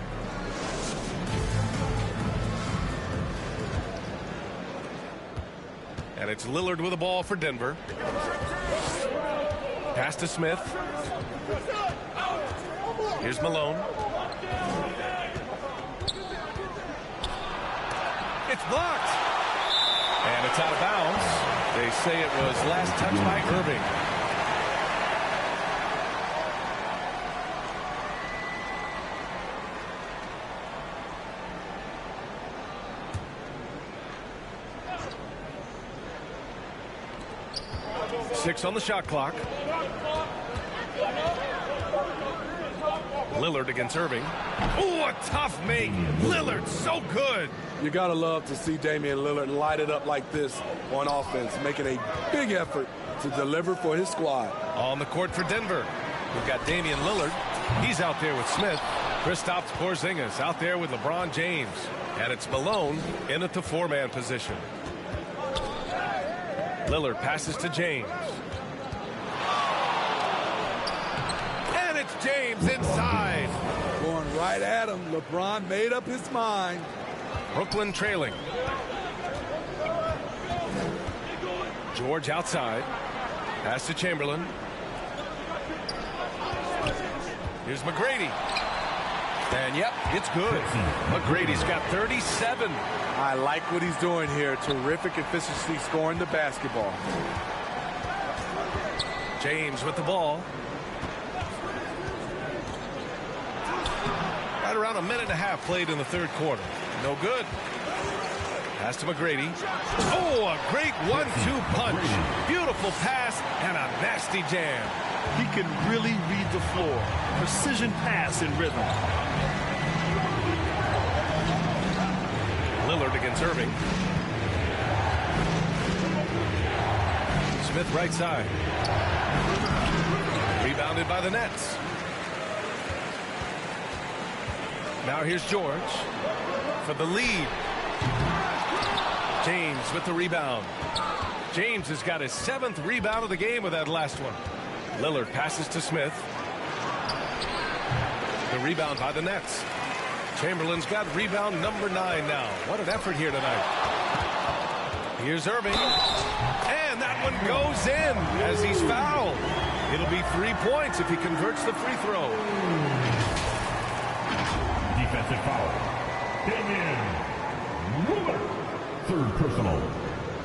And it's Lillard with the ball for Denver. Pass to Smith. Here's Malone. It's blocked. And it's out of bounds. They say it was last touched by Irving. Six on the shot clock. Lillard against Irving. Oh, a tough make. Lillard, so good. You got to love to see Damian Lillard light it up like this on offense, making a big effort to deliver for his squad. On the court for Denver, we've got Damian Lillard. He's out there with Smith. Kristaps Porzingis out there with LeBron James. And it's Malone in at the four-man position. Lillard passes to James. And it's James inside. Going right at him. LeBron made up his mind. Brooklyn trailing. George outside. Pass to Chamberlain. Here's McGrady. And yep, it's good. McGrady's got 37. I like what he's doing here. Terrific efficiency scoring the basketball. James with the ball. Right around a minute and a half played in the third quarter. No good. Pass to McGrady. Oh, a great 1-2 punch. Beautiful pass and a nasty jam. He can really read the floor. Precision pass in rhythm. Lillard against Irving. Smith right side. Rebounded by the Nets. Now here's George for the lead. James with the rebound. James has got his 7th rebound of the game with that last one. Lillard passes to Smith. The rebound by the Nets. Chamberlain's got rebound number 9 now. What an effort here tonight. Here's Irving. And that one goes in as he's fouled. It'll be 3 points if he converts the free throw. Defensive foul. Damian Lillard. 3rd personal.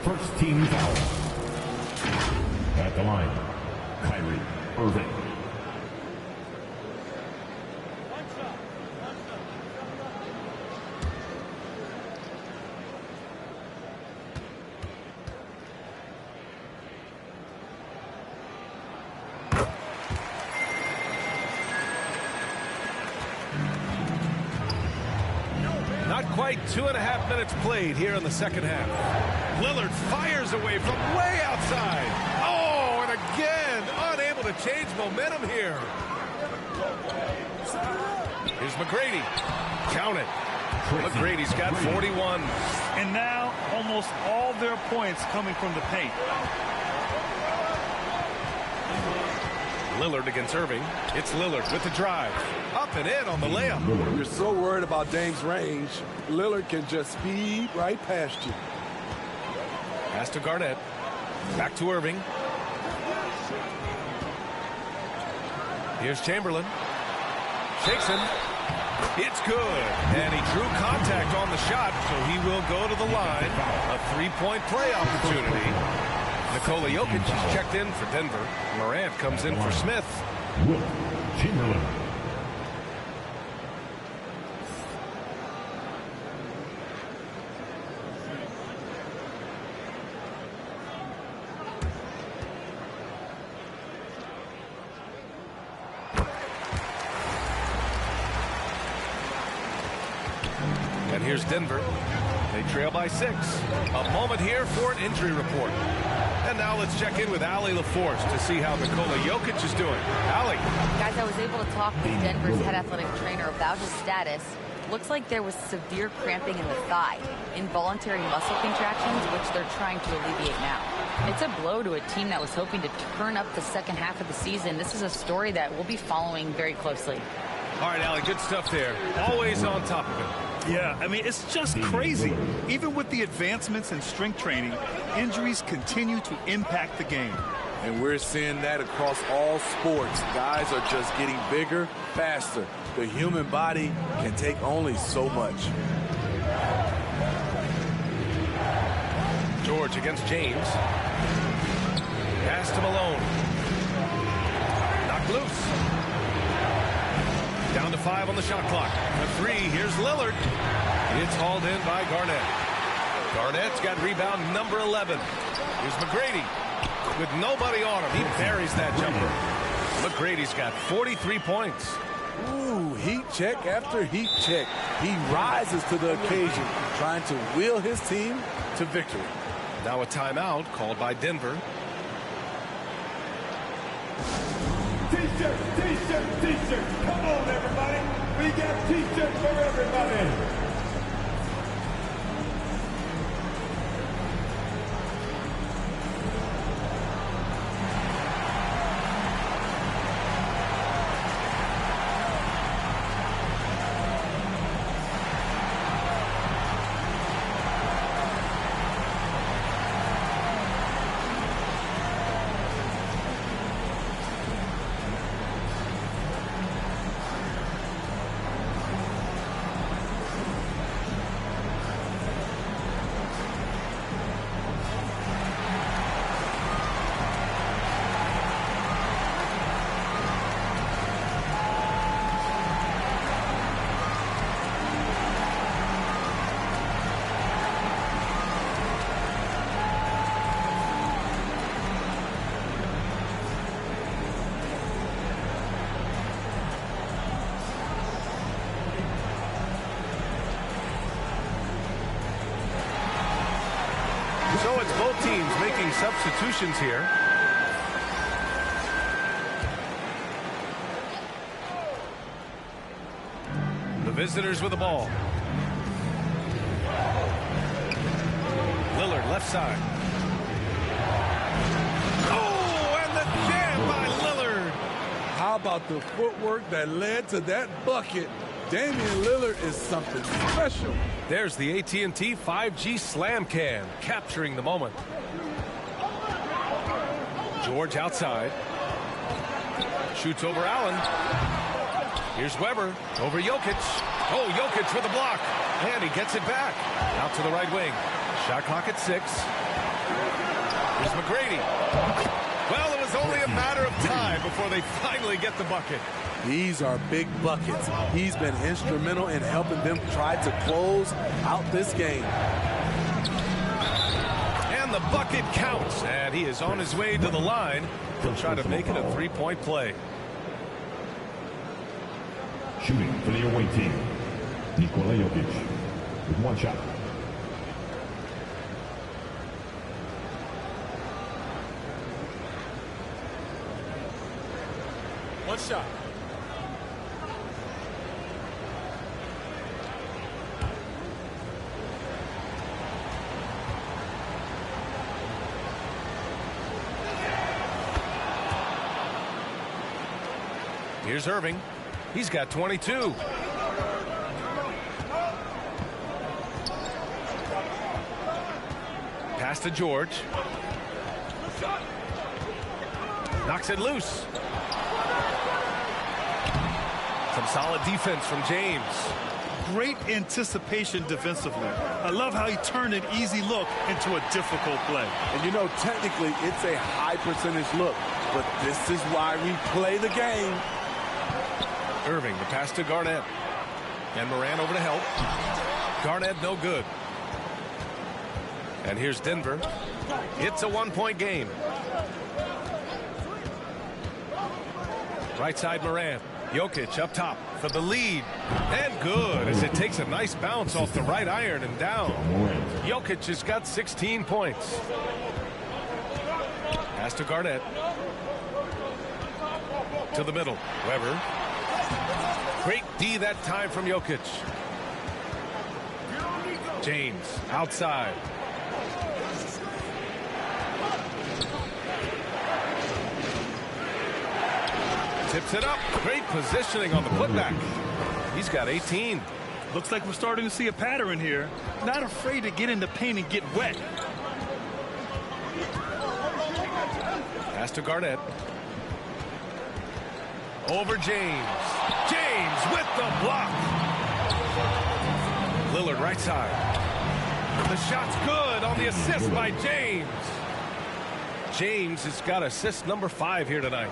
1st team foul. At the line, Kyrie Irving. Not quite 2.5 minutes played here in the second half. Lillard fires away from way outside. Oh, and again, unable to change momentum here. Here's McGrady. Count it. McGrady's got 41. And now almost all their points coming from the paint. Lillard against Irving. It's Lillard with the drive. Up and in on the layup. You're so worried about Dame's range. Lillard can just speed right past you. Pass to Garnett. Back to Irving. Here's Chamberlain. Shakes him. It's good. And he drew contact on the shot, so he will go to the line. A three-point play opportunity. Nikola Jokic is checked in for Denver. Morant comes in for Smith. Chamberlain. And here's Denver. They trail by 6. A moment here for an injury report. And now let's check in with Allie LaForce to see how Nikola Jokic is doing. Allie. Guys, I was able to talk with Denver's head athletic trainer about his status. Looks like there was severe cramping in the thigh, involuntary muscle contractions, which they're trying to alleviate now. It's a blow to a team that was hoping to turn up the second half of the season. This is a story that we'll be following very closely. All right, Allie, good stuff there. Always on top of it. Yeah, I mean, it's just crazy. Even with the advancements in strength training, injuries continue to impact the game. And we're seeing that across all sports. Guys are just getting bigger, faster. The human body can take only so much. George against James. Pass to Malone. Knocked loose. Down to 5 on the shot clock. The 3, here's Lillard. It's hauled in by Garnett. Garnett's got rebound number 11. Here's McGrady. With nobody on him, he buries that jumper. McGrady's got 43 points. Ooh, heat check after heat check. He rises to the occasion, trying to will his team to victory. Now a timeout called by Denver. T-shirts, T-shirts, T-shirts. Come on, everybody. We got T-shirts for everybody. So it's both teams making substitutions here. The visitors with the ball. Lillard left side. Oh, and the jam by Lillard. How about the footwork that led to that bucket? Damian Lillard is something special. There's the AT&T 5G Slam Can, capturing the moment. George outside. Shoots over Allen. Here's Weber over Jokic. Oh, Jokic with a block. And he gets it back. Out to the right wing. Shot clock at 6. Here's McGrady. Well, it was only a matter of time before they finally get the bucket. These are big buckets. He's been instrumental in helping them try to close out this game. And the bucket counts. And he is on his way to the line. He'll try to make it a three-point play. Shooting for the away team, Nikola Jokic. 1 shot. One shot. Here's Irving. He's got 22. Pass to George. Knocks it loose. Some solid defense from James. Great anticipation defensively. I love how he turned an easy look into a difficult play. And you know, technically, it's a high percentage look, but this is why we play the game. Irving, the pass to Garnett. And Moran over to help. Garnett no good. And here's Denver. It's a 1-point game. Right side Moran. Jokic up top for the lead. And good as it takes a nice bounce off the right iron and down. Jokic has got 16 points. Pass to Garnett. To the middle. Weber. Great D that time from Jokic. James outside. Tips it up. Great positioning on the putback. He's got 18. Looks like we're starting to see a pattern here. Not afraid to get in the paint and get wet. Pass to Garnett. Over James. James with the block. Lillard right side. The shot's good on the assist by James. James has got assist number 5 here tonight.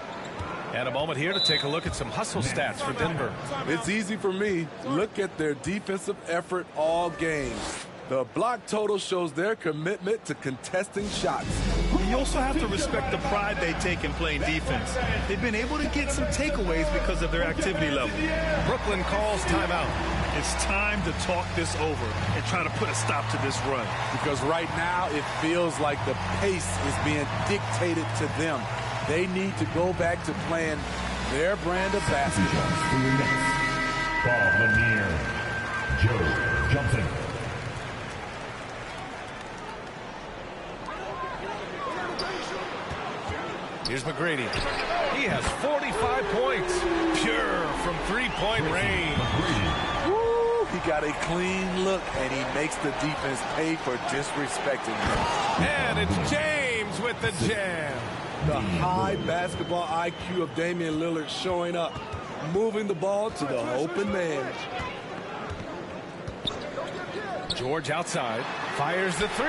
And a moment here to take a look at some hustle stats for Denver. It's easy for me. Look at their defensive effort all game. The block total shows their commitment to contesting shots. You also have to respect the pride they take in playing defense. They've been able to get some takeaways because of their activity level. Brooklyn calls timeout. It's time to talk this over and try to put a stop to this run. Because right now it feels like the pace is being dictated to them. They need to go back to playing their brand of basketball. Bob Lanier, Joe Johnson. Here's McGrady. He has 45 points. Pure from three-point range. Woo, he got a clean look, and he makes the defense pay for disrespecting him. And it's James with the jam. The high basketball IQ of Damian Lillard showing up, moving the ball to the open man. George outside, fires the 3.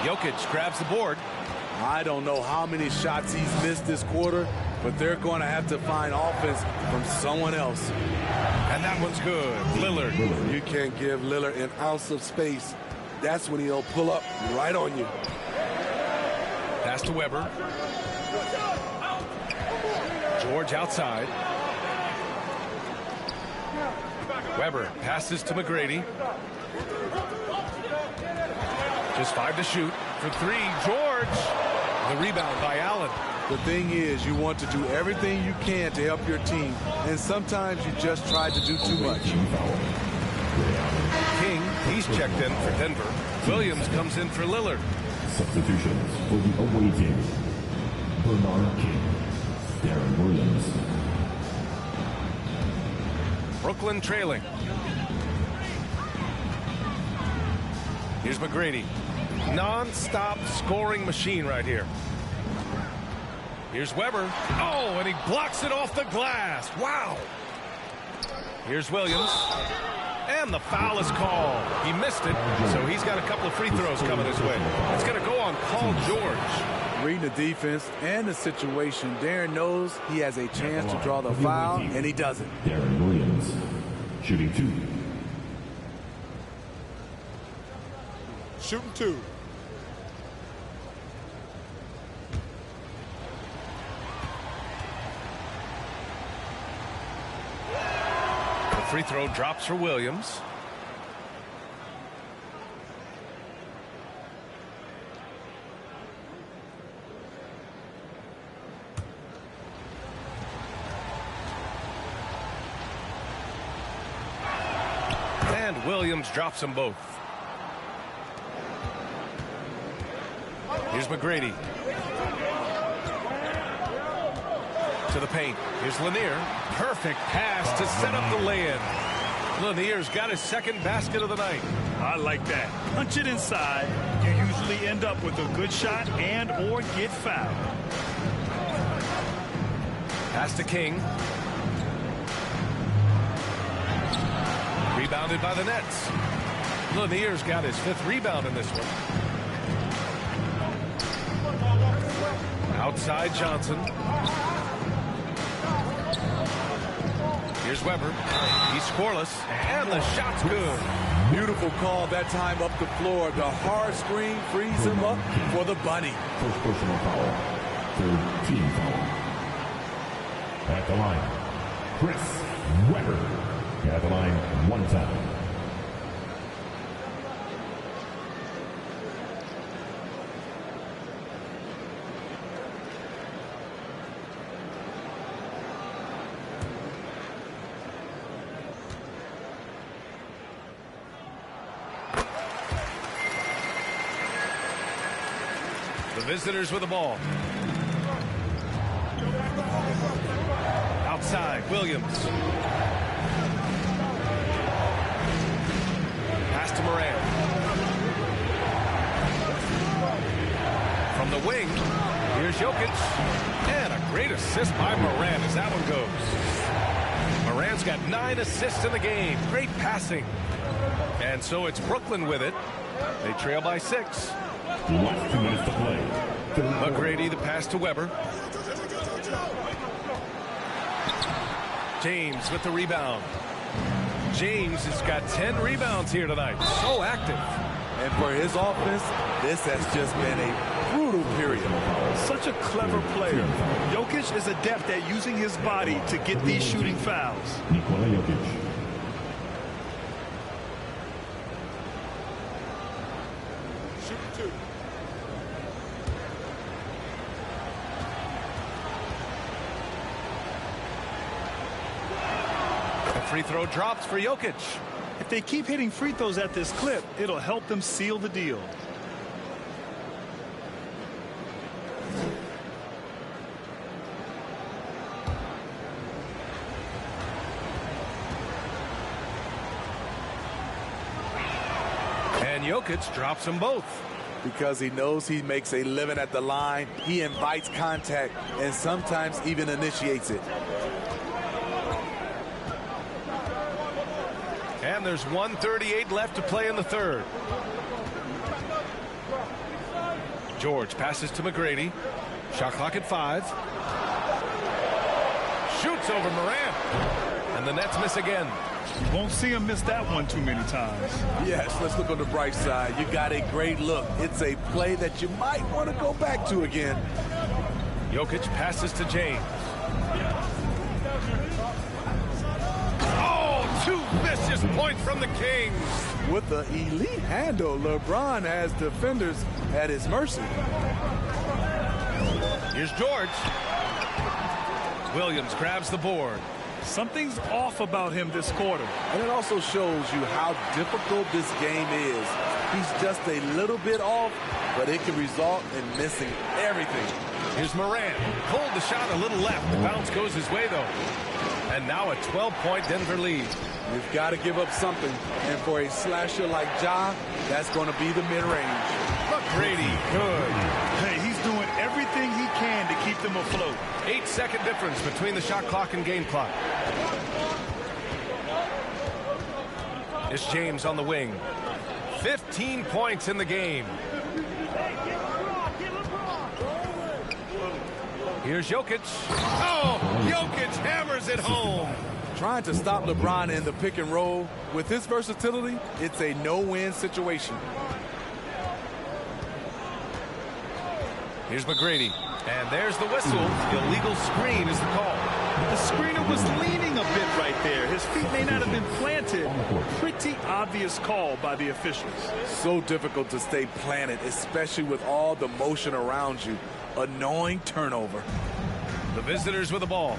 Jokic grabs the board. I don't know how many shots he's missed this quarter, but they're going to have to find offense from someone else. And that one's good. Lillard. You can't give Lillard an ounce of space. That's when he'll pull up right on you. Pass to Weber. George outside. Weber passes to McGrady. Just 5 to shoot. For 3, George. The rebound by Allen. The thing is, you want to do everything you can to help your team, and sometimes you just try to do too much. King, he's checked in for Denver. Williams comes in for Lillard. Substitutions for the away team. Bernard King, Darren Williams. Brooklyn trailing. Here's McGrady. Non-stop scoring machine right here. Here's Weber. Oh, and he blocks it off the glass. Wow. Here's Williams. And the foul is called. He missed it, so he's got a couple of free throws coming his way. It's going to go on Paul George. Reading the defense and the situation, Darren knows he has a chance to draw the foul, and he doesn't. Darren Williams, shooting 2. Shooting 2. The free throw drops for Williams. And Williams drops them both. Here's McGrady. To the paint. Here's Lanier. Perfect pass to set up the lay-in. Lanier's got his second basket of the night. I like that. Punch it inside. You usually end up with a good shot and or get fouled. Pass to King. Rebounded by the Nets. Lanier's got his 5th rebound in this one. Outside Johnson. Here's Weber. He's scoreless, and the shot's good. Beautiful call that time up the floor. The hard screen frees him up for the bunny. First personal foul. 3rd team foul. At the line, Chris Weber. At the line, 1 time. The visitors with the ball. Outside, Williams. Pass to Moran. From the wing, here's Jokic. And a great assist by Moran as that one goes. Moran's got 9 assists in the game. Great passing. And so it's Brooklyn with it. They trail by 6. Last 2 minutes to play. McGrady, the pass to Weber. James with the rebound. James has got 10 rebounds here tonight. So active. And for his offense, this has just been a brutal period. Such a clever player. Jokic is adept at using his body to get these shooting fouls. Nikola Jokic. Free throw drops for Jokic. If they keep hitting free throws at this clip, it'll help them seal the deal. And Jokic drops them both. Because he knows he makes a living at the line, he invites contact and sometimes even initiates it. And there's 1:38 left to play in the 3rd. George passes to McGrady. Shot clock at 5. Shoots over Moran. And the Nets miss again. You won't see him miss that one too many times. Yes, let's look on the bright side. You got a great look. It's a play that you might want to go back to again. Jokic passes to James. 2 vicious points from the Kings. With the elite handle, LeBron has defenders at his mercy. Here's George. Williams grabs the board. Something's off about him this quarter. And it also shows you how difficult this game is. He's just a little bit off, but it can result in missing everything. Here's Moran. Pulled the shot a little left. The bounce goes his way, though. And now a 12-point Denver lead. You've got to give up something. And for a slasher like Ja, that's going to be the mid-range. McGrady, good. Hey, he's doing everything he can to keep them afloat. 8-second difference between the shot clock and game clock. It's James on the wing. 15 points in the game. Here's Jokic. Oh, Jokic hammers it home. Trying to stop LeBron in the pick and roll. With his versatility, it's a no-win situation. Here's McGrady. And there's the whistle. Illegal screen is the call. The screener was leaning a bit right there. His feet may not have been planted. Pretty obvious call by the officials. So difficult to stay planted, especially with all the motion around you. Annoying turnover. The visitors with the ball.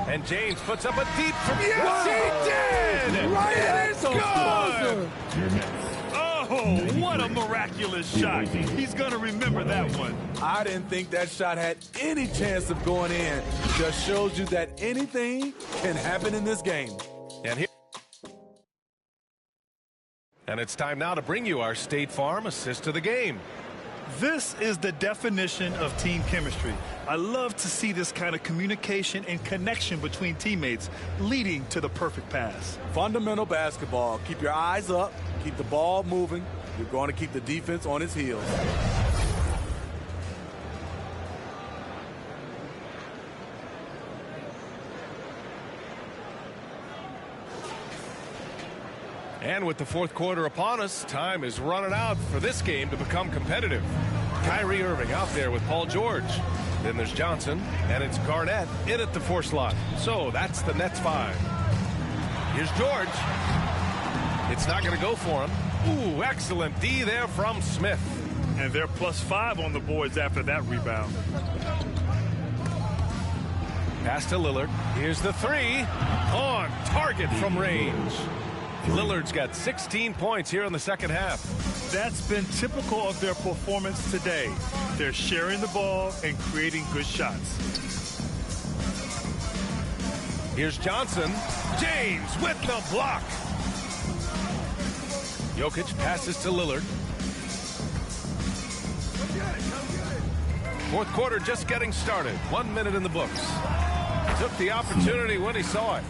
And James puts up a deep from... Yes, he did! Right, and it's good! Oh, what a miraculous shot. He's going to remember that one. I didn't think that shot had any chance of going in. Just shows you that anything can happen in this game. And it's time now to bring you our State Farm assist of the game. This is the definition of team chemistry. I love to see this kind of communication and connection between teammates leading to the perfect pass. Fundamental basketball. Keep your eyes up. Keep the ball moving. You're going to keep the defense on its heels. And with the fourth quarter upon us, time is running out for this game to become competitive. Kyrie Irving out there with Paul George. Then there's Johnson, and it's Garnett in at the 4 slot. So that's the Nets 5. Here's George. It's not going to go for him. Ooh, excellent D there from Smith. And they're +5 on the boards after that rebound. Pass to Lillard. Here's the 3. On target from range. Lillard's got 16 points here in the second half. That's been typical of their performance today. They're sharing the ball and creating good shots. Here's Johnson. James with the block. Jokic passes to Lillard. Fourth quarter just getting started. 1 minute in the books. Took the opportunity when he saw it.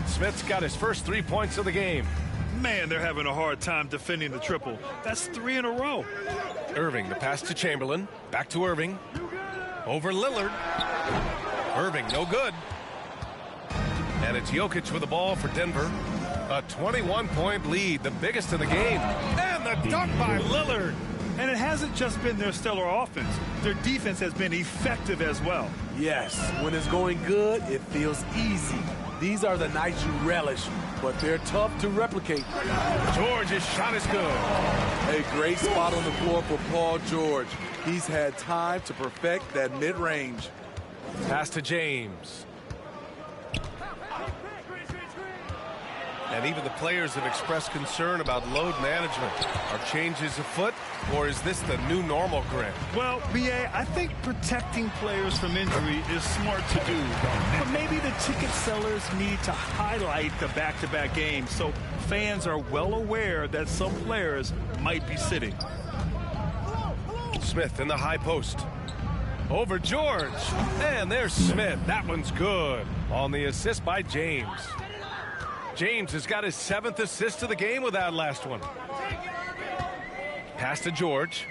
Smith's got his first 3 points of the game. Man, they're having a hard time defending the triple. That's 3 in a row. Irving, the pass to Chamberlain. Back to Irving. Over Lillard. Irving, no good. And it's Jokic with the ball for Denver. A 21-point lead, the biggest in the game. And the dunk by Lillard. And it hasn't just been their stellar offense. Their defense has been effective as well. Yes, when it's going good, it feels easy. These are the nights you relish, but they're tough to replicate. George's shot is good. A great spot on the floor for Paul George. He's had time to perfect that mid-range. Pass to James. And even the players have expressed concern about load management. Are changes afoot, or is this the new normal, Grant? Well, B.A., I think protecting players from injury is smart to do. But maybe the ticket sellers need to highlight the back-to-back games so fans are well aware that some players might be sitting. Smith in the high post. Over George. And there's Smith. That one's good. On the assist by James. James has got his 7th assist of the game with that last one. Pass to George.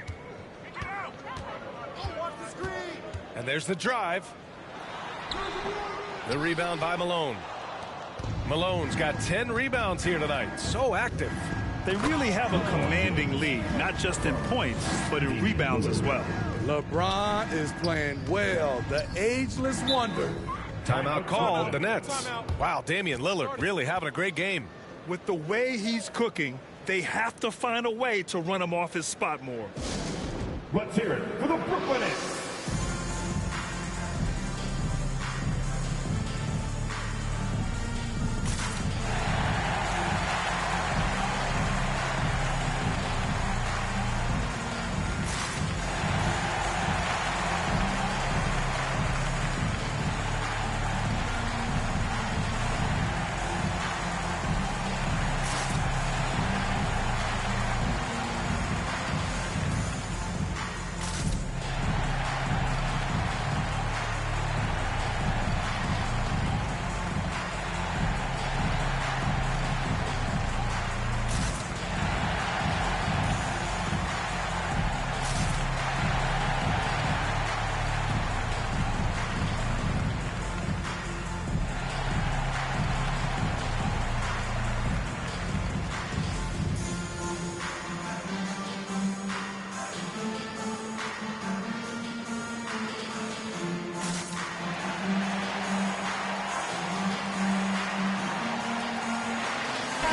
And there's the drive. The rebound by Malone. Malone's got 10 rebounds here tonight. So active. They really have a commanding lead, not just in points, but in rebounds as well. LeBron is playing well, the ageless wonder. Timeout called, the Nets. Wow, Damian Lillard really having a great game. With the way he's cooking, they have to find a way to run him off his spot more. Let's hear it for the Brooklyn Nets.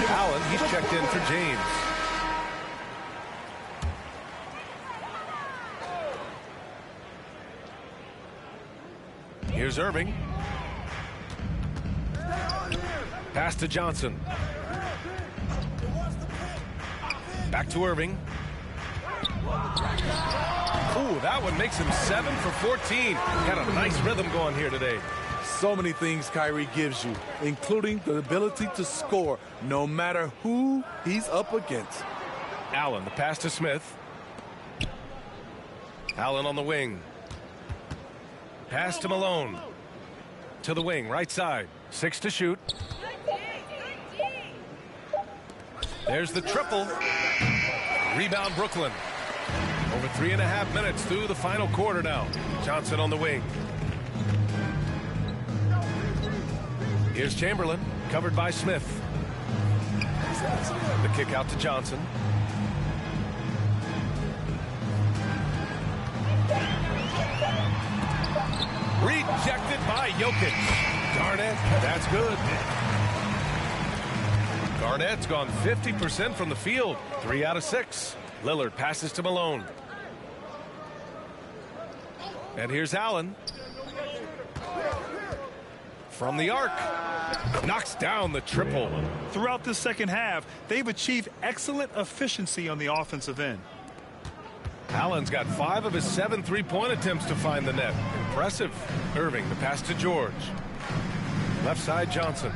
Allen, he's checked in for James. Here's Irving. Pass to Johnson. Back to Irving. Ooh, that one makes him 7 for 14. Got a nice rhythm going here today. So many things Kyrie gives you, including the ability to score no matter who he's up against. Allen, the pass to Smith. Allen on the wing. Pass to Malone. To the wing, right side. 6 to shoot. There's the triple. Rebound Brooklyn. Over 3.5 minutes through the final quarter now. Johnson on the wing. Here's Chamberlain, covered by Smith. The kick out to Johnson. Rejected by Jokic. Garnett, that's good. Garnett's gone 50% from the field. 3 out of 6. Lillard passes to Malone. And here's Allen. From the arc. Knocks down the triple. Throughout the second half, they've achieved excellent efficiency on the offensive end. Allen's got 5 of his 7 3-point attempts to find the net. Impressive. Irving, the pass to George. Left side, Johnson.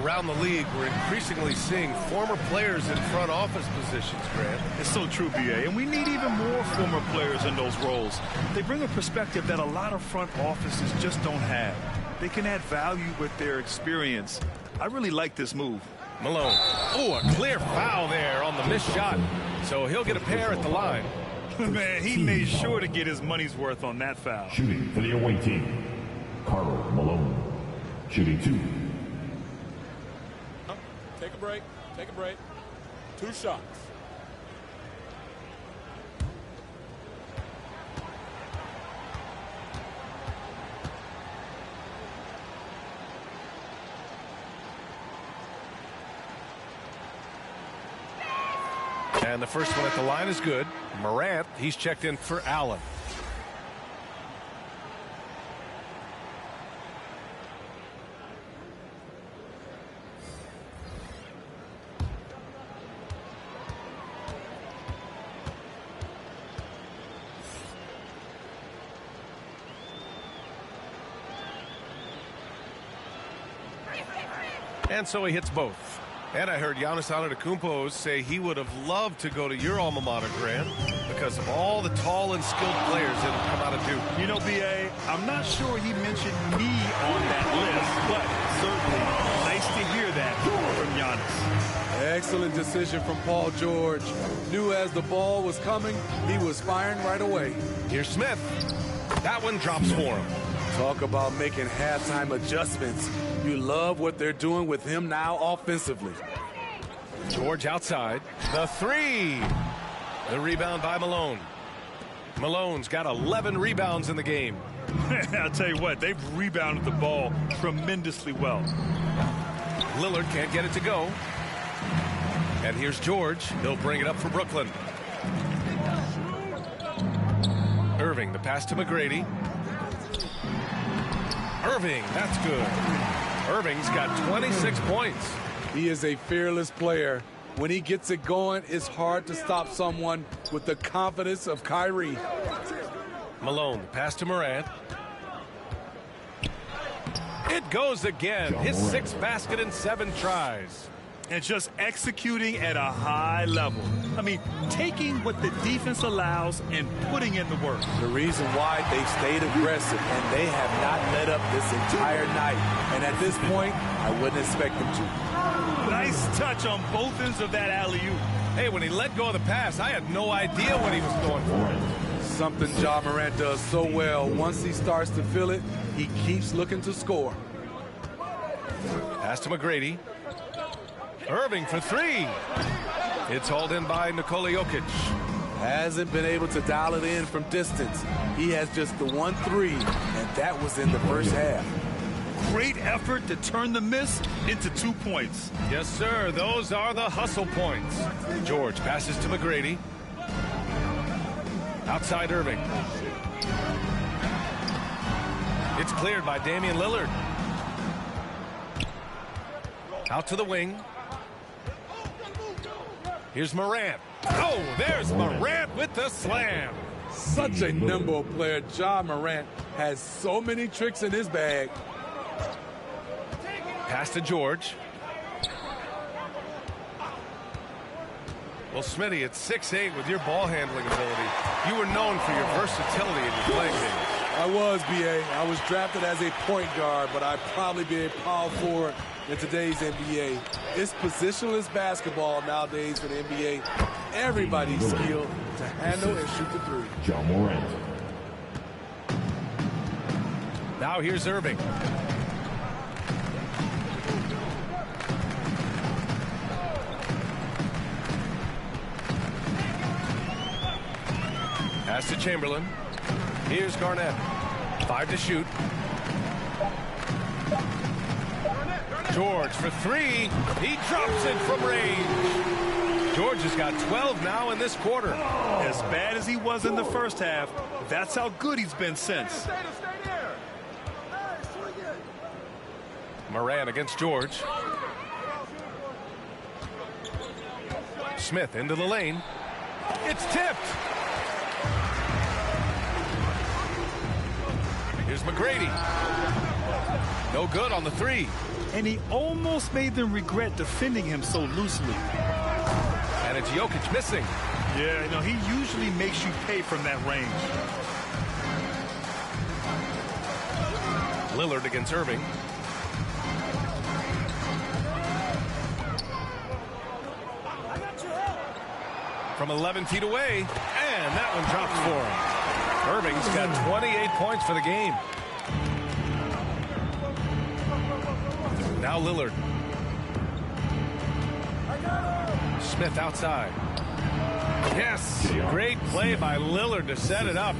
Around the league, we're increasingly seeing former players in front office positions, Grant. It's so true, B.A., and we need even more former players in those roles. They bring a perspective that a lot of front offices just don't have. They can add value with their experience. I really like this move. Malone. Oh, a clear foul there on the missed shot. So he'll get a pair at the line. Man, he made sure to get his money's worth on that foul. Shooting for the away team, Karl Malone. Shooting 2. Take a break. Take a break. 2 shots. And the first one at the line is good. Morant, he's checked in for Allen. And so he hits both. And I heard Giannis Antetokounmpo say he would have loved to go to your alma mater, Grant, because of all the tall and skilled players that have come out of Duke. You know, B.A., I'm not sure he mentioned me on that list, but certainly nice to hear that from Giannis. Excellent decision from Paul George. Knew as the ball was coming, he was firing right away. Here's Smith. That one drops for him. Talk about making halftime adjustments. You love what they're doing with him now offensively. George outside. The 3. The rebound by Malone. Malone's got 11 rebounds in the game. I'll tell you what, they've rebounded the ball tremendously well. Lillard can't get it to go. And here's George. He'll bring it up for Brooklyn. Irving, the pass to McGrady. Irving, that's good. Irving's got 26 points. He is a fearless player. When he gets it going, it's hard to stop someone with the confidence of Kyrie. Malone, pass to Morant. It goes again. His 6th basket in 7 tries. And just executing at a high level. I mean, taking what the defense allows and putting in the work. The reason why they've stayed aggressive and they have not let up this entire night. And at this point, I wouldn't expect them to. Nice touch on both ends of that alley-oop. Hey, when he let go of the pass, I had no idea what he was going for. Something Ja Morant does so well. Once he starts to feel it, he keeps looking to score. Pass to McGrady. Irving for 3. It's hauled in by Nikola Jokic. Hasn't been able to dial it in from distance. He has just the 1 3, and that was in the first half. Great effort to turn the miss into 2 points. Yes, sir. Those are the hustle points. George passes to McGrady. Outside Irving. It's cleared by Damian Lillard. Out to the wing. Here's Morant. Oh, there's Morant with the slam. Such a nimble player. Ja Morant has so many tricks in his bag. Pass to George. Well, Smitty, at 6'8" with your ball handling ability, you were known for your versatility in your playing game. I was, B.A. I was drafted as a point guard, but I'd probably be a power forward in today's NBA. It's positionless basketball nowadays for the NBA. Everybody's skilled to handle and shoot the three. Ja Morant. Now here's Irving. Pass to Chamberlain. Here's Garnett. 5 to shoot. George for 3. He drops it from range. George has got 12 now in this quarter. As bad as he was in the first half, that's how good he's been since. Morant against George. Smith into the lane. It's tipped. Here's McGrady. No good on the 3. And he almost made them regret defending him so loosely. And it's Jokic missing. Yeah, you know, he usually makes you pay from that range. Lillard against Irving. From 11 feet away, and that one drops for him. Irving's got 28 points for the game. Now Lillard. Smith outside. Yes, great play by Lillard to set it up.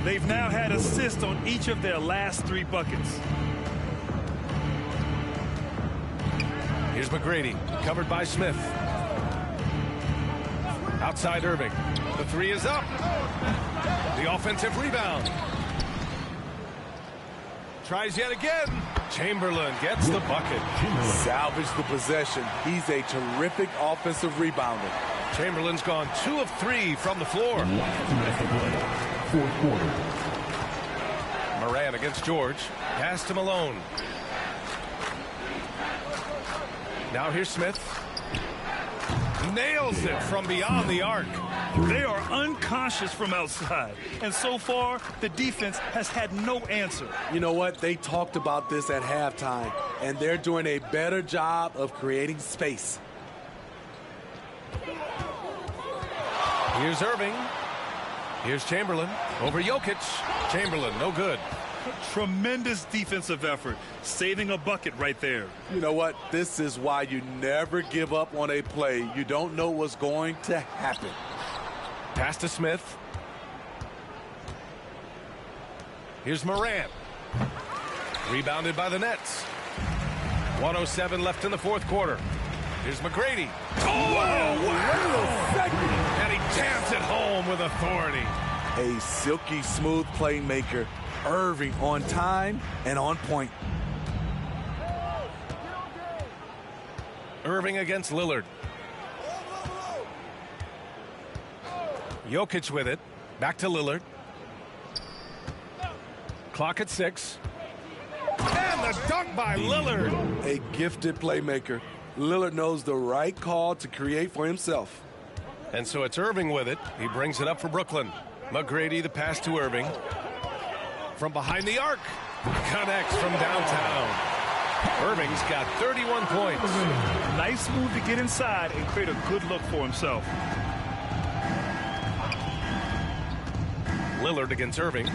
They've now had assists on each of their last 3 buckets. Here's McGrady, covered by Smith. Outside Irving. The 3 is up. The offensive rebound. Tries yet again. Chamberlain gets the bucket. Salvage the possession. He's a terrific offensive rebounder. Chamberlain's gone 2 of 3 from the floor. Fourth quarter. Morant against George. Pass to Malone. Now here's Smith. Nails it from beyond the arc. They are unconscious from outside. And so far, the defense has had no answer. You know what? They talked about this at halftime, and they're doing a better job of creating space. Here's Irving. Here's Chamberlain. Over Jokic. Chamberlain, no good. Tremendous defensive effort. Saving a bucket right there. You know what? This is why you never give up on a play. You don't know what's going to happen. Pass to Smith. Here's Morant. Rebounded by the Nets. 1:07 left in the fourth quarter. Here's McGrady. Oh, wow! And he jams it home with authority. A silky smooth playmaker. Irving on time and on point. Irving against Lillard. Jokic with it. Back to Lillard. Clock at 6. And the dunk by Lillard. A gifted playmaker. Lillard knows the right call to create for himself. And so it's Irving with it. He brings it up for Brooklyn. McGrady, the pass to Irving. From behind the arc. Connects from downtown. Irving's got 31 points. Nice move to get inside and create a good look for himself. Lillard against Irving.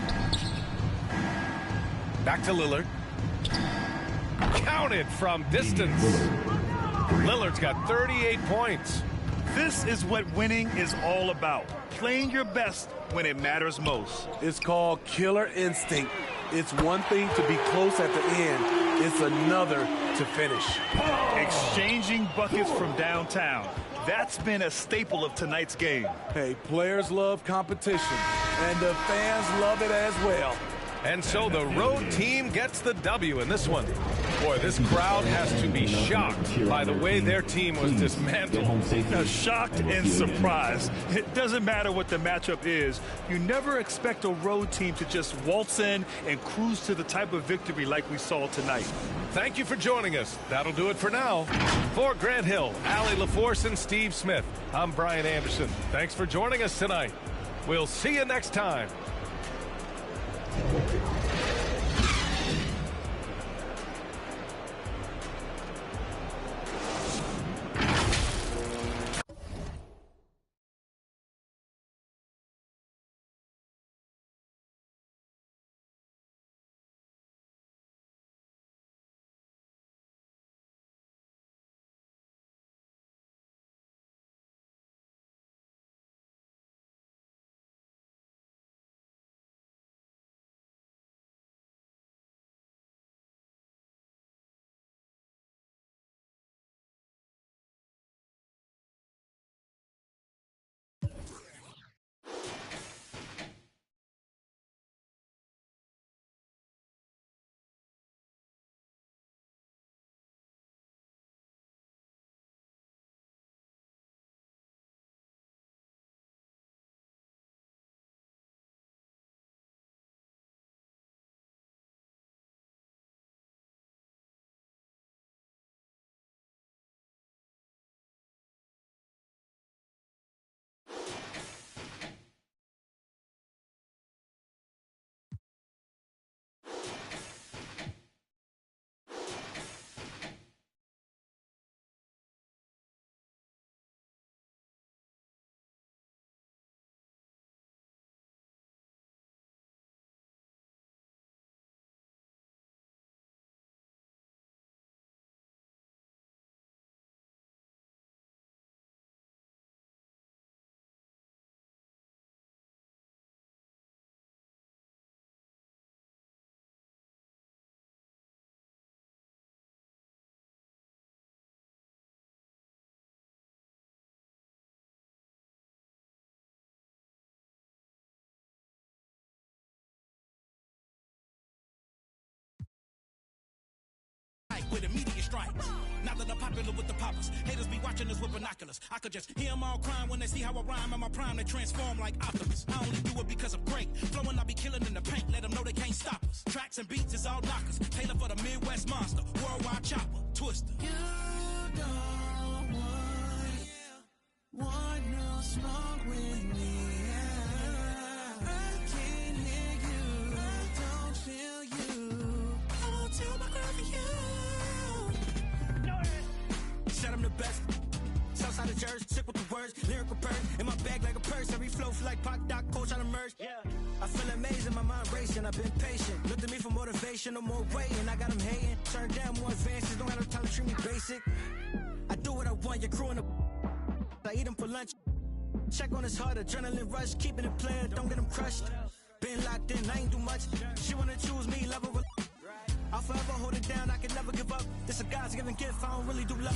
Back to Lillard. Counted from distance. Lillard's got 38 points. This is what winning is all about. Playing your best when it matters most. It's called killer instinct. It's one thing to be close at the end. It's another to finish. Exchanging buckets from downtown. That's been a staple of tonight's game. Hey, players love competition, and the fans love it as well. And so the road team gets the W in this one. Boy, this crowd has to be shocked by the way their team was dismantled. Now, shocked and surprised. It doesn't matter what the matchup is. You never expect a road team to just waltz in and cruise to the type of victory like we saw tonight. Thank you for joining us. That'll do it for now. For Grant Hill, Allie LaForce, and Steve Smith, I'm Brian Anderson. Thanks for joining us tonight. We'll see you next time. With immediate strikes. Now that I'm popular with the poppers, haters be watching us with binoculars. I could just hear them all crying when they see how I rhyme. In my prime, they transform like Optimus. I only do it because I'm great. Flowing, I be killing in the paint. Let them know they can't stop us. Tracks and beats is all knockers. Taylor for the Midwest monster. Worldwide chopper. Twister. You don't want no smoke with me. I can't hear you. I don't feel you. I won't tell my girl for you. Said I'm the best. Southside of Jersey, sick with the words, lyrical purse. In my bag like a purse, every flow feel like Pac, Doc, Coach, I'm immersed. Yeah. I feel amazing, my mind racing, I've been patient. Look to me for motivation, no more waiting. I got them hating, turn down more advances, don't have no time to treat me basic. I do what I want, your crew in the I eat them for lunch. Check on his heart, adrenaline rush, keeping it playing, don't get them crushed. Been locked in, I ain't do much. She wanna choose me, love her. I'll forever hold it down, I can never give up. This a God's given gift, I don't really do luck.